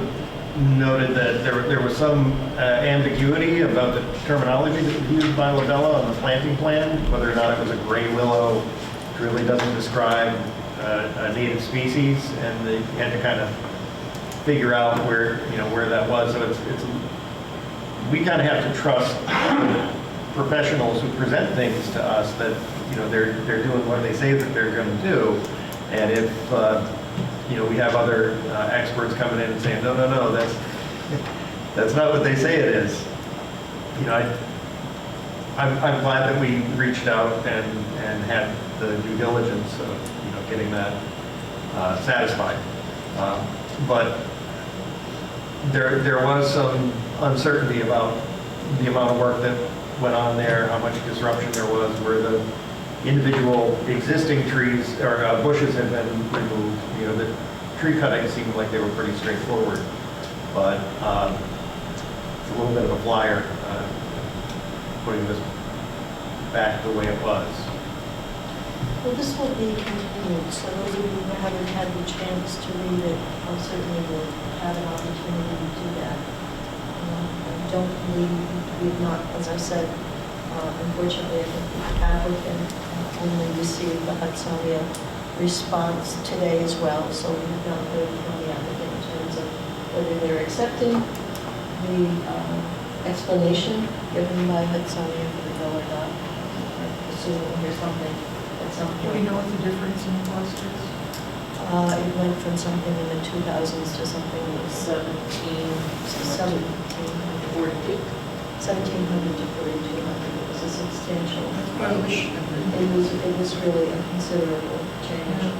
noted that there was some ambiguity about the terminology that was used by Labella on the planting plan, whether or not it was a gray willow, which really doesn't describe a native species, and they had to kind of figure out where that was. So we kind of have to trust professionals who present things to us that they're doing what they say that they're going to do, and if we have other experts coming in and saying no, that's not what they say it is. I'm glad that we reached out and had the due diligence of getting that satisfied. But there was some uncertainty about the amount of work that went on there, how much disruption there was, where the individual existing trees or bushes had been removed. The tree cutting seemed like they were pretty straightforward. but it's a little bit of a flyer, putting this back the way it was. Well, this will be continued, so those of you who haven't had the chance to read it, certainly will have an opportunity to do that. I don't believe we've not, as I said, unfortunately, I think the applicant only received the Hudsonia response today as well, so we have not heard from the applicant in terms of whether they're accepting the explanation given by Hudsonia for the bill or not. I assume we'll hear something at some Do we point. know what the difference in cost is? It went from something in the 2000s to something that was 1700 to 4200. It was a substantial change. It was really a considerable change.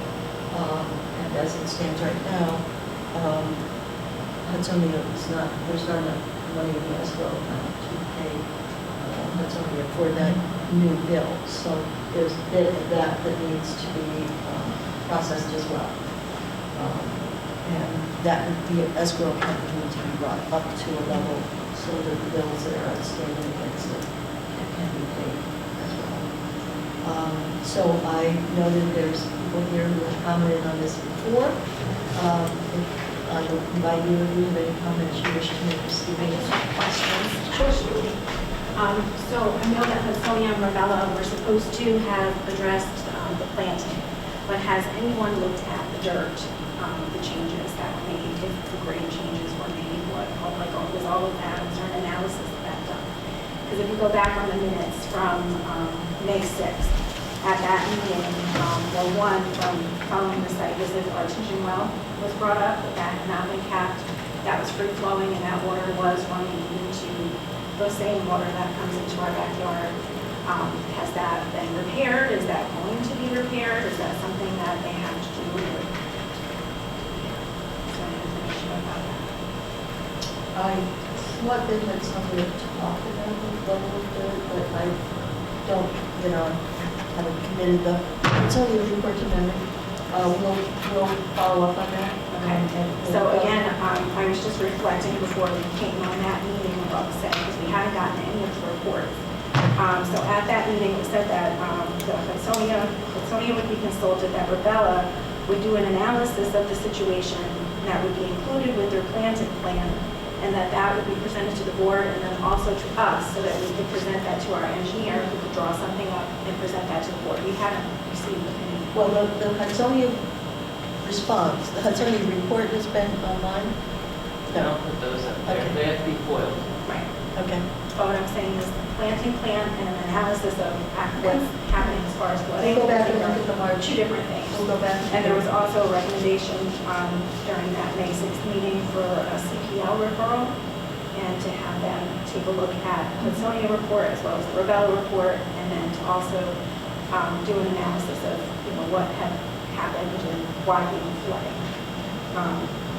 And as it stands right now, Hudsonia is not, there's not enough money in the escrow account to pay Hudsonia for that new bill. So there's a bit of that that needs to be processed as well. And that the escrow account would need to be brought up to a level so that the bills that are outstanding against it can be paid as well. So I know that there's people here who have commented on this before. I will invite you if you have any comments you wish to make this evening. Questions? Sure. So I know that Hudsonia and Rivella were supposed to have addressed the planting, but has anyone looked at the dirt, the changes that were made, if the grade changes were made, was all of that, was there an analysis of that done? Because if you go back on the minutes from May 6th, at that meeting, one from following the site visit, artesian well was brought up, but that had not been capped. That was free flowing, and that water was running into the same water that comes into our backyard. Has that been repaired? Is that going to be repaired? Is that something that they have to do? Is there any information about that? I thought they had something to talk about with level of dirt, but I don't, haven't committed the, it's only a report to memory. We'll follow up on that. Okay. So again, I was just reflecting before we came on that meeting of what was said, because we haven't gotten any of the reports. So at that meeting, it said that the Hudsonia would be consulted, that Rivella would do an analysis of the situation that would be included with their planting plan, and that would be presented to the board and then also to us, so that we could present that to our engineer, who could draw something up and present that to the board. We haven't received any. Well, the Hudsonia response, the Hudsonia report has been online? I don't put those up there. Okay. They have to be foiled. Right. Okay. But what I'm saying is the planting plan and an analysis of what's happening as far as flooding. We'll go back and look at the March. Two different things. We'll go back. And there was also a recommendation during that May 6th meeting for a CPL referral, and to have them take a look at the Hudsonia report as well as the Rivella report, and then to also do an analysis of what had happened and why we were flooding.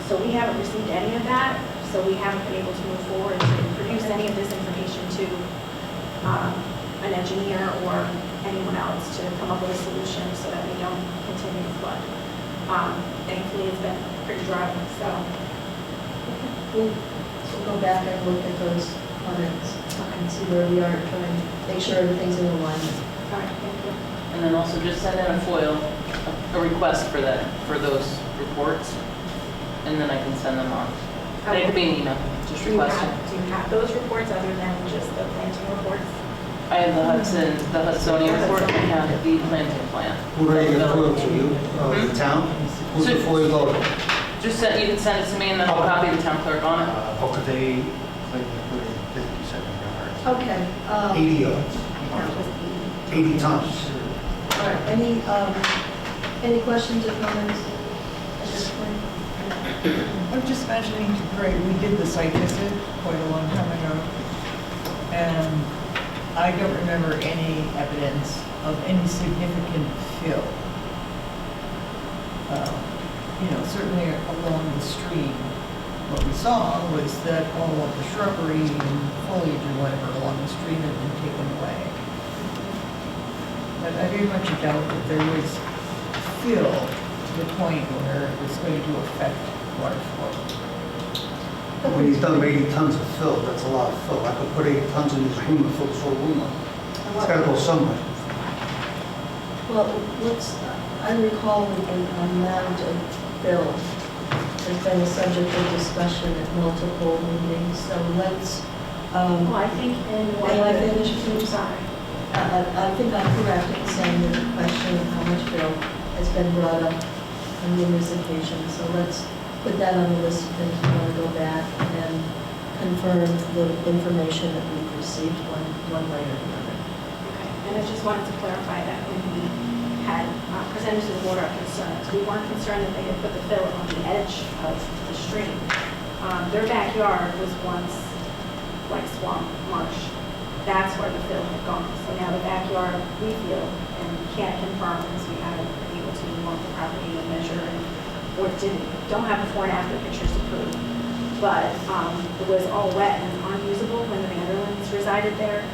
So we haven't received any of that, so we haven't been able to move forward to produce any of this information to an engineer or anyone else to come up with a solution so that we don't continue to flood. Thankfully, it's been pretty dry, so. We'll go back and look at those comments and see where we are, trying to make sure everything's in alignment. All right, thank you. And then also just send in a FOIL, a request for that, for those reports, and then I can send them on. They could be an email, just Do you requesting. have those reports other than just the planting reports? I have the Hudsonia report, and I have the planting plan. Who are you going to FOIL to you? The town? Who's the FOIL voter? Just you can send it to me, and then I'll copy the town clerk on it. How could they claim to put in 57 yards? Okay. 80 yards. 80 tons. All right, any questions or comments at this point? I'm just mentioning to Greg, we did the site visit quite a long time ago, and I don't remember any evidence of any significant fill. Certainly along the stream, what we saw was that all of the shrubbery and foliage or whatever along the stream had been taken away. But I very much doubt that there was fill to the point where it was going to affect water flow. When he's done 80 tons of fill, that's a lot of fill. I could put 80 tons in his room and fill this whole room up. It's gotta go somewhere. Well, I recall the amount of fill has been a subject of discussion at multiple meetings, so let's, Well, I think in one may I of the- finish, please? Sorry. I think I'm correct in saying that the question of how much fill has been brought up on numerous occasions, so let's put that on the list of things we want to go back and confirm the information that we've received one way or another. Okay, and I just wanted to clarify that when we had presented to the board our concerns, we weren't concerned that they had put the fill on the edge of the stream. Their backyard was once like swamp marsh. That's where the fill had gone. So now the backyard, we feel, and can't confirm because we haven't been able to walk the property and measure and or don't have before and after pictures to prove. But it was all wet and unusable when the Vanderlands resided there.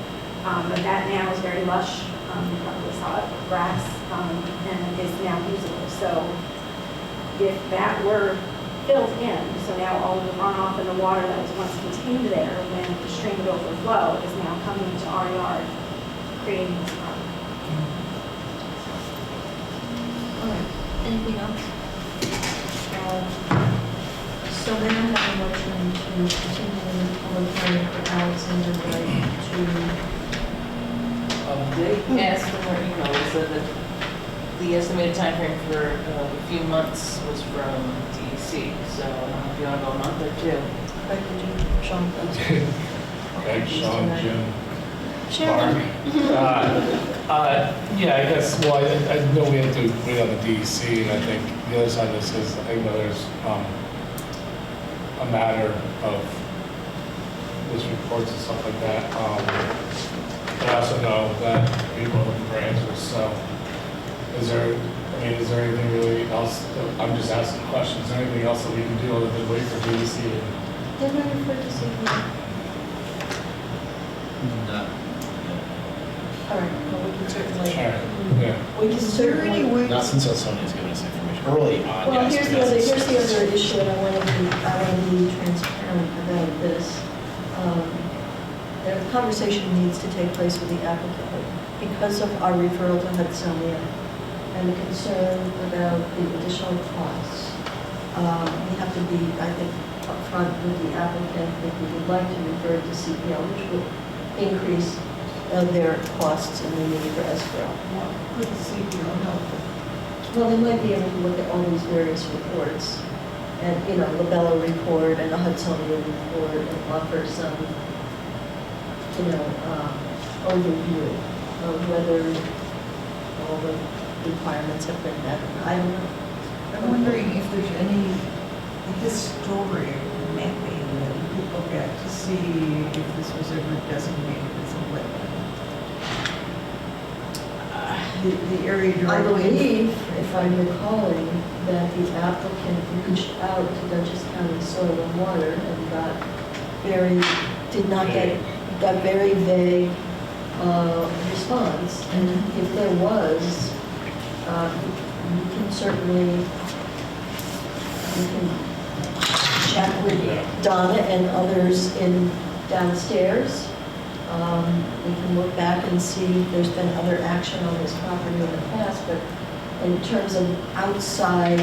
But that now is very lush. You probably saw it, grass, and is now usable. So if that were filled in, so now all of the runoff and the water that was once contained there when the stream would overflow is now coming into our yard, creating this problem. All right, anything else? So then I have a motion to continue the public hearing for Alexander Wright They asked in their email, they said that the estimated timeframe for a few months was from DEC, so I don't know if you want to go a month or two. Right, did you, Sean? Okay, Sean, Jim. Sharon. Yeah, I guess, well, I know we have to wait on the DEC, and I think the other side of this is, I know there's a matter of this reports and stuff like that. But I also know that people are looking for answers, so is there anything really else, I'm just asking questions, is there anything else that we can do other than wait for DEC? Didn't I refer to see you? No. All right, well, we can certainly. Yeah. We can Is there any certainly. way? Not since Sonia's given us information early on. Well, yes, here's the other issue, and I want to be transparent about this. The conversation needs to take place with the applicant because of our referral to Hudsonia and the concern about the additional costs. We have to be, I think, upfront with the applicant if we would like to refer to CPL, which would increase their costs and the need for escrow. With the CPO help. Well, they might be able to look at all these various reports, and, you know, the Bello report and the Hudsonia report, and offer some, you know, overview of whether all the requirements have been met. I don't know. I'm wondering if there's any historic mapping that we could look at to see if this was ever designated as a wetland. The area I directly. believe, if I'm recalling, that the applicant reached out to Dutchess County Soil and Water and got very vague response. And if there was, you can certainly, you can check with Donna and others in downstairs. We can look back and see if there's been other action on this property in the past, but in terms of outside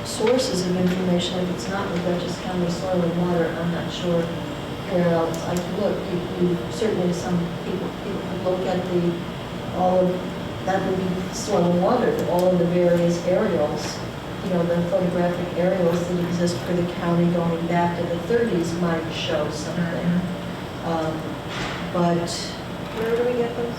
sources of information, if it's not with Dutchess County Soil and Water, I'm not sure where else I can look. Certainly some people could look at that would be soil and water, all of the various aerials, you know, the photographic aerials that exist for the county going back to the 30s might show something. But Where do we get those?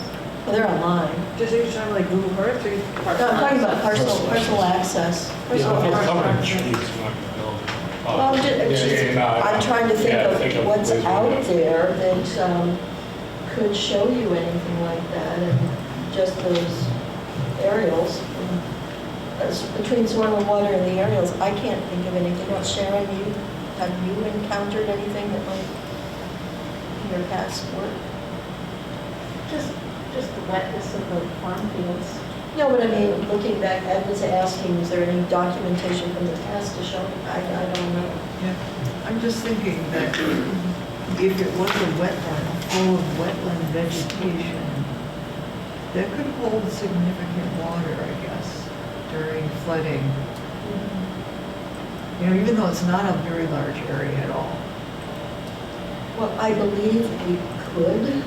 well, they're online. Just you're trying to like Google Earth or? No, I'm talking about parcel access. Yeah, Parcel if it's access. covered in trees, you're not gonna build. Well, I'm trying to think of what's out there that could show you anything like that, and just those aerials. Between soil and water and the aerials, I can't think of anything else. Sharon, have you encountered anything that might in your past work? Just the wetness of the farm fields. No, but I mean, looking back, Ed was asking, is there any documentation from the past to show? I don't know. Yeah. I'm just thinking that if it was a wetland full of wetland vegetation, that could hold significant water, I guess, during flooding. You know, even though it's not a very large area at all. Well, I believe we could.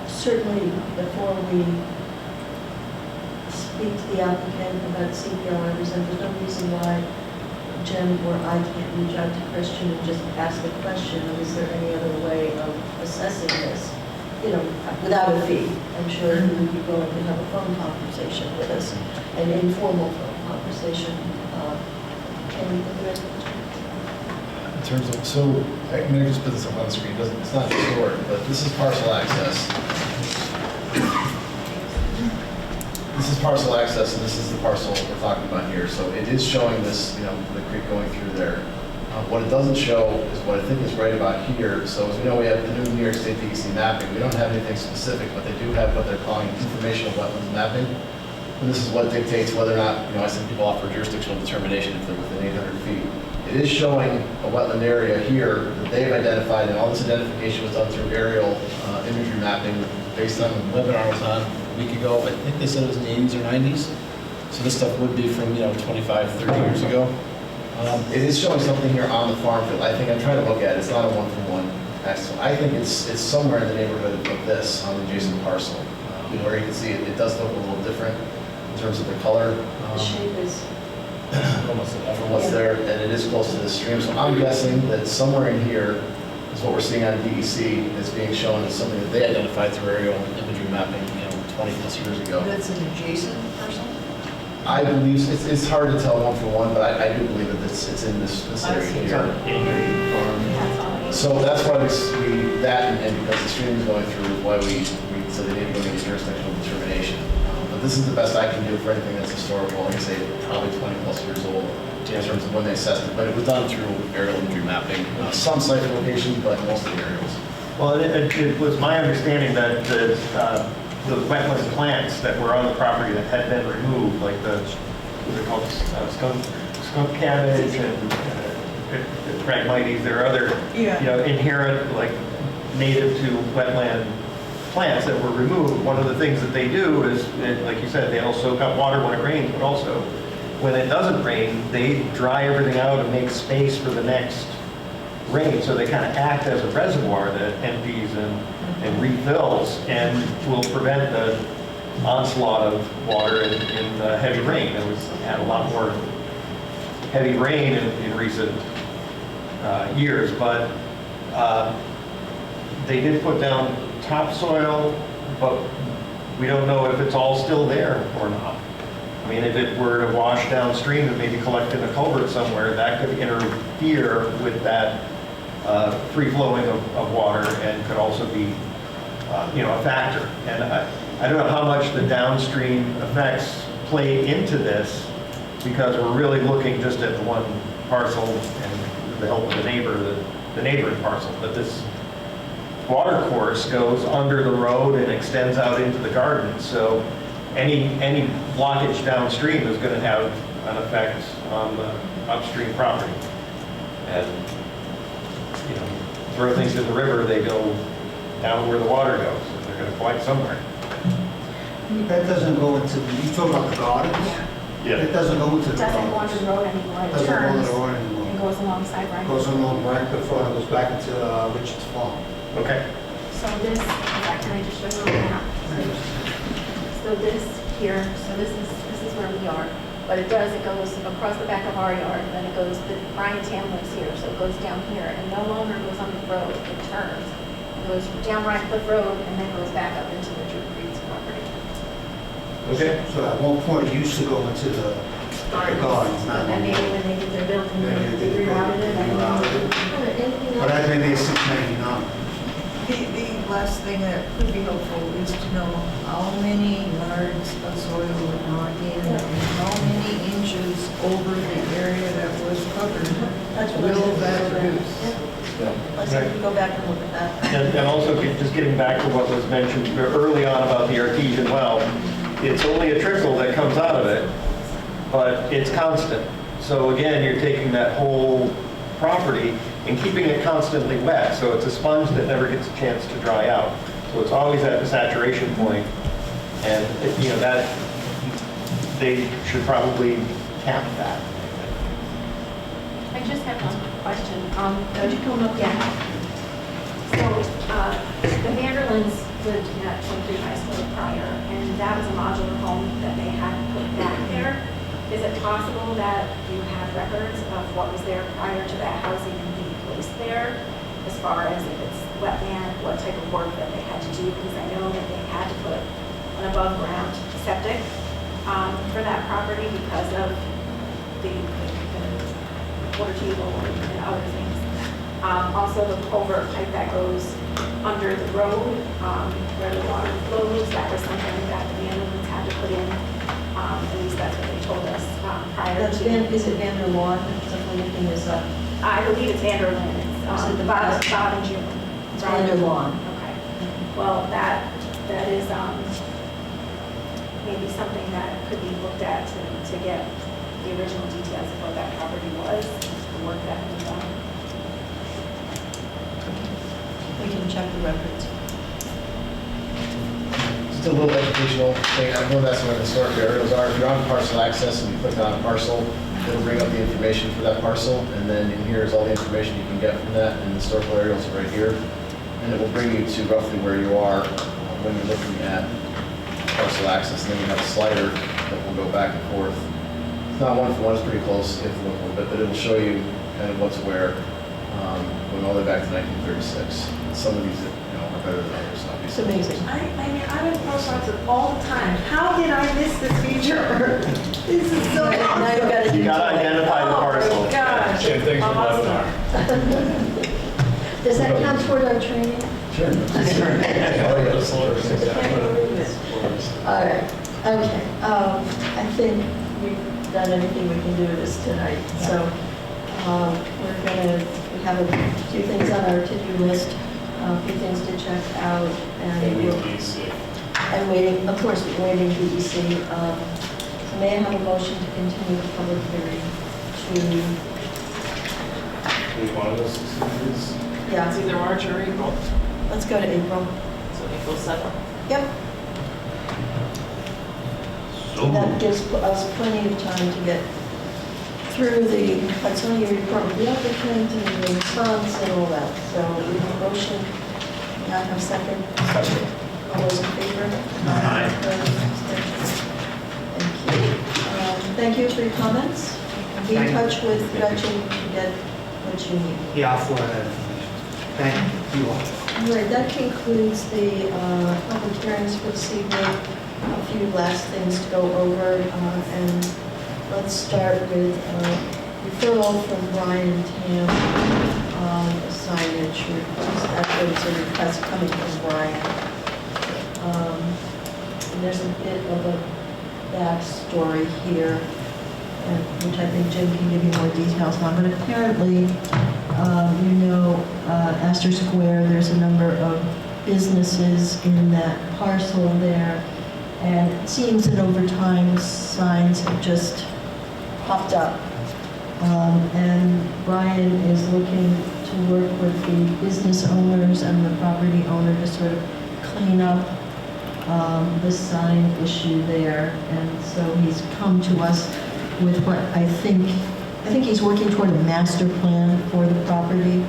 Certainly, before we speak to the applicant about CPR representative, there's no reason why Jen or I can't reach out to Christian and just ask the question, is there any other way of assessing this? You know, without a fee. I'm sure he would be willing to have a phone conversation with us, an informal phone conversation. Can we think of it? In terms of, so, I'm gonna just put this up on the screen, it's not short, but this is parcel access. This is parcel access, and this is the parcel we're talking about here. So it is showing this, you know, the creek going through there. What it doesn't show is what I think is right about here. So as we know, we have the new New York State DEC mapping. We don't have anything specific, but they do have what they're calling informational wetlands mapping. And this is what dictates whether or not, you know, I send people off for jurisdictional determination if they're within 800 feet. It is showing a wetland area here that they've identified, and all this identification was done through aerial imagery mapping based on the webinar I was on a week ago. I think they said it was in the 80s or 90s. So this stuff would be from, you know, 25, 30 years ago. It is showing something here on the farm field. I think I'm trying to look at it. It's not a one-for-one. So I think it's somewhere in the neighborhood of this on the adjacent parcel. Where you can see it does look a little different in terms of the color. The shape is. From what's there, and it is close to the stream. So I'm guessing that somewhere in here is what we're seeing on DEC is being shown as something that they identified through aerial imagery mapping, you know, 20 plus years ago. That's an adjacent parcel? I believe, it's hard to tell one for one, but I do believe that it's in this area here. So that's why we that, and because the stream is going through, is why we said they need to make a jurisdictional determination. But this is the best I can do for anything that's historical. Like I say, probably 20 plus years old in terms of when they assessed it. But it was done through aerial imagery mapping. Some site locations, but mostly aerials. Well, it was my understanding that the wetland plants that were on the property that had been removed, like the, what are they called, skunk cabbage and Phragmites, there are other, you know, inherent, like, native to wetland plants that were removed. One of the things that they do is, like you said, they'll soak up water when it rains, but also when it doesn't rain, they dry everything out and make space for the next rain. So they kind of act as a reservoir that empties and refills and will prevent the onslaught of water in heavy rain. It was had a lot more heavy rain in recent years, but they did put down topsoil, but we don't know if it's all still there or not. I mean, if it were to wash downstream and maybe collect in a culvert somewhere, that could interfere with that free flowing of water and could also be, you know, a factor. And I don't know how much the downstream effects play into this, because we're really looking just at the one parcel and the help of the neighboring parcel. But this water course goes under the road and extends out into the garden. So any blockage downstream is going to have an effect on the upstream property. And, you know, throw things in the river, they go down where the water goes. So they're going to collect somewhere. That doesn't go into, you talk about the gardens? Yeah. It doesn't go into It the doesn't go gardens. under the road anymore. It Doesn't go under turns the road anymore. and goes alongside Rhinebeck. Goes along Rhinebeck Farm, goes back into Richard's Farm. Okay. So this, in fact, can I just show you a map? So this here, so this is where we are. But it goes across the back of our yard, and then it goes, Brian Tam lives here, so it goes down here, and no longer goes on the road, it turns. It goes down Rhinecliff Road, and then goes back up into Richard Reed's property. Okay. So at one point, it used to go into the gardens, not And maybe anymore. when they did their building, Maybe they rerouted it. But that maybe it's 699. The last thing that could be helpful is to know how many yards of soil were brought in and how many inches over the area that was covered That's what will that produce? Let's see if we go back and look at that. And also, just getting back to what was mentioned early on about the artesian well, it's only a trickle that comes out of it, but it's constant. So again, you're taking that whole property and keeping it constantly wet. So it's a sponge that never gets a chance to dry out. So it's always at the saturation point. And, that, they should probably cap that. I just have one question. Could you come up? Yeah. So, the Vanderlands lived at 23 High School prior, and that was a modular home that they had put back there. Is it possible that you have records of what was there prior to that housing being placed there? As far as if it's wetland, what type of work that they had to do? Because I know that they had to put an above-ground septic for that property because of the water table and other things. Also, the culvert pipe that goes under the road where the water flows, that was something that the Vanderlands had to put in. At least that's what they told us prior to. Is it Vanderlawn? Something looking this up. I believe it's Vanderland. It's Is it the Bob and June. It's Vanderlawn. Okay. Well, that is maybe something that could be looked at to get the original details of what that property was, the work that was done. We can check the records. Just a little educational thing. I know that's what historic aerials are. If you're on parcel access and you click on a parcel, it'll bring up the information for that parcel. And then in here is all the information you can get from that. And the historical aerials are right here. And it will bring you to roughly where you are when you're looking at parcel access. And then you have a slider that will go back and forth. It's not one for one, it's pretty close. You have to look a little bit, but it'll show you kind of what's where, going all the way back to 1936. And some of these, are better than others, It's obviously. amazing. I mean, I'm in post office all the time. How did I miss this feature? This is so Now awesome. you've got to You gotta identify the parcel. Oh my gosh. Same thing for webinar. Does that count toward our training? Sure. All right, okay. I think we've done everything we can do with this tonight. So we have a few things on our to-do list, a few things to check out, and waiting, of course, waiting DEC. So may I have a motion to continue the public hearing to, One of those is yeah, It's either March or April, let's go to April. so April 7th. Yep. That gives us plenty of time to get through the Hudsonia report with the applicant and the response and all that. So we have a motion. May I have a second? All those in favor? Aye. Thank you. Thank you for your comments. Be in touch with Gretchen to get what you need. Yeah, I'll forward that information. Thank you all. All right, that concludes the public hearings for this evening. A few last things to go over, and let's start with referral from Brian Tam on a signage request. That was a request coming from Brian. And there's a bit of a backstory here, which I think Jim can give you more details on. But apparently, Astor Square, there's a number of businesses in that parcel there. And it seems that over time, signs have just popped up. And Brian is looking to work with the business owners and the property owner to sort of clean up the sign issue there. And so he's come to us with what I think he's working toward a master plan for the property.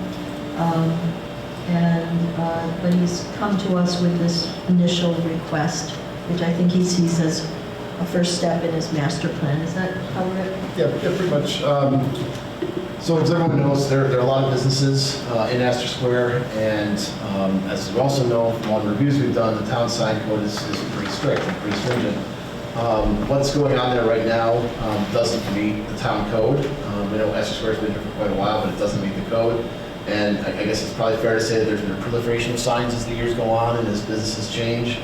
But he's come to us with this initial request, which I think he sees as a first step in his master plan. Is that how we're? Yeah, pretty much. So as everyone knows, there are a lot of businesses in Astor Square, and as we also know from all the reviews we've done, the town sign code is pretty strict and pretty stringent. What's going on there right now doesn't meet the town code. We know Astor Square's been here for quite a while, but it doesn't meet the code. And I guess it's probably fair to say that there's been a proliferation of signs as the years go on and as businesses change.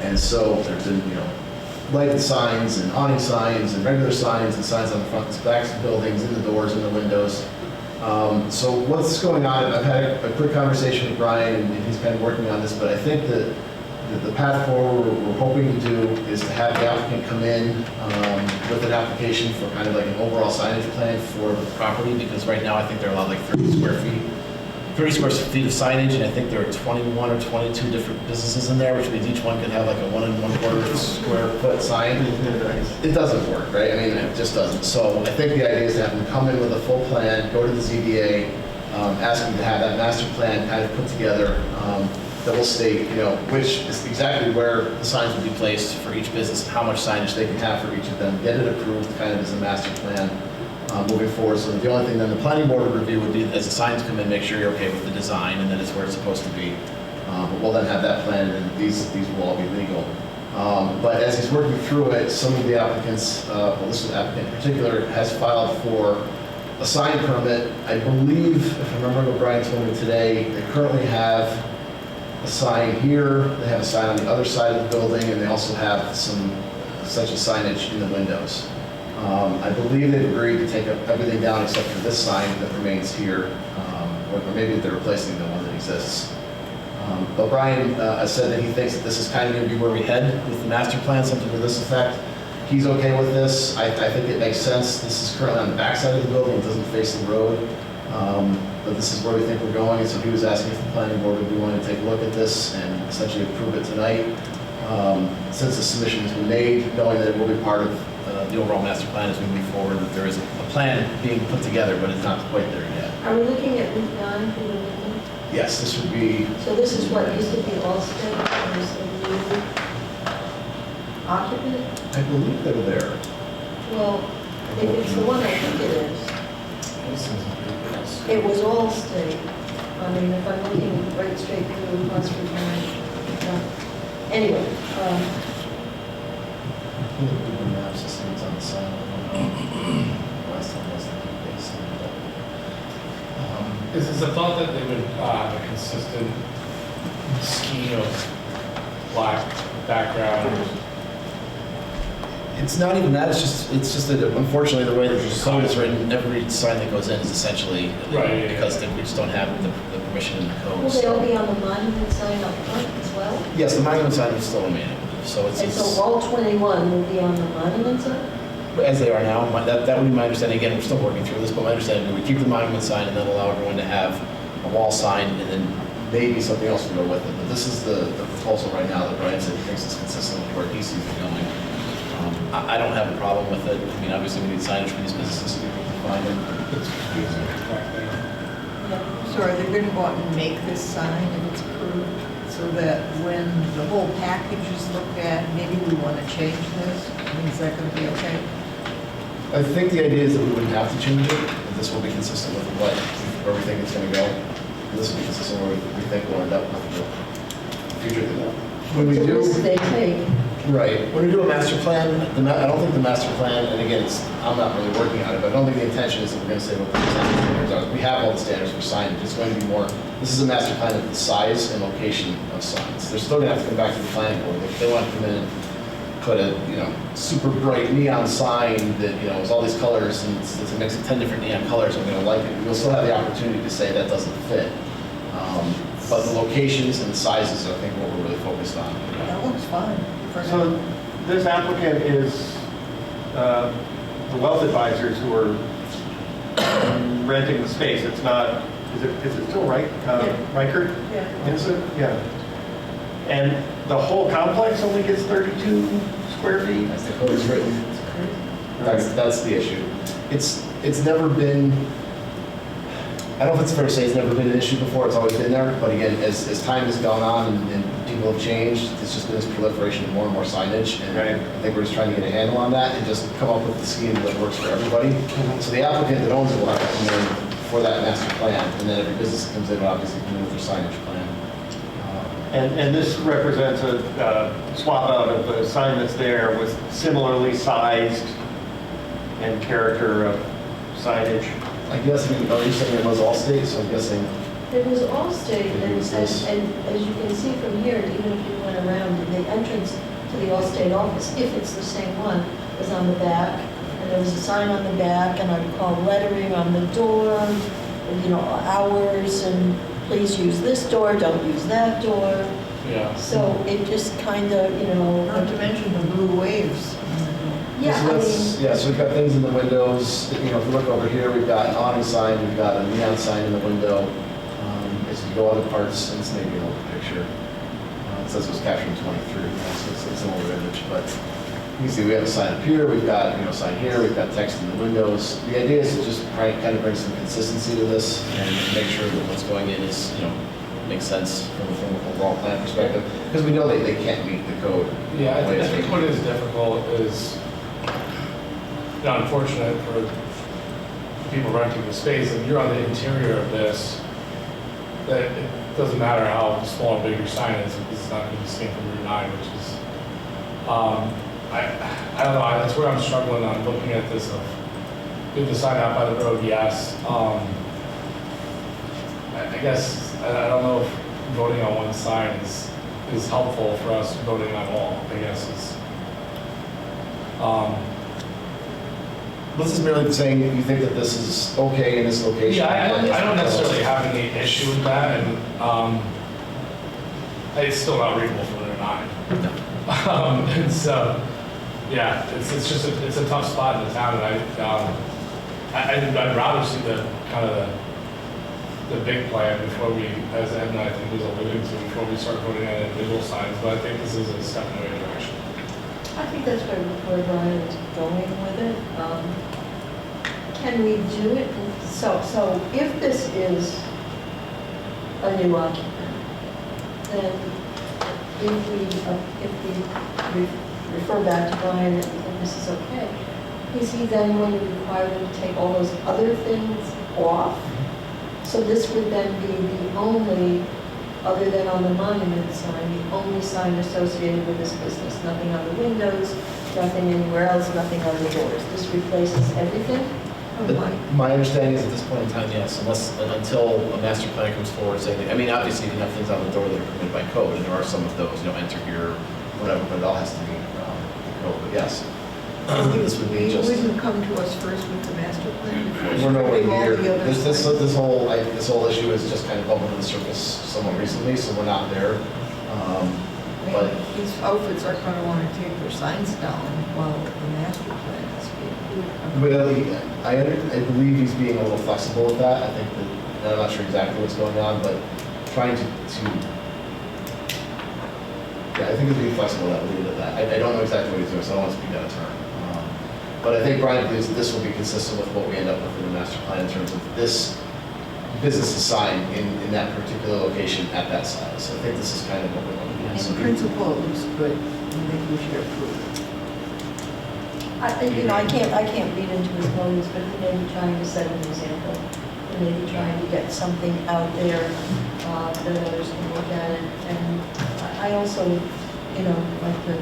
And so there's been, lighted signs and awning signs and regular signs and signs on the front and backs of buildings, in the doors, in the windows. So what's going on, and I've had a quick conversation with Brian, and he's kind of working on this, but I think that the path forward we're hoping to do is to have the applicant come in with an application for kind of like an overall signage plan for the property, because right now I think they're allowed like 30 square feet of signage, and I think there are 21 or 22 different businesses in there, which means each one could have like a 1 1/4 square foot sign. It doesn't work, right? I mean, it just doesn't. So I think the idea is to have them come in with a full plan, go to the ZBA, ask them to have that master plan kind of put together that will state, which is exactly where the signs will be placed for each business, how much signage they can have for each of them, get it approved kind of as a master plan. Moving forward, so the only thing then the planning board would review would be, as the signs come in, make sure you're okay with the design and that it's where it's supposed to be. But we'll then have that plan, and these will all be legal. But as he's working through it, some of the applicants, this applicant in particular, has filed for a sign permit. I believe, if I remember what Brian told me today, they currently have a sign here, they have a sign on the other side of the building, and they also have some essential signage in the windows. I believe they've agreed to take up everything down except for this sign that remains here, or maybe they're replacing the one that exists. But Brian has said that he thinks that this is kind of going to be where we head with the master plan, something to this effect. He's okay with this. I think it makes sense. This is currently on the back side of the building. It doesn't face the road. But this is where we think we're going. And so he was asking if the planning board would be willing to take a look at this and essentially approve it tonight. Since the submission has been made, knowing that it will be part of the overall master plan as we move forward, that there is a plan being put together, but it's not quite there yet. Are we looking at Route 9 for the building? Yes, this would be, So this is what used to be Allstate, or is it new occupant? I believe they're there. Well, if it's the one I think it is, it was Allstate. I mean, if I'm looking right straight through across from mine. Anyway, Google Maps, this thing's on the side. Last time was the base. Is the thought that they would have a consistent scheme of black background? It's not even that, it's just that unfortunately the way that the code is written, every sign that goes in is essentially, Right, because we just don't have the permission in the code. will they all be on the monument sign up front as well? Yes, the monument sign will still remain, I believe, so And so all 21 will be on the monument sign? as they are now. That would be my understanding. Again, we're still working through this, but my understanding is we keep the monument sign and then allow everyone to have a wall sign and then maybe something else to go with it. But this is the proposal right now that Brian said he thinks is consistent with where he sees it going. I don't have a problem with it. I mean, obviously we need signage for these businesses to be able to find them. So are they going to go out and make this sign if it's approved, so that when the whole package is looked at, maybe we want to change this? I mean, is that going to be okay? I think the idea is that we wouldn't have to change it. That this will be consistent with where we think it's going to go. And this will be consistent where we think we'll end up with the future. When we So do, this they take. right, when we do a master plan, I don't think the master plan, and again, I'm not really working on it, but I don't think the intention is that we're going to say what the design standards are. We have all the standards for signage. It's going to be more, this is a master plan of the size and location of signs. They're still going to have to come back to the planning board. If they want to come in and put a, super bright neon sign that, is all these colors and it's a mix of 10 different neon colors, I'm going to like it. We'll still have the opportunity to say that doesn't fit. But the locations and the sizes are, I think, what we're really focused on. That looks fine. So this applicant is the wealth advisors who are renting the space. It's not, is it still Reichert? Yeah. Is it? Yeah. And the whole complex only gets 32 square feet? As the code is written. That's the issue. It's never been, I don't know if it's fair to say it's never been an issue before, it's always been there, but again, as time has gone on and people have changed, it's just been this proliferation of more and more signage, and Right. I think we're just trying to get a handle on that and just come up with the scheme that works for everybody. So the applicant that owns it will have to come in for that master plan, and then every business that comes in will obviously come in with their signage plan. And this represents a swap out of the sign that's there with similarly sized and character of signage. I guess, are you saying it was Allstate, so I'm guessing, It was Allstate, Maybe and it's this. as you can see from here, even if you went around, the entrance to the Allstate office, if it's the same one, was on the back, and there was a sign on the back, and I recall lettering on the door, and, hours, and please use this door, don't use that door. Yeah. So it just kind of, you know. Not to mention the blue waves. Yeah, So I that's- mean, yeah, so we've got things in the windows, you know, if you look over here, we've got an awning sign, we've got a neon sign in the window. As you go other parts, and it's maybe an older picture. It says it was captured in 23, so it's an older image, but you can see we have a sign up here, we've got, you know, a sign here, we've got text in the windows. The idea is to just try and kind of bring some consistency to this and make sure that what's going in is, you know, makes sense from an overall plan perspective, because we know they can't meet the code. Yeah, I think what is difficult is, you know, unfortunate for people renting the space, if you're on the interior of this, that it doesn't matter how small or big your sign is, it's not going to be seen from Route 9, which is, I don't know, that's where I'm struggling on looking at this of, leave the sign out by the road, yes. I guess, I don't know if voting on one sign is helpful for us voting on all, I guess is. This is merely saying you think that this is okay in this location. Yeah, I don't necessarily have any issue with that, and it's still not readable from Route 9. And so, yeah, it's just it's a tough spot in the town, and I'd rather see the kind of the big plan before we, as Edna I think was alluding to, before we start voting on individual signs. But I think this is a step in the right direction. I think that's where Brian is going with it. Can we do it? So if this is a new occupant, then if we refer back to Brian and this is okay, is he then going to require them to take all those other things off? So this would then be the only, other than on the monument sign, the only sign associated with this business. Nothing on the windows, nothing anywhere else, nothing on the doors. This replaces everything? My understanding is at this point in time, yes, until a master plan comes forward saying, I mean, obviously you can have things on the door that are permitted by code, and there are some of those, you know, enter here, whatever, but it all has to be code, but yes. I think this would be You just. wouldn't come to us first with the master plan before We're nowhere stripping all near, the other this signs? whole issue has just kind of bubbled to the surface somewhat recently, so we're not there. But These outfits are going to want to take their signs down while the master plan is being. Well, I believe he's being a little flexible with that. I think that, and I'm not sure exactly what's going on, but trying to yeah, I think he's being flexible with that, leave it at that. I don't know exactly what he's doing, so I don't want to speak out of turn. But I think Brian believes that this will be consistent with what we end up with in the master plan in terms of this business's sign in that particular location at that size. So I think this is kind of what we're looking at. In principle, it looks good. I think we should approve it. I can't read into his motives, but he may be trying to set an example. He may be trying to get something out there that others can look at it. And I also, you know, like to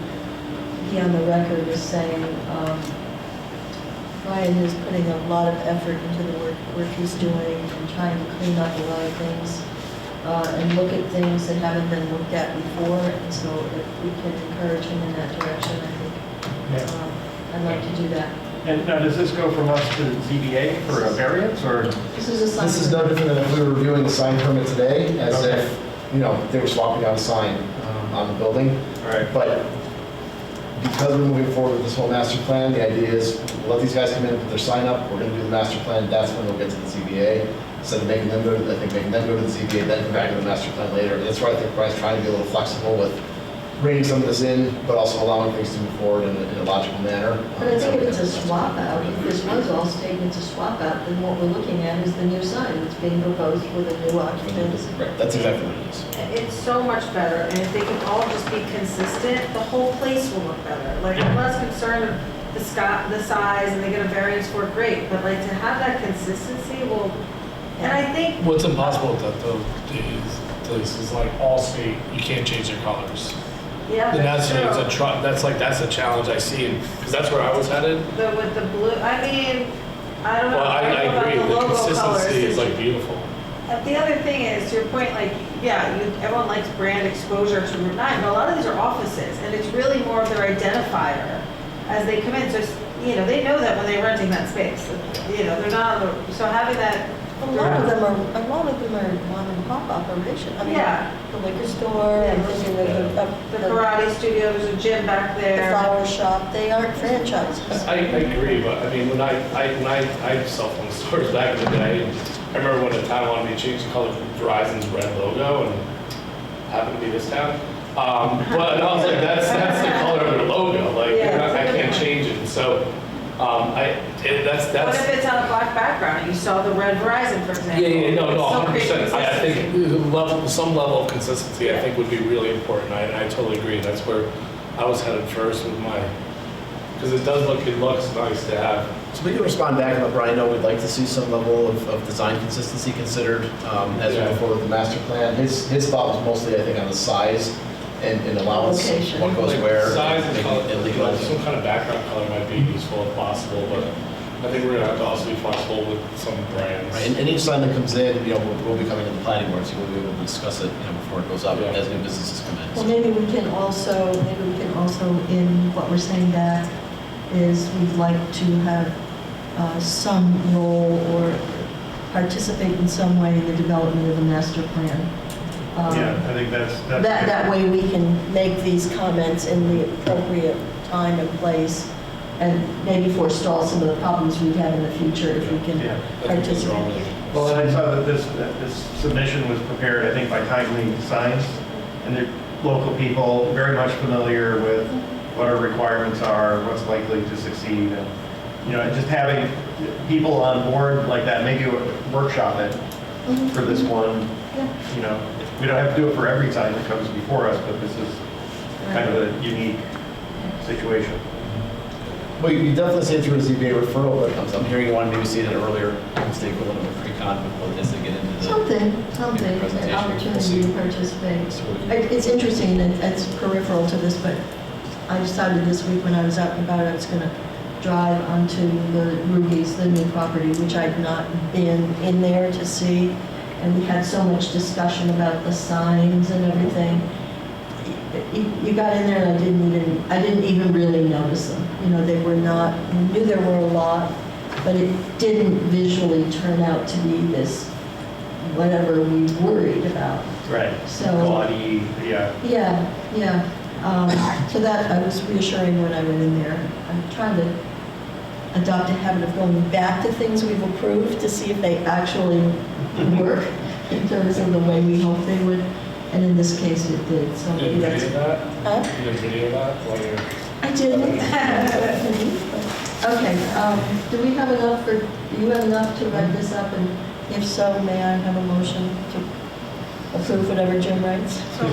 be on the record as saying, Ryan is putting a lot of effort into the work he's doing and trying to clean up a lot of things and look at things that haven't been looked at before. And so if we can encourage him in that direction, I think I'd like to do that. And now, does this go from us to ZBA for a variance, or? This is a sign. This is no different than if we were reviewing the sign permit today, as Okay. if, you know, they were swapping out a sign on the building. Right. But because we're moving forward with this whole master plan, the idea is we'll let these guys come in, put their sign up, we're gonna do the master plan, that's when we'll get to the ZBA. Instead of making them go to, making them go to the ZBA, then come back to the master plan later. That's why I think Brian's trying to be a little flexible with reining some of this in, but also allowing things to move forward in a logical manner. But I think if it's a swap out, if this was all stated it's a swap out, then what we're looking at is the new sign that's being proposed with a new occupant. Right, that's exactly what it is. It's so much better, and if they can all just be consistent, the whole place will look better. Like, I'm less concerned of the size, and they get a variance for it, great, but like, to have that consistency will, and I think, What's impossible with that though is like all state, you can't change their colors. yeah, And that's that's true. that's a challenge I see, because that's where I was headed. With the blue, I mean, I don't know. Well, I don't know about agree, the logo colors. consistency is like beautiful. The other thing is, to your point, like, yeah, everyone likes brand exposure to Route 9, but a lot of these are offices, and it's really more of their identifier as they come in. So, you know, they know that when they're renting that space. You know, they're not on the, so having that A lot of them are mom and pop operation. I mean, Yeah. the liquor store, Yeah. I'm thinking of The karate studio, there's a gym back the there. flower shop, they aren't franchises. I agree, but I mean, when I had cell phone stores back in the day, I remember when the town wanted me to change the color of Verizon's red logo, and it happened to be this town. But I was like, that's the color of their logo, like, Yeah. I can't change it, and so, that's. What if it's on a black background and you saw the red Verizon, for example? Yeah, no, Still 100%. create I think consistency. some level of consistency, I think, would be really important. I totally agree. That's where I was headed first with my, because it looks nice to have. So we can respond back about, Brian, I know we'd like to see some level of design consistency considered as we Yeah. go forward with the master plan. His thought was mostly, I think, on the size and allowance, Location. what goes Like, where. size and color, and you know, legal. some kind of background color might be useful if possible, but I think we're gonna have to also be flexible with some brands. Right, and each sign that comes in, we'll be coming to the planning board, so we'll be able to discuss it, before it goes up Yeah. as new businesses come in. Well, maybe we can also, in what we're saying back, is we'd like to have some role or participate in some way in the development of the master plan. Yeah, I think that's. That way we can make these comments in the appropriate time and place, and maybe forestall some of the problems we've had in the future if we can Yeah. participate. Well, and I saw that this submission was prepared, I think, by Timely Signs, and they're local people, very much familiar with what our requirements are, what's likely to succeed, and, just having people on board like that, maybe workshop it for this one. Yeah. We don't have to do it for every time that comes before us, but this is kind of a unique situation. Well, you definitely see it through a ZBA referral, but I'm hearing you want to maybe see it at an earlier stage equivalent of a pre-con as they get into the. Something, an presentation. opportunity to participate. It's interesting, and it's peripheral to this, but I decided this week when I was out and about, I was going to drive onto the Rugies, the new property, which I'd not been in there to see. And we had so much discussion about the signs and everything. You got in there and I didn't even really notice them. They were not, I knew there were a lot, but it didn't visually turn out to be this, whatever we worried about. Right. So. Gaudy, yeah. Yeah. So that, I was reassuring when I went in there. I'm trying to adopt a habit of going back to things we've approved to see if they actually work in terms of the way we hope they would. And in this case, it did. So Did maybe you that's. video that? Huh? You did video that while you're. I didn't. Okay, do we have enough do you have enough to write this up? And if so, may I have a motion to approve whatever Jim writes? So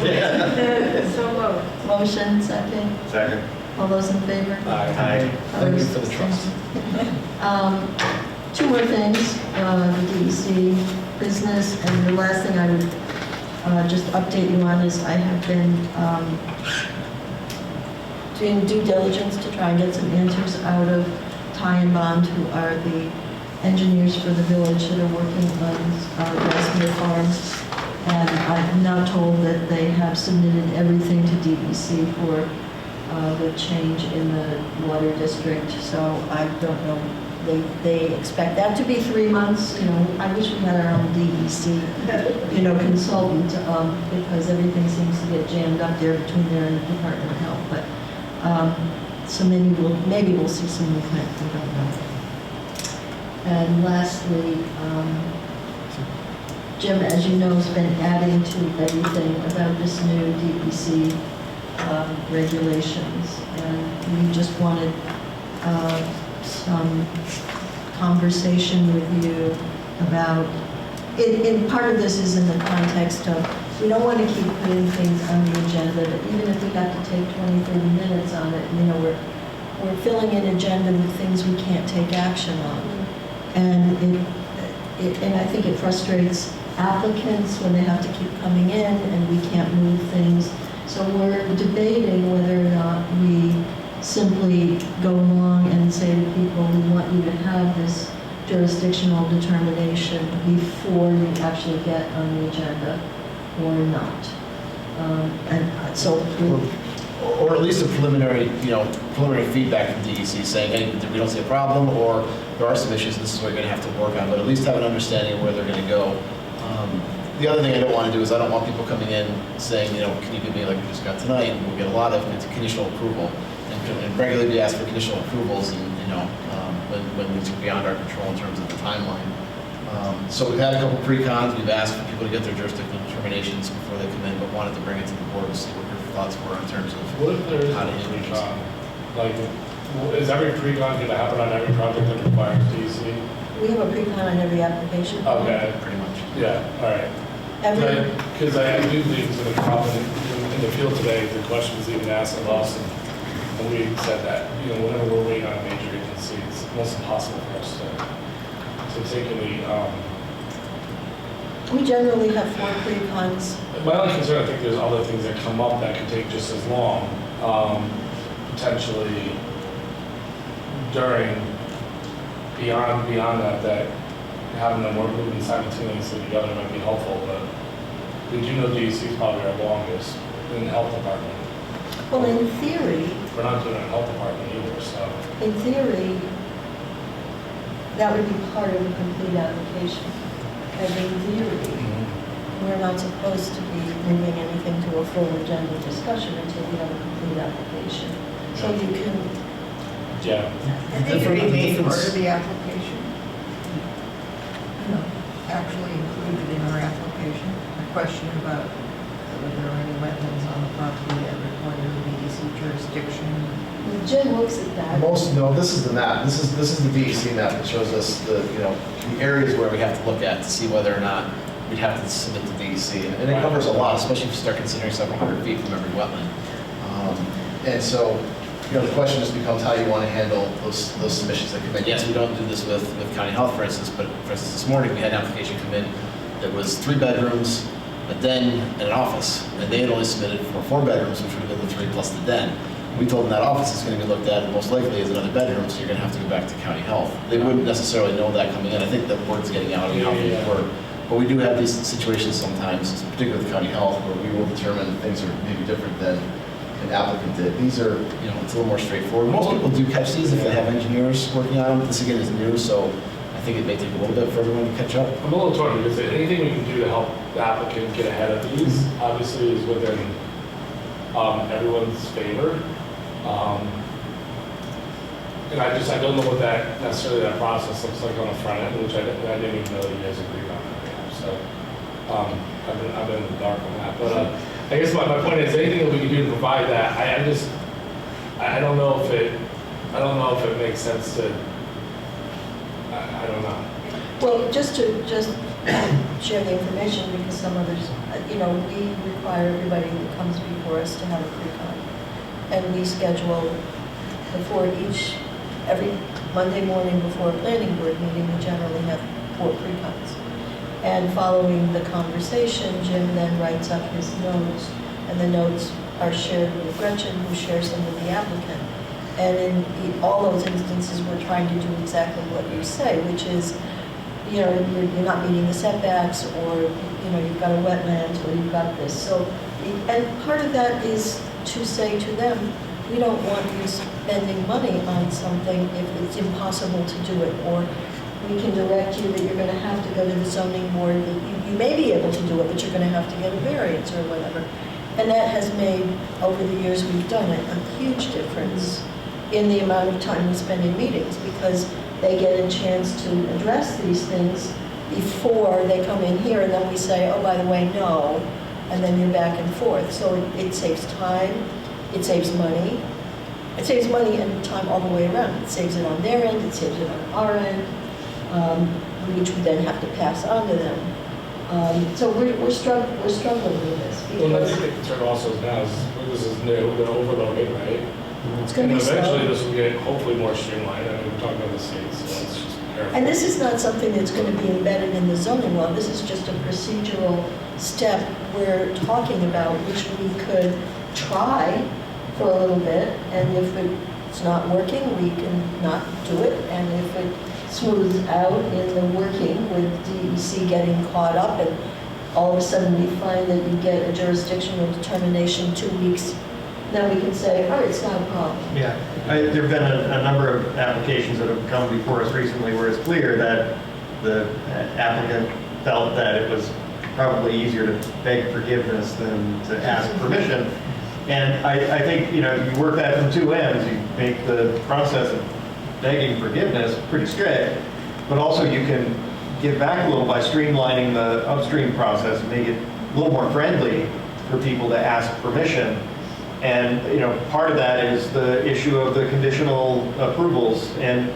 moved. Motion, second. Second. All those in favor? Aye. Thank you for the trust. Two more things, the DEC business, and the last thing I would just update you on is I have been doing due diligence to try and get some answers out of Ty and Bond, who are the engineers for the village that are working on Grassmere Farm. And I'm now told that they have submitted everything to DEC for the change in the water district. So I don't know, they expect that to be 3 months. I wish we had our own DEC, consultant, because everything seems to get jammed up there between there and the Department of Health. But so maybe we'll see some movement. I don't know. And lastly, Jim, as you know, has been adding to everything about this new DEC regulations, and we just wanted some conversation with you about, and part of this is in the context of, we don't want to keep putting things on the agenda, but even if we have to take 20, 30 minutes on it, we're filling an agenda with things we can't take action on. And and I think it frustrates applicants when they have to keep coming in and we can't move things. So we're debating whether or not we simply go along and say to people, we want you to have this jurisdictional determination before you actually get on the agenda or not. And so or at least a preliminary, preliminary feedback from DEC saying, hey, we don't see a problem, or there are some issues, this is what you're gonna have to work on, but at least have an understanding of where they're gonna go. The other thing I don't want to do is I don't want people coming in saying, can you give me, like we just got tonight, and we'll get a lot of conditional approval, and regularly be asked for conditional approvals, and when things are beyond our control in terms of the timeline. So we've had a couple pre-cons, we've asked for people to get their jurisdictional determinations before they come in, but wanted to bring it to the board to see what your thoughts were in terms of What if there is how to a handle this. pre-con? Like, is every pre-con going to happen on every project that requires DEC? We have a pre-con on every application. Okay. Pretty much. Yeah, all right. Because I do think it's going to come up in the field today, the question was even asked of us, and we said that, whenever we're waiting on a major agency, it's almost impossible for us to take any, We generally have 4 pre-cons. my only concern, I think there's other things that come up that could take just as long, potentially beyond that having them work moving simultaneously together might be helpful, but we do know DEC is probably our longest in the health department. Well, in theory, We're not doing it in the health department either, so. in theory, that would be part of a complete application. And in theory, we're not supposed to be moving anything to a full agenda discussion until we have a complete application. So you can, Yeah. I think it would be part of the application. Actually included in our application, a question about whether there are any wetlands on the property that require DEC jurisdiction. Jim looks at that. No, this is the map. This is the DEC map that shows us the areas where we have to look at to see whether or not we'd have to submit to DEC. And it covers a lot, especially if you start considering several hundred feet from every wetland. And so, the question just becomes how you want to handle those submissions that come in. Yes, we don't do this with county health, for instance, but for instance, this morning we had an application come in that was 3 bedrooms, a den, and an office. And they had only submitted for 4 bedrooms, which would have been the 3 plus the den. We told them that office is going to be looked at most likely as another bedroom, so you're going to have to go back to county health. They wouldn't necessarily know that coming in. I think the word's getting out of how things work. But we do have these situations sometimes, particularly with county health, where we will determine things are maybe different than an applicant did. These are, it's a little more straightforward. Most people do catch these if they have engineers working on them. This again is new, so I think it may take a little bit for everyone to catch up. I'm a little torn because anything we can do to help the applicant get ahead of these, obviously, is within everyone's favor. And I don't know what that necessarily that process looks like on the front end, which I didn't even know that you guys agreed on that. So I've been in the dark on that. But I guess my point is anything that we can do to provide that. I don't know if it makes sense to. I don't know. Well, just share the information because some others, we require everybody that comes before us to have a pre-con. And we schedule every Monday morning before a planning board meeting, we generally have 4 pre-cons. And following the conversation, Jim then writes up his notes, and the notes are shared with Gretchen, who shares them with the applicant. And in all those instances, we're trying to do exactly what you say, which is, you're not meeting the setbacks, or, you've got a wetland, or you've got this. So, and part of that is to say to them, we don't want you spending money on something if it's impossible to do it, or we can direct you that you're going to have to go to the zoning board, that you may be able to do it, but you're going to have to get a variance or whatever. And that has made, over the years we've done it, a huge difference in the amount of time we spend in meetings, because they get a chance to address these things before they come in here, and then we say, oh, by the way, no, and then you're back and forth. So it saves time, it saves money. It saves money and time all the way around. It saves it on their end, it saves it on our end, which we then have to pass on to them. So we're struggling with this. Well, I think the concern also is now this is new, they're overloading, right? It's going to be eventually slow. this will get hopefully more streamlined. I mean, we're talking about the states, so it's just careful. And this is not something that's going to be embedded in the zoning law. This is just a procedural step we're talking about, which we could try for a little bit, and if it's not working, we can not do it, and if it smooths out in the working with DEC getting caught up, and all of a sudden we find that you get a jurisdictional determination 2 weeks then we can say, all right, it's not a problem. Yeah, there've been a number of applications that have come before us recently where it's clear that the applicant felt that it was probably easier to beg forgiveness than to ask permission. And I think, you know, you work that from two ends. You make the process of begging forgiveness pretty strict, but also you can give back a little by streamlining the upstream process and make it a little more friendly for people to ask permission. And, you know, part of that is the issue of the conditional approvals. And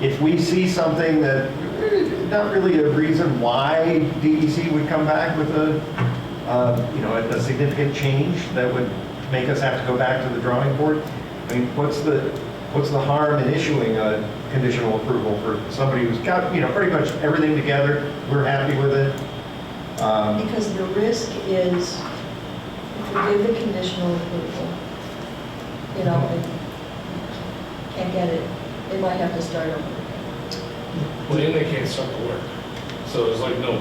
if we see something that, not really a reason why DEC would come back with a, you know, a significant change that would make us have to go back to the drawing board. I mean, what's the harm in issuing a conditional approval for somebody who's got, you know, pretty much everything together, we're happy with it? Because the risk is, if we give the conditional approval, you know, and can't get it, they might have to start over. Well, then they can't start the work. So there's like no,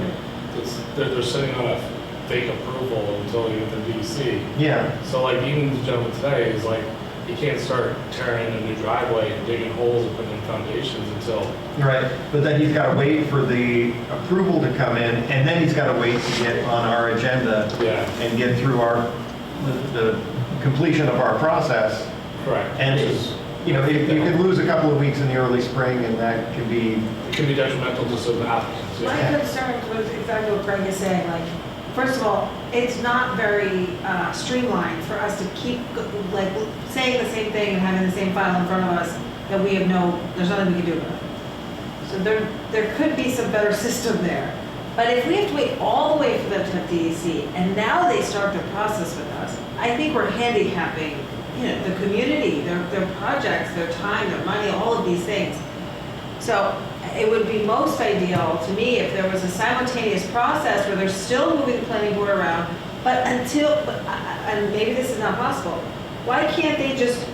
they're sitting on a fake approval until you get the DEC. Yeah. So like even the gentleman today is like, you can't start tearing a new driveway and digging holes and putting in foundations until. Right, but then he's got to wait for the approval to come in, and then he's got to wait to get on our agenda and get through the completion of our process. Correct. And it's, you know, you can lose a couple of weeks in the early spring, and that can be. It can be detrimental to some applicants. My concern was exactly what Greg is saying, like, first of all, it's not very streamlined for us to keep, like, saying the same thing and having the same file in front of us that we have there's nothing we can do about it. So there could be some better system there. But if we have to wait all the way for them to have DEC, and now they start their process with us, I think we're handicapping, you know, the community, their projects, their time, their money, all of these things. So it would be most ideal to me if there was a simultaneous process where they're still moving the planning board around, but and maybe this is not possible, why can't they just,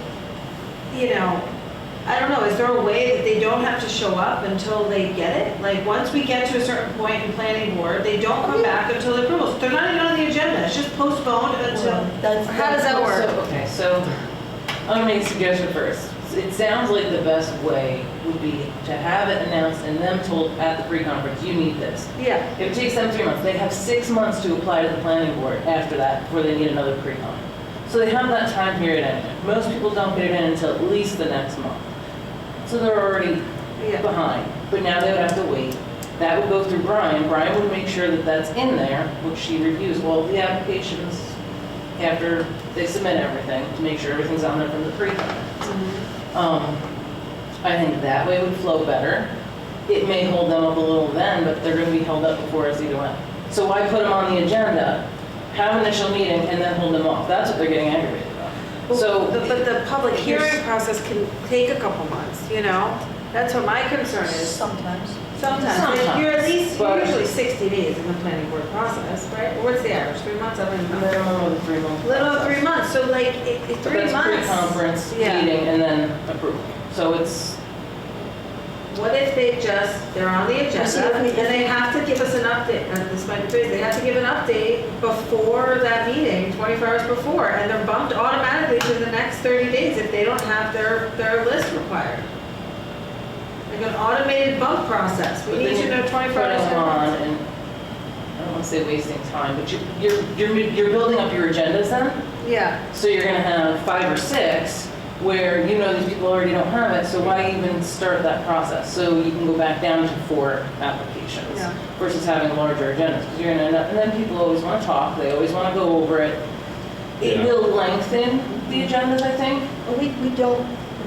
you know, I don't know, is there a way that they don't have to show up until they get it? Like, once we get to a certain point in planning board, they don't come back until the approvals. They're not even on the agenda, it's just postponed until, how does that work? So I'm gonna make a suggestion first. It sounds like the best way would be to have it announced and them told at the pre-conference, you need this. Yeah. If it takes them 3 months, they have 6 months to apply to the planning board after that before they need another pre-con. So they have that time period in it. Most people don't get it in until at least the next month. So they're already behind, but now they would have to wait. That would go through Brian. Brian would make sure that that's in there, which she reviews all the applications after they submit everything to make sure everything's on there from the pre-con. I think that way would flow better. It may hold them up a little then, but they're going to be held up before us either way. So why put them on the agenda, have an initial meeting, and then hold them off? That's what they're getting aggravated about. So, but the public hearing process can take a couple months, you know? That's what my concern is. Sometimes. Sometimes. You're at least, usually 60 days in the planning board process, right? What's the average, 3 months? I don't even know. Minimum of 3 months. Little of 3 months, so like, 3 months. Pre-conference meeting and then approval. So it's. What if they're on the agenda, and they have to give us an update, this might be crazy, they have to give an update before that meeting, 24 hours before, and they're bumped automatically to the next 30 days if they don't have their list required. Like an automated bump process, we need to know 24 hours. On and, I don't want to say wasting time, but you're building up your agendas then? Yeah. So you're gonna have 5 or 6 where you know these people already don't have it, so why even start that process? So you can go back down to 4 applications versus having larger agendas. Because you're gonna end up, and then people always want to talk, they always want to go over it. It will lengthen the agendas, I think. Well, we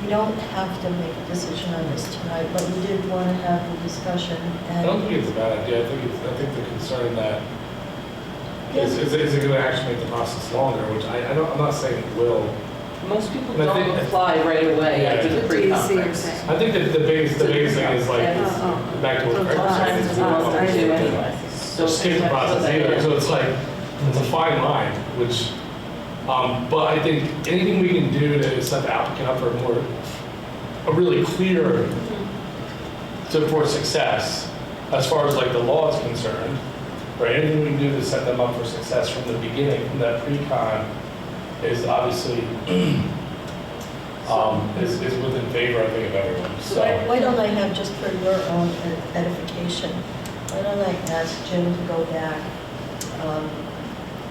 don't have to make a decision on this tonight, but we did want to have the discussion. I don't think it's a bad idea. I think the concern that is it going to actually make the process longer, which I'm not saying it will. Most people don't apply right away after the pre-conference. I think that the biggest thing is like, back to what Craig was saying, is don't skip the process either. So it's like, it's a fine line, which, but I think anything we can do to set the applicant up for a really clear, for success, as far as like the law is concerned, right? Anything we can do to set them up for success from the beginning, from that pre-con, is obviously, is within favor, I think, of everyone, so. Why don't I have, just for your own edification, why don't I ask Jim to go back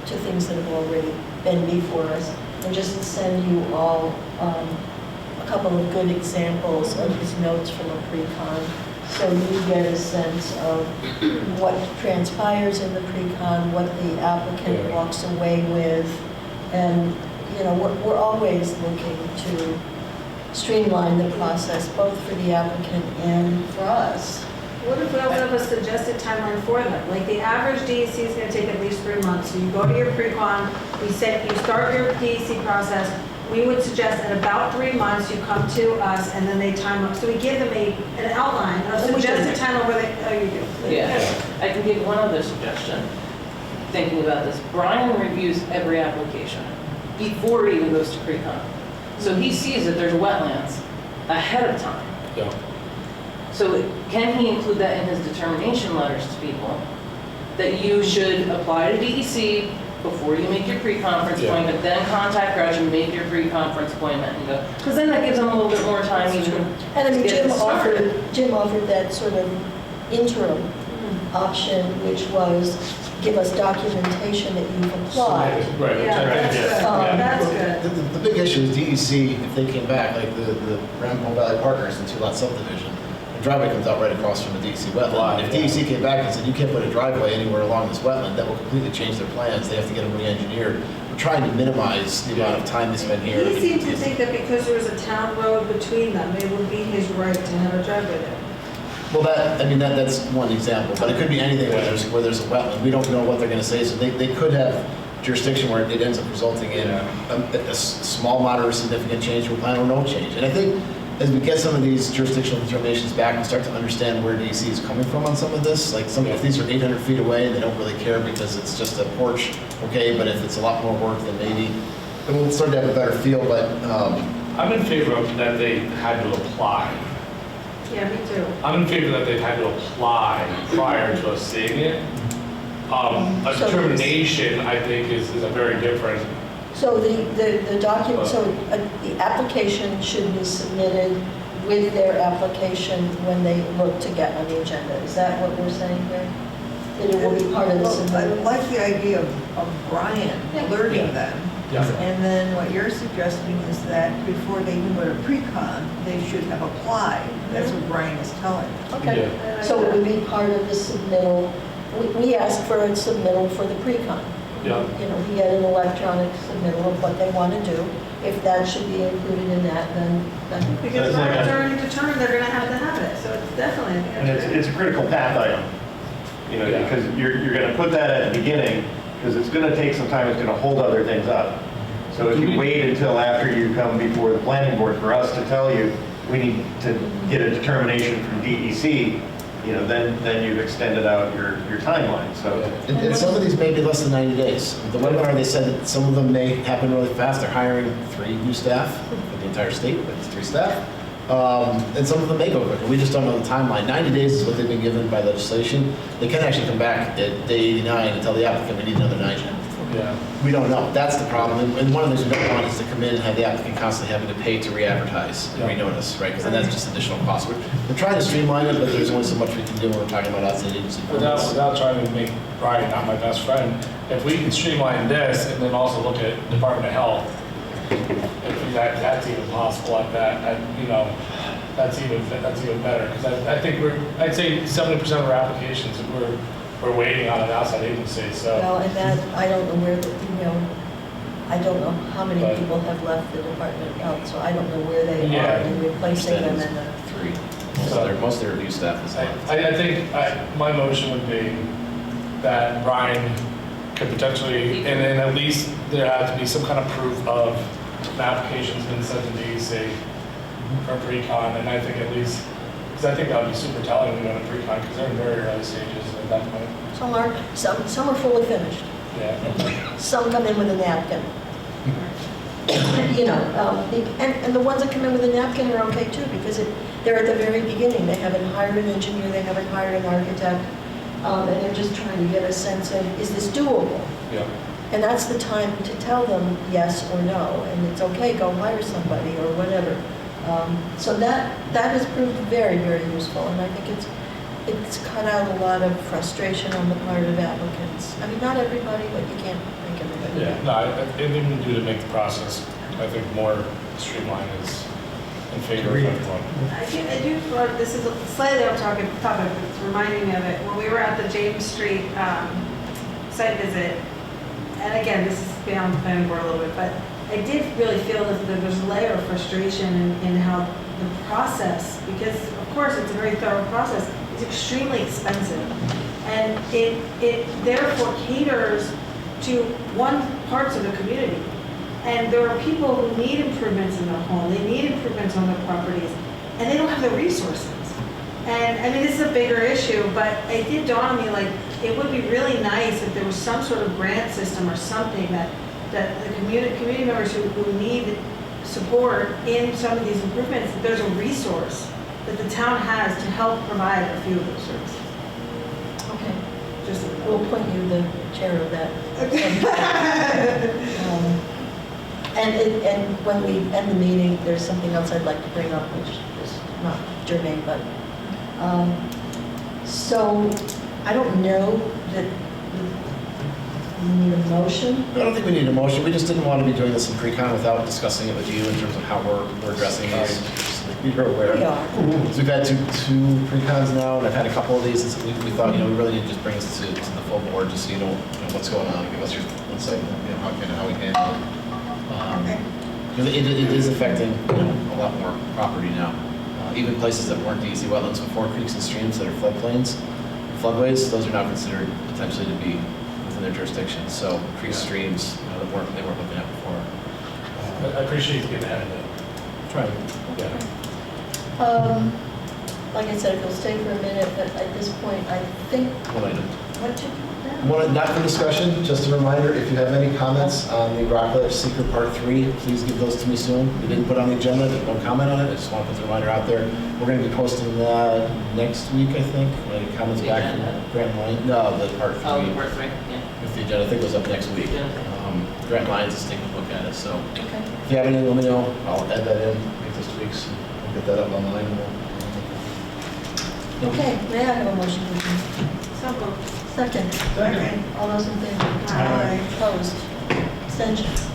to things that have already been before us, and just send you all a couple of good examples of his notes from a pre-con, so you get a sense of what transpires in the pre-con, what the applicant walks away with, and we're always looking to streamline the process, both for the applicant and for us. What if we don't have a suggested timeline for them? Like the average DEC is going to take at least 3 months. So you go to your pre-con, you start your DEC process. We would suggest at about 3 months you come to us and then they time up. So we give them an outline of suggested timeline where they, you do. Yeah, I can give one other suggestion. Thinking about this, Brian reviews every application before it even goes to pre-con. So he sees that there's wetlands ahead of time. Yeah. So can he include that in his determination letters to people? That you should apply to DEC before you make your pre-conference appointment, then contact Gretchen, make your pre-conference appointment and go. Because then that gives them a little bit more time even And I mean, to get Jim offered that sort of interim option, which was give us documentation that you've applied. Right. Yeah, that's good. The big issue is DEC, if they came back, like the Rampo Valley Partners and 2-lot subdivision, the driveway comes out right across from the DEC wetland. If DEC came back and said, you can't put a driveway anywhere along this wetland, that will completely change their plans. They have to get them re-engineered. We're trying to minimize the amount of time they spend here. He seemed to think that because there was a town road between them, it would be his right to have a driveway there. Well, that's one example, but it could be anything where there's a wetland. We don't know what they're going to say, so they could have jurisdiction where it ends up resulting in a small, moderate, significant change to a plan or no change. And I think as we get some of these jurisdictional determinations back and start to understand where DC is coming from on some of this, like if these are 800 feet away and they don't really care because it's just a porch, okay, but if it's a lot more work, then maybe we'll start to have a better feel. But I'm in favor of that they had to apply. Yeah, me too. I'm in favor that they've had to apply prior to us seeing it. A determination, I think, is a very different. So the document, the application should be submitted with their application when they look to get on the agenda. Is that what we're saying here? That it will be part of the I submittal? like the idea of Brian alerting them. Yeah. And then what you're suggesting is that before they even go to pre-con, they should have applied. That's what Brian is telling them. Okay, Yeah. so it would be part of the submittal. We asked for a submittal for the pre-con. Yeah. We get an electronic submittal of what they want to do. If that should be included in that, then Because Brian's already determined they're going to have it, so it's definitely. And it's a critical path item, because you're going to put that at the beginning, because it's going to take some time, it's going to hold other things up. So if you wait until after you come before the planning board for us to tell you, we need to get a determination from DEC, then you've extended out your timeline, so. and some of these may be less than 90 days. The webinar, they said that some of them may happen really fast. They're hiring 3 new staff for the entire state, but it's 3 staff. And some of them may go quicker. We just don't know the timeline. 90 days is what they've been given by legislation. They can actually come back at day 89 and tell the applicant we need another 90. Yeah. We don't know. That's the problem. And one of the things we don't want is to come in and have the applicant constantly having to pay to re-advertise and re-notice, right? Because then that's just additional cost. We're trying to streamline it, but there's only so much we can do when we're talking about outside agency. Without trying to make Brian not my best friend, if we can streamline this and then also look at Department of Health, if that's even possible like that, that's even better. Because I think I'd say 70% of our applications we're waiting on an outside agency. So. Well, and that, I don't know where, I don't know how many people have left the Department of Health, so I don't know where they are in replacing them in the. 3. Most of their review staff is left. I think my motion would be that Brian could potentially, and then at least there has to be some kind of proof of an application's been sent to DEC for pre-con, and I think at least, because I think that would be super telling when we go to pre-con, because they're in very early stages at that point. Some are fully finished. Yeah. Some come in with a napkin. And the ones that come in with a napkin are okay too, because they're at the very beginning. They haven't hired an engineer, they haven't hired an architect, and they're just trying to get a sense of, is this doable? Yeah. And that's the time to tell them yes or no, and it's okay, go hire somebody or whatever. So that has proved very, very useful, and I think it's cut out a lot of frustration on the part of applicants. I mean, not everybody, but you can't make everybody. Yeah, no, anything we do to make the process, I think, more streamlined is in favor of everyone. I do, this is a slightly off topic, but it's reminding me of it. When we were at the James Street site visit, and again, this is beyond the planning board a little bit, but I did really feel that there was a layer of frustration in how the process, because of course it's a very thorough process, it's extremely expensive. And it therefore caters to one parts of the community. And there are people who need improvements in their home, they need improvements on their properties, and they don't have the resources. And I mean, this is a bigger issue, but it did dawn on me, like, it would be really nice if there was some sort of grant system or something that the community members who need support in some of these improvements, that there's a resource that the town has to help provide a few of those services. Okay, Just we'll appoint you the chair of that. And when we end the meeting, there's something else I'd like to bring up, which is not germane, but, so I don't know that we need a motion. I don't think we need a motion. We just didn't want to be doing this in pre-con without discussing it with you in terms of how we're addressing this. You're aware. We are. So we've had two pre-cons now, and I've had a couple of these. We thought, we really need to just bring this to the full board, just so you know what's going on, give us your insight, how we handle it. Because it is affecting a lot more property now. Even places that weren't easy wetlands before, creeks and streams that are floodplains, floodways, those are now considered potentially to be within their jurisdiction. So creeks, streams, they weren't looking at before. I appreciate you getting ahead of it. Try. Yeah. Like I said, if you'll stay for a minute, but at this point, I think, One item. what to do now? Not for discussion, just a reminder, if you have any comments on the Rockledge Secret Part 3, please give those to me soon. We didn't put on the agenda, there's no comment on it, I just want to put the reminder out there. We're going to be posting next week, I think, any comments The back agenda? from Grant Line. No, the Part 3. Oh, part 3, yeah. With the agenda, I think it goes up next week. Yeah. Grant Lines is taking a look at it, so Okay. if you have anything, let me know. I'll add that in, make those tweaks, and we'll get that up online. Okay, may I have a motion, please? Second. Second. All those in favor? Aye. Opposed? Abstentions?